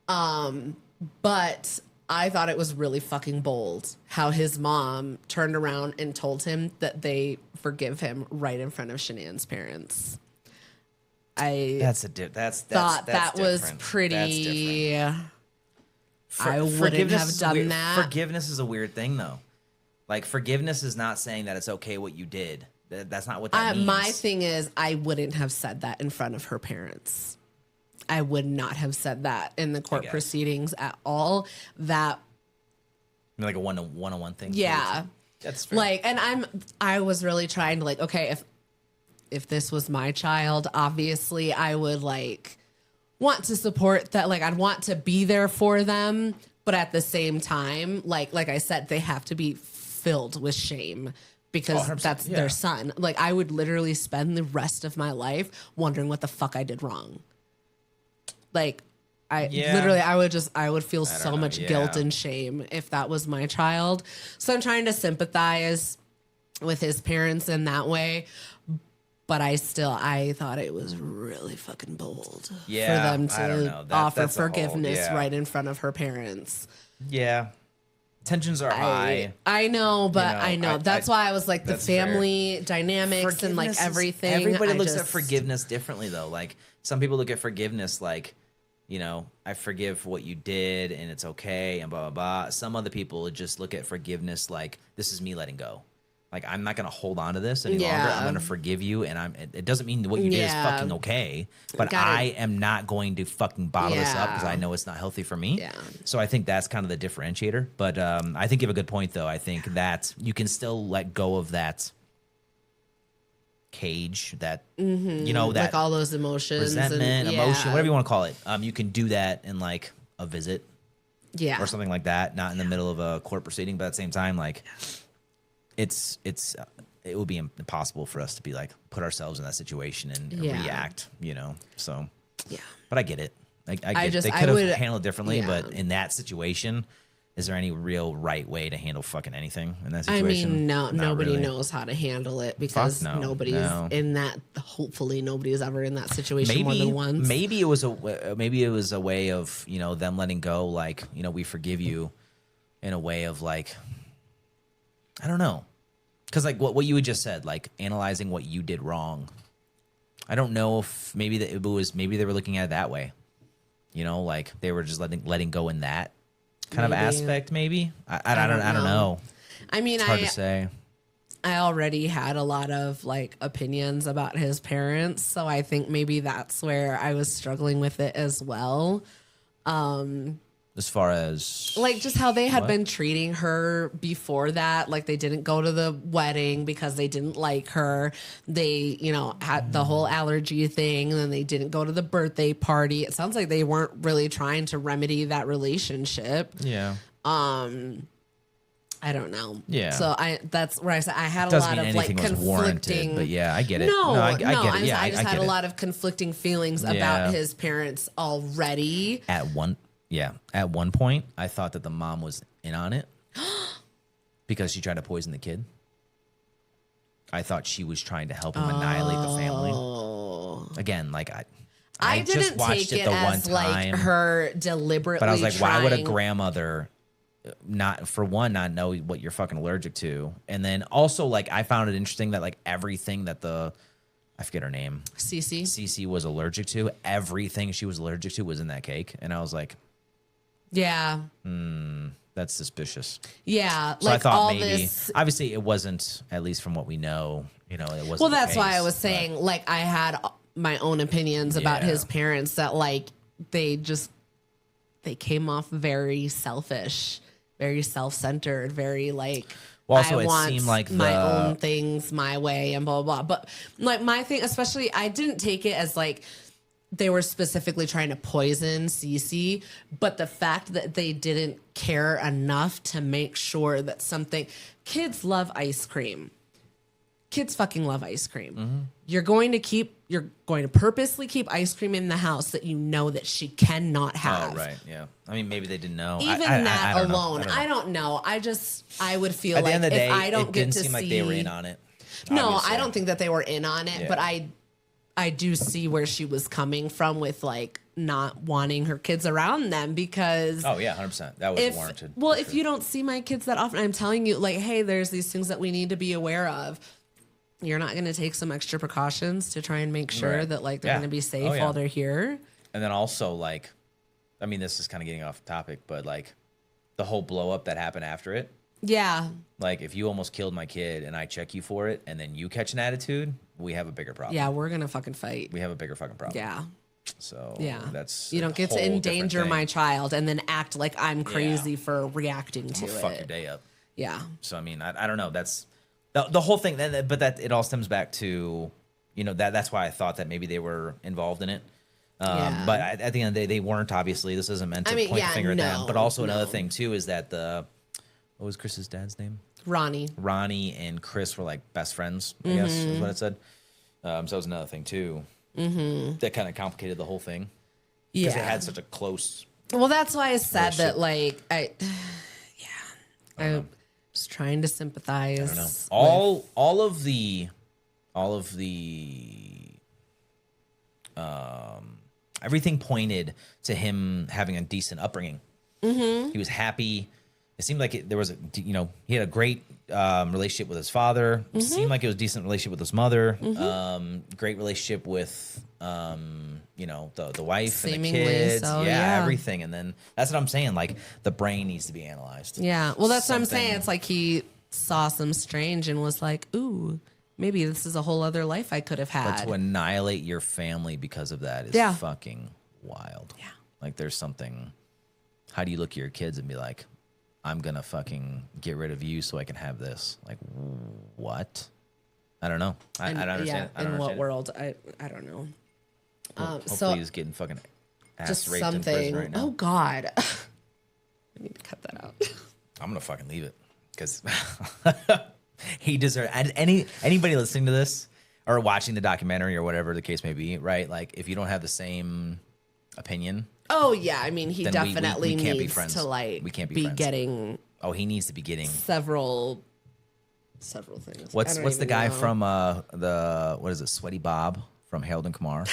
But I thought it was really fucking bold how his mom turned around and told him that they forgive him right in front of Shanann's parents.
That's
thought that was
different.
pretty. I wouldn't
Forgiveness
have
is
done
weird.
that.
Forgiveness is a weird thing, though. Like forgiveness is not saying that it's okay what you did. That's not what that means.
My thing is, I wouldn't have said that in front of her parents. I would not have said that in the court proceedings at all. That
like a one-on-one thing.
Yeah,
that's fair.
like, and I was really trying to like, okay, if this was my child, obviously I would like want to support that. Like I'd want to be there for them, but at the same time, like I said, they have to be filled with shame because that's their son. Like I would literally spend the rest of my life wondering what the fuck I did wrong. Like I would feel so much guilt and shame if that was my child. So I'm trying to sympathize with his parents in that way. But I thought it was really fucking bold for them to offer forgiveness right in front of her parents.
Yeah. Tensions are high.
I know, but I know. That's why I was like the family dynamics and like everything.
Everybody looks at forgiveness differently, though. Like some people look at forgiveness like, I forgive what you did and it's okay and blah, blah, blah. Some other people just look at forgiveness like this is me letting go. Like, I'm not going to hold on to this any longer. I'm going to forgive you. And it doesn't mean what you did is fucking okay. But I am not going to fucking bottle this up because I know it's not healthy for me. Yeah. So I think that's kind of the differentiator. But I think you have a good point, though. I think that you can still let go of that cage, that, that
like all those emotions.
Resentment, emotion, whatever you want to call it. You can do that in like a visit.
Yeah.
Or something like that. Not in the middle of a court proceeding. But at the same time, like... it would be impossible for us to be like put ourselves in that situation and react, So, but I get it. I get it. They could have handled it differently, but in that situation, is there any real right way to handle fucking anything in that situation?
I mean, nobody knows how to handle it because nobody's in that. Hopefully, nobody's ever in that situation more than once.
Maybe it was a way of them letting go, like we forgive you, in a way of like. I don't know. Because like what you had just said, like analyzing what you did wrong. I don't know if maybe they were looking at it that way. Like they were just letting go in that kind of aspect, maybe. I don't know.
I mean,
it's hard to say.
I already had a lot of like opinions about his parents, so I think maybe that's where I was struggling with it as well.
As far as
like just how they had been treating her before that. Like they didn't go to the wedding because they didn't like her. They, had the whole allergy thing, and then they didn't go to the birthday party. It sounds like they weren't really trying to remedy that relationship.
Yeah.
I don't know.
Yeah.
So that's where I said I had a
Doesn't
lot
mean
of like
anything was
conflicting.
warranted, but yeah, I get it.
No,
I get it. Yeah,
I just had
get
a
it.
lot of conflicting feelings about his parents already.
At one point, I thought that the mom was in on it because she tried to poison the kid. I thought she was trying to help him annihilate the family. Again, like I
didn't
just watched
take
it the one
as
time,
like her deliberately.
but I was like, why would a
trying-
grandmother not know what you're fucking allergic to? And then also, like, I found it interesting that like everything that I forget her name, Cece was allergic to, everything she was allergic to was in that cake, and I was like,
yeah.
that's suspicious.
Yeah,
So
like
I thought
all
maybe,
this.
obviously, it wasn't, at least from what we know, it wasn't.
Well,
the
that's why I
case,
was
but-
saying, like, I had my own opinions about
Yeah.
his parents that, like, they came off very selfish, very self-centered, very like.
Well, also,
I
it
want
seemed like
my own things my way and blah, blah, blah. But like my thing, especially, I didn't take it as like they were specifically trying to poison Cece, but the fact that they didn't care enough to make sure that kids love ice cream. Kids fucking love ice cream.
Mm-hmm.
You're going to purposely keep ice cream in the house that you know that she cannot have.
Oh, right, yeah. I mean, maybe they didn't know.
Even that
I don't know.
alone, I don't know. I would feel
At the
like
end of the day,
if I don't
it
get
didn't
to
seem
see,
like they were in on it.
no,
obviously.
I don't think that they were in on it,
Yeah.
but I do see where she was coming from with like not wanting her kids around them because
Oh yeah, 100%. That was warranted.
well,
for
if
sure.
you don't see my kids that often, I'm telling you, like, hey, there's these things that we need to be aware of. You're not going to take some extra precautions to try and make sure
Right.
that like they're
Yeah.
going to be safe
Oh, yeah.
while they're here.
And then also, like, I mean, this is kind of getting off topic, but like the whole blow up that happened after it.
Yeah.
Like, if you almost killed my kid and I check you for it and then you catch an attitude, we have a bigger problem.
Yeah, we're going to fucking fight.
We have a bigger fucking problem.
Yeah.
So
Yeah.
that's
you
a
don't get to
whole different
endanger
thing.
my child and then act like I'm crazy for reacting to
I'm gonna
it.
fuck your day up.
Yeah.
So I mean, I don't know. That's the whole thing. But that it all stems back to, that's why I thought that maybe they were involved in it.
Yeah.
But at the end of the day, they weren't. Obviously, this isn't meant to point the finger at them. But also another thing too is that what was Chris's dad's name? Ronnie and Chris were like best friends. I guess is what it said. So that was another thing too. Mm-hmm. That kind of complicated the whole thing because they had such a close.
Well, that's why I said that,
relationship.
like, I was trying to sympathize.
I don't know. All of the everything pointed to him having a decent upbringing. Mm-hmm. He was happy. It seemed like there was he had a great relationship with his father.
Mm-hmm.
It seemed like it was a decent relationship with his mother.
Mm-hmm.
Great relationship with the wife
Seemingly
and the kids.
so,
yeah,
yeah.
everything. And then that's what I'm saying. Like the brain needs to be analyzed.
Yeah. Well, that's what I'm
Something-
saying. It's like he saw some strange and was like, ooh, maybe this is a whole other life I could have
But
had.
to annihilate your family because of that is
Yeah.
fucking wild.
Yeah.
Like there's something. How do you look at your kids and be like, I'm gonna fucking get rid of you so I can have this? Like what? I don't know. I don't understand. I don't
in what
understand.
world? I don't know.
Hopefully
so
he's getting fucking ass
just
raped in prison
something.
right now.
Oh God. I need to cut that out.
I'm gonna fucking leave it because he deserves. And anybody listening to this or watching the documentary or whatever the case may be, right? Like if you don't have the same opinion,
Oh yeah, I mean he
Then we
definitely
can't be
needs
friends.
to like
We can't be friends.
getting
oh, he needs to be getting.
several things. I
What's
don't
the
even
guy
know.
from what is it? Sweaty Bob from Harold and Kumar.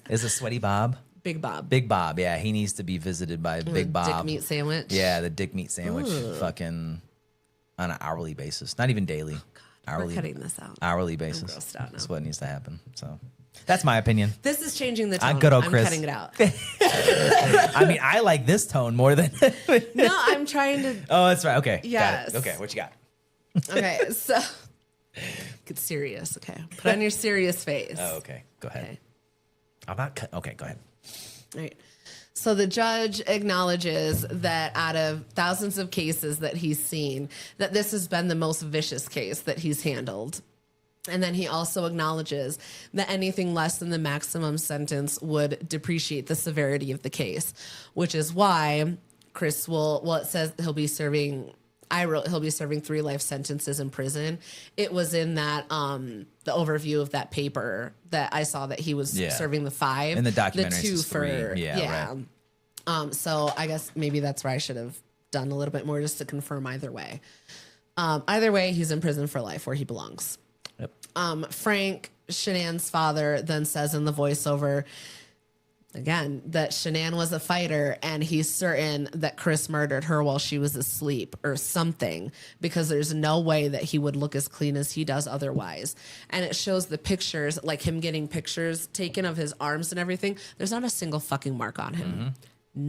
Is it Sweaty Bob?
Big Bob?
Big Bob, yeah, he needs to be visited by Big Bob.
Dick meat sandwich.
Yeah, the dick meat sandwich, fucking on an hourly basis, not even daily. Hourly,
We're cutting this out.
hourly basis.
grossed out now.
That's what needs to happen. So that's my opinion.
This is changing the tone.
Good old
I'm
Chris.
cutting it out.
I mean, I like this tone more than.
No, I'm trying to.
Oh, that's right. Okay.
Yes.
Got it. Okay, what you got?
Okay, so get serious. Okay, put on your serious face.
Oh, okay. Go ahead.
Okay.
I'm not cut. Okay, go ahead.
Right. So the judge acknowledges that out of thousands of cases that he's seen, that this has been the most vicious case that he's handled. And then he also acknowledges that anything less than the maximum sentence would depreciate the severity of the case, which is why Chris it says he'll be serving 3 life sentences in prison. It was in that the overview of that paper that I saw that he was serving the 5.
And the documentary
the 2
is
for
3. Yeah. Right.
So I guess maybe that's where I should have done a little bit more just to confirm either way. Either way, he's in prison for life where he belongs.
Yep.
Frank, Shanann's father, then says in the voiceover, again, that Shanann was a fighter and he's certain that Chris murdered her while she was asleep or something, because there's no way that he would look as clean as he does otherwise. And it shows the pictures, like him getting pictures taken of his arms and everything. There's not a single fucking mark on him.
Mm-hmm.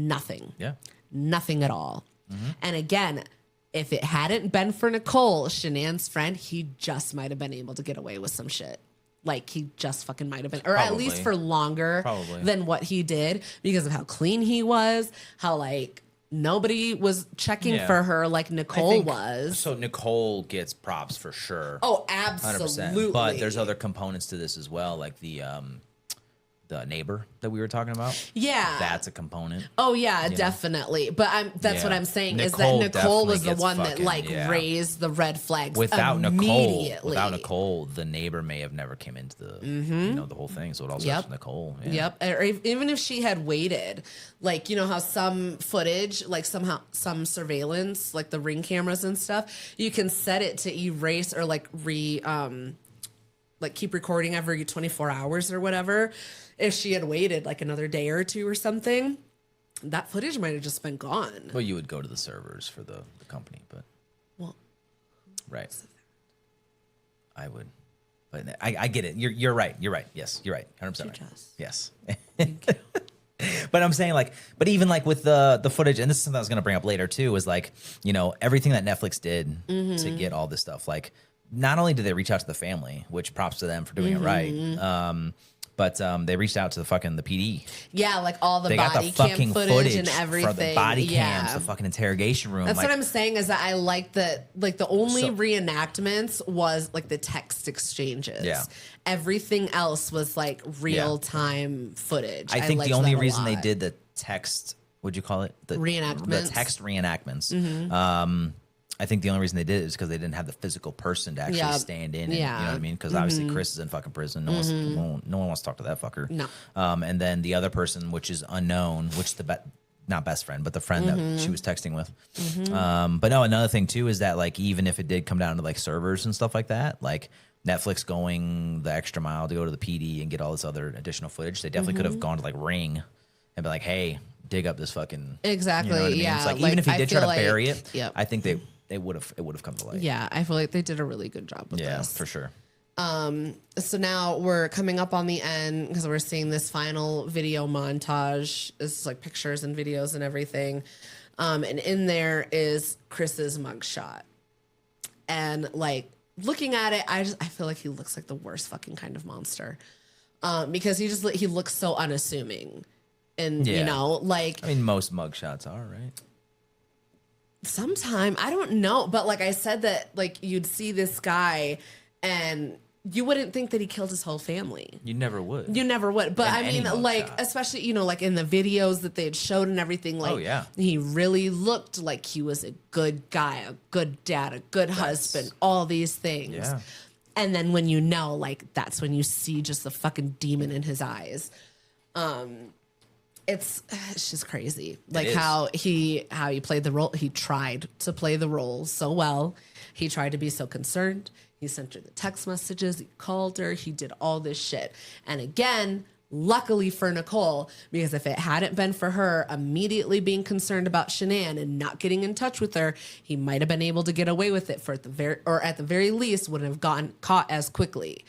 Nothing.
Yeah.
Nothing at all.
Mm-hmm.
And again, if it hadn't been for Nicole, Shanann's friend, he just might have been able to get away with some shit. Like, he just fucking might have been, or
Probably.
at least for longer than what he did, because of how clean he was, how, like, nobody was checking for her like Nicole was.
So Nicole gets props for sure.
Oh, absolutely.
100%. But there's other components to this as well, like the neighbor that we were talking about.
Yeah.
That's a component.
Oh, yeah, definitely. But that's what I'm saying, is that
Nicole
Nicole was the
gets
one that,
fucking,
raised the red flags
Without
immediately.
Nicole, the neighbor may have never came into the the whole thing. So it all starts with Nicole. Yeah.
Yep. Or even if she had waited, like, you know how some footage, like some surveillance, like the Ring cameras and stuff, you can set it to erase or like keep recording every 24 hours or whatever. If she had waited like another day or 2 or something, that footage might have just been gone.
Well, you would go to the servers for the company, but right. I would, but I get it. You're right. You're right. Yes, you're right. 100% right. Yes.
Thank you.
But I'm saying, like, but even like with the footage, and this is something I was going to bring up later too, is like, you know, everything that Netflix did to get all this stuff. Like, not only did they reach out to the family, which props to them for doing it right, but they reached out to the PD.
Yeah, like all the
they
body
got the
cam footage and everything.
For the body cams, the fucking interrogation room.
That's what I'm saying, is that I like that, like, the only reenactments was like the text exchanges.
Yeah.
Everything else was like real time footage.
I think the only reason they did the text, what'd you call it? The
reenactments.
The text reenactments. I think the only reason they did it is because they didn't have the physical person to actually stand in. And, you know what I mean? Because obviously Chris is in fucking prison. No one wants to talk to that fucker.
No.
And then the other person, which is unknown, which not best friend, but the friend that she was texting with. But no, another thing too is that, like, even if it did come down to like servers and stuff like that, like Netflix going the extra mile to go to the PD and get all this other additional footage, they definitely could have gone to like Ring and be like, hey, dig up this fucking
exactly.
You know what I mean?
Yeah.
It's like even if he did try to bury it,
yep.
I think it would have come to light.
Yeah, I feel like they did a really good job with this.
Yeah, for sure.
So now we're coming up on the end because we're seeing this final video montage. It's like pictures and videos and everything. And in there is Chris's mugshot. And like looking at it, I feel like he looks like the worst fucking kind of monster. Because he looks so unassuming. And you know, like,
I mean, most mugshots are, right?
Sometime, I don't know, but like I said, that like you'd see this guy and you wouldn't think that he killed his whole family.
You never would.
But I mean, like, especially, you know, like in the videos that they had showed and everything, like, he really looked like he was a good guy, a good dad, a good husband, all these things.
Yeah.
And then when you know, like, that's when you see just the fucking demon in his eyes. It's just crazy, like how he played the role. He tried to play the role so well. He tried to be so concerned. He sent her the text messages. He called her. He did all this shit. And again, luckily for Nicole, because if it hadn't been for her immediately being concerned about Shanann and not getting in touch with her, he might have been able to get away with it at the very least wouldn't have gotten caught as quickly.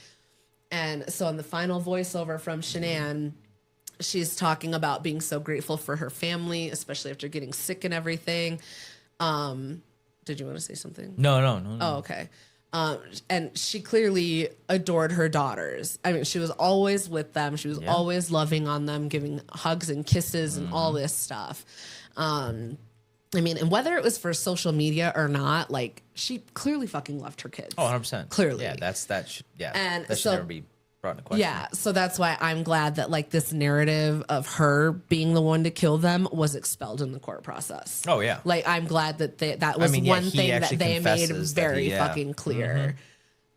And so in the final voiceover from Shanann, she's talking about being so grateful for her family, especially after getting sick and everything. Did you want to say something?
No.
Oh, okay. And she clearly adored her daughters. I mean, she was always with them. She was always loving on them, giving hugs and kisses and all this stuff. I mean, and whether it was for social media or not, like, she clearly fucking loved her kids.
Oh, 100%.
Clearly.
Yeah, that should
And
never be brought into question.
Yeah, so that's why I'm glad that, like, this narrative of her being the one to kill them was expelled in the court process.
Oh, yeah.
Like, I'm glad that that was one thing that they made very fucking clear.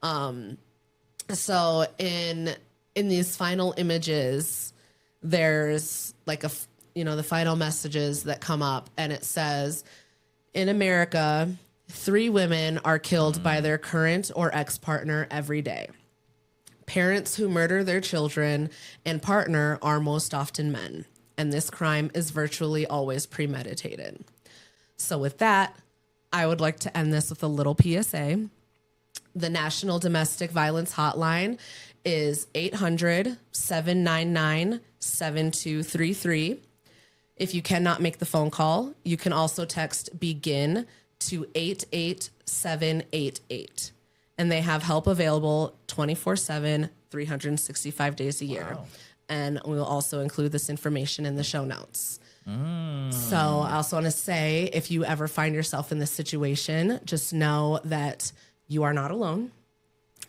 So in these final images, there's like the final messages that come up, and it says, in America, 3 women are killed by their current or ex-partner every day. Parents who murder their children and partner are most often men, and this crime is virtually always premeditated. So with that, I would like to end this with a little PSA. The National Domestic Violence Hotline is 800-799-7233. If you cannot make the phone call, you can also text BEGIN to 88788. And they have help available 24/7, 365 days a year. Wow. And we will also include this information in the show notes. So I also want to say, if you ever find yourself in this situation, just know that you are not alone.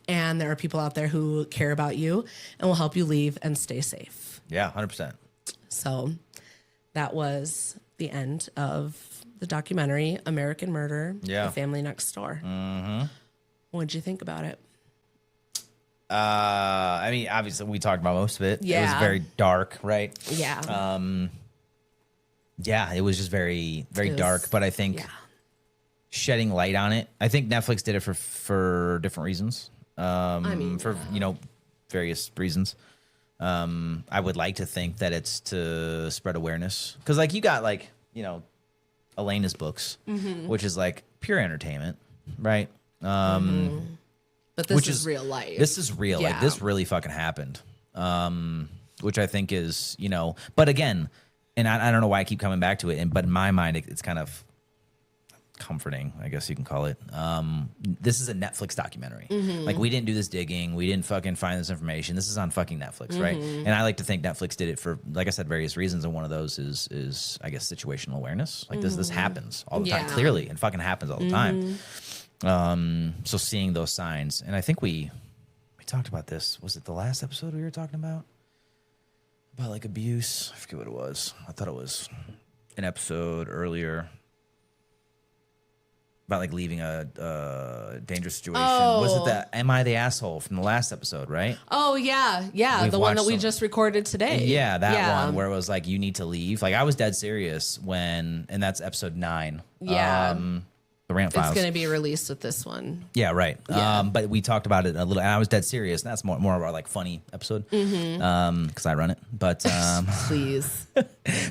And there are people out there who care about you and will help you leave and stay safe.
Yeah, 100%.
So that was the end of the documentary, American Murder, The Family Next Door. What did you think about it?
I mean, obviously, we talked about most of it.
Yeah.
It was very dark, right?
Yeah.
Yeah, it was just very, very dark. But I think shedding light on it, I think Netflix did it for different reasons. For various reasons. I would like to think that it's to spread awareness, because like you got Elena's books, which is like pure entertainment, right?
But this is real life.
This is real.
Yeah.
Like, this really fucking happened. Which I think is, but again, and I don't know why I keep coming back to it, but in my mind, it's kind of comforting, I guess you can call it. This is a Netflix documentary. Like, we didn't do this digging. We didn't fucking find this information. This is on fucking Netflix, right? And I like to think Netflix did it for, like I said, various reasons. And one of those is I guess, situational awareness. Like, this happens all the time, clearly, and fucking happens all the time. So seeing those signs, and I think we talked about this. Was it the last episode we were talking about like abuse? I forget what it was. I thought it was an episode earlier about like leaving a dangerous situation. Was it the Am I the Asshole from the last episode, right?
Oh, yeah. The one that we just recorded today.
Yeah, that one where it was like, you need to leave. Like, I was dead serious and that's episode 9.
Yeah.
The Rant Files.
It's going to be released with this one.
Yeah, right.
Yeah.
But we talked about it a little, and I was dead serious. And that's more of our like funny episode, because I run it. But
please.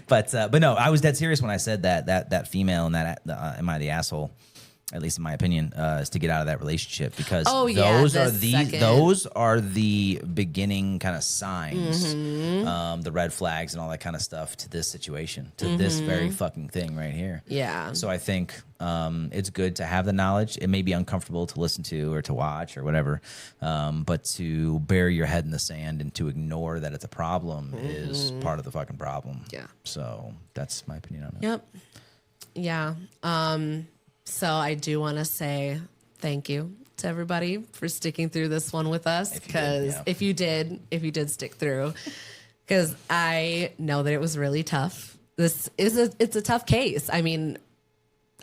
but no, I was dead serious when I said that female and that Am I the Asshole? At least in my opinion, is to get out of that relationship, because those are the beginning kind of signs, the red flags and all that kind of stuff to this situation, to this very fucking thing right here.
Yeah.
So I think it's good to have the knowledge. It may be uncomfortable to listen to or to watch or whatever, but to bury your head in the sand and to ignore that it's a problem is part of the fucking problem.
Yeah.
So that's my opinion on it.
Yep. Yeah. So I do want to say thank you to everybody for sticking through this one with us, because if you did stick through, because I know that it was really tough. It's a tough case. I mean,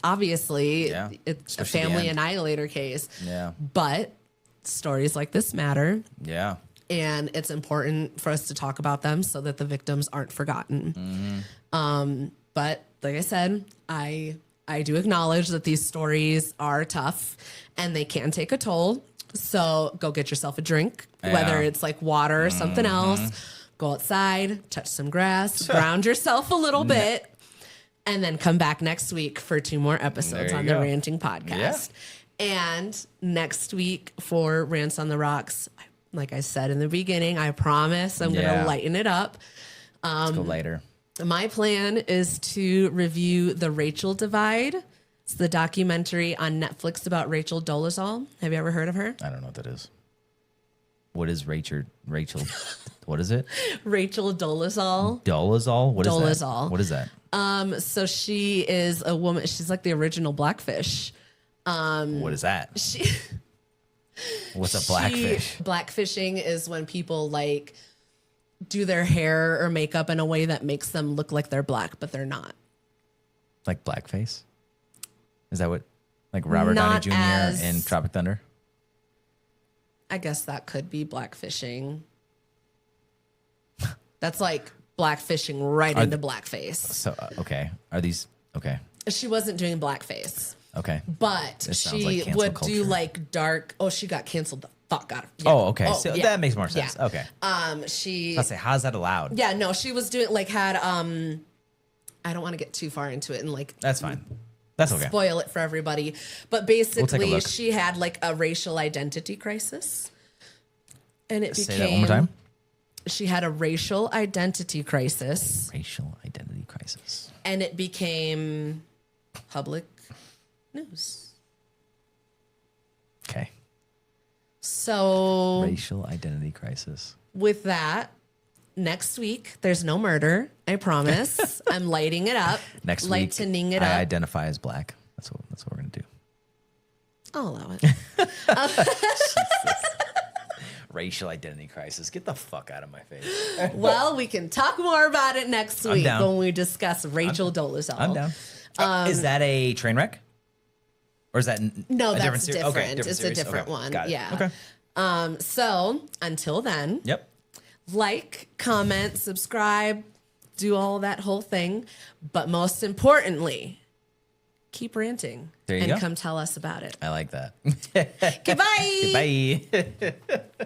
obviously, it's especially a family annihilator case. Yeah. But stories like this matter.
Yeah.
And it's important for us to talk about them so that the victims aren't forgotten. But like I said, I do acknowledge that these stories are tough and they can take a toll. So go get yourself a drink, whether it's like water or something else. Go outside, touch some grass, ground yourself a little bit, and then come back next week for 2 more episodes on the Ranting podcast. Yeah. And next week for Rants on the Rocks, like I said in the beginning, I promise I'm going to lighten it up.
Let's go later.
My plan is to review The Rachel Divide, It's the documentary on Netflix about Rachel Dolezal. Have you ever heard of her?
I don't know what that is. What is Rachel? What is it?
Rachel Dolezal.
Dolezal? What is
Dolezal.
that? What is that?
So she is a woman. She's like the original Blackfish.
What is that? What's a blackfish?
Blackfishing is when people like do their hair or makeup in a way that makes them look like they're black, but they're not.
Like blackface? Is that what? Like Robert
Not
Downey Jr.
as-
in Tropic Thunder?
I guess that could be blackfishing. That's like blackfishing right into blackface.
So okay, are these okay?
She wasn't doing blackface,
Okay.
but
This sounds
she
like cancel
would do
culture.
like dark. Oh, she got canceled the fuck out of. Yeah.
Oh, okay. So
yeah.
that makes more sense.
Yeah.
Okay.
She.
I say, how's that allowed?
Yeah, no, she was doing like had. I don't want to get too far into it and like.
That's fine. That's okay.
Spoil it for everybody, but
take a
basically
look.
she had like a racial identity crisis, and it
Say
became.
that one more time.
She had a racial identity crisis,
Racial identity crisis.
and it became public news.
Okay.
So
Racial identity crisis.
with that, next week there's no murder. I promise. I'm lighting it up.
Next week,
lightening it
I
up.
identify as black. That's what we're gonna do.
I'll allow it.
Racial identity crisis. Get the fuck out of my face.
Well, we can talk more about it next week
down.
when we discuss Rachel Dolezal.
I'm down. Is that a train wreck? Or is that
No,
a
that's
ser-
different.
Okay,
It's a
series?
different
Okay,
one.
got it.
Yeah.
Okay.
So until then,
Yep.
like, comment, subscribe, do all that whole thing. But most importantly, keep ranting.
There you
and
go.
come tell us about it.
I like that.
Goodbye.
Bye.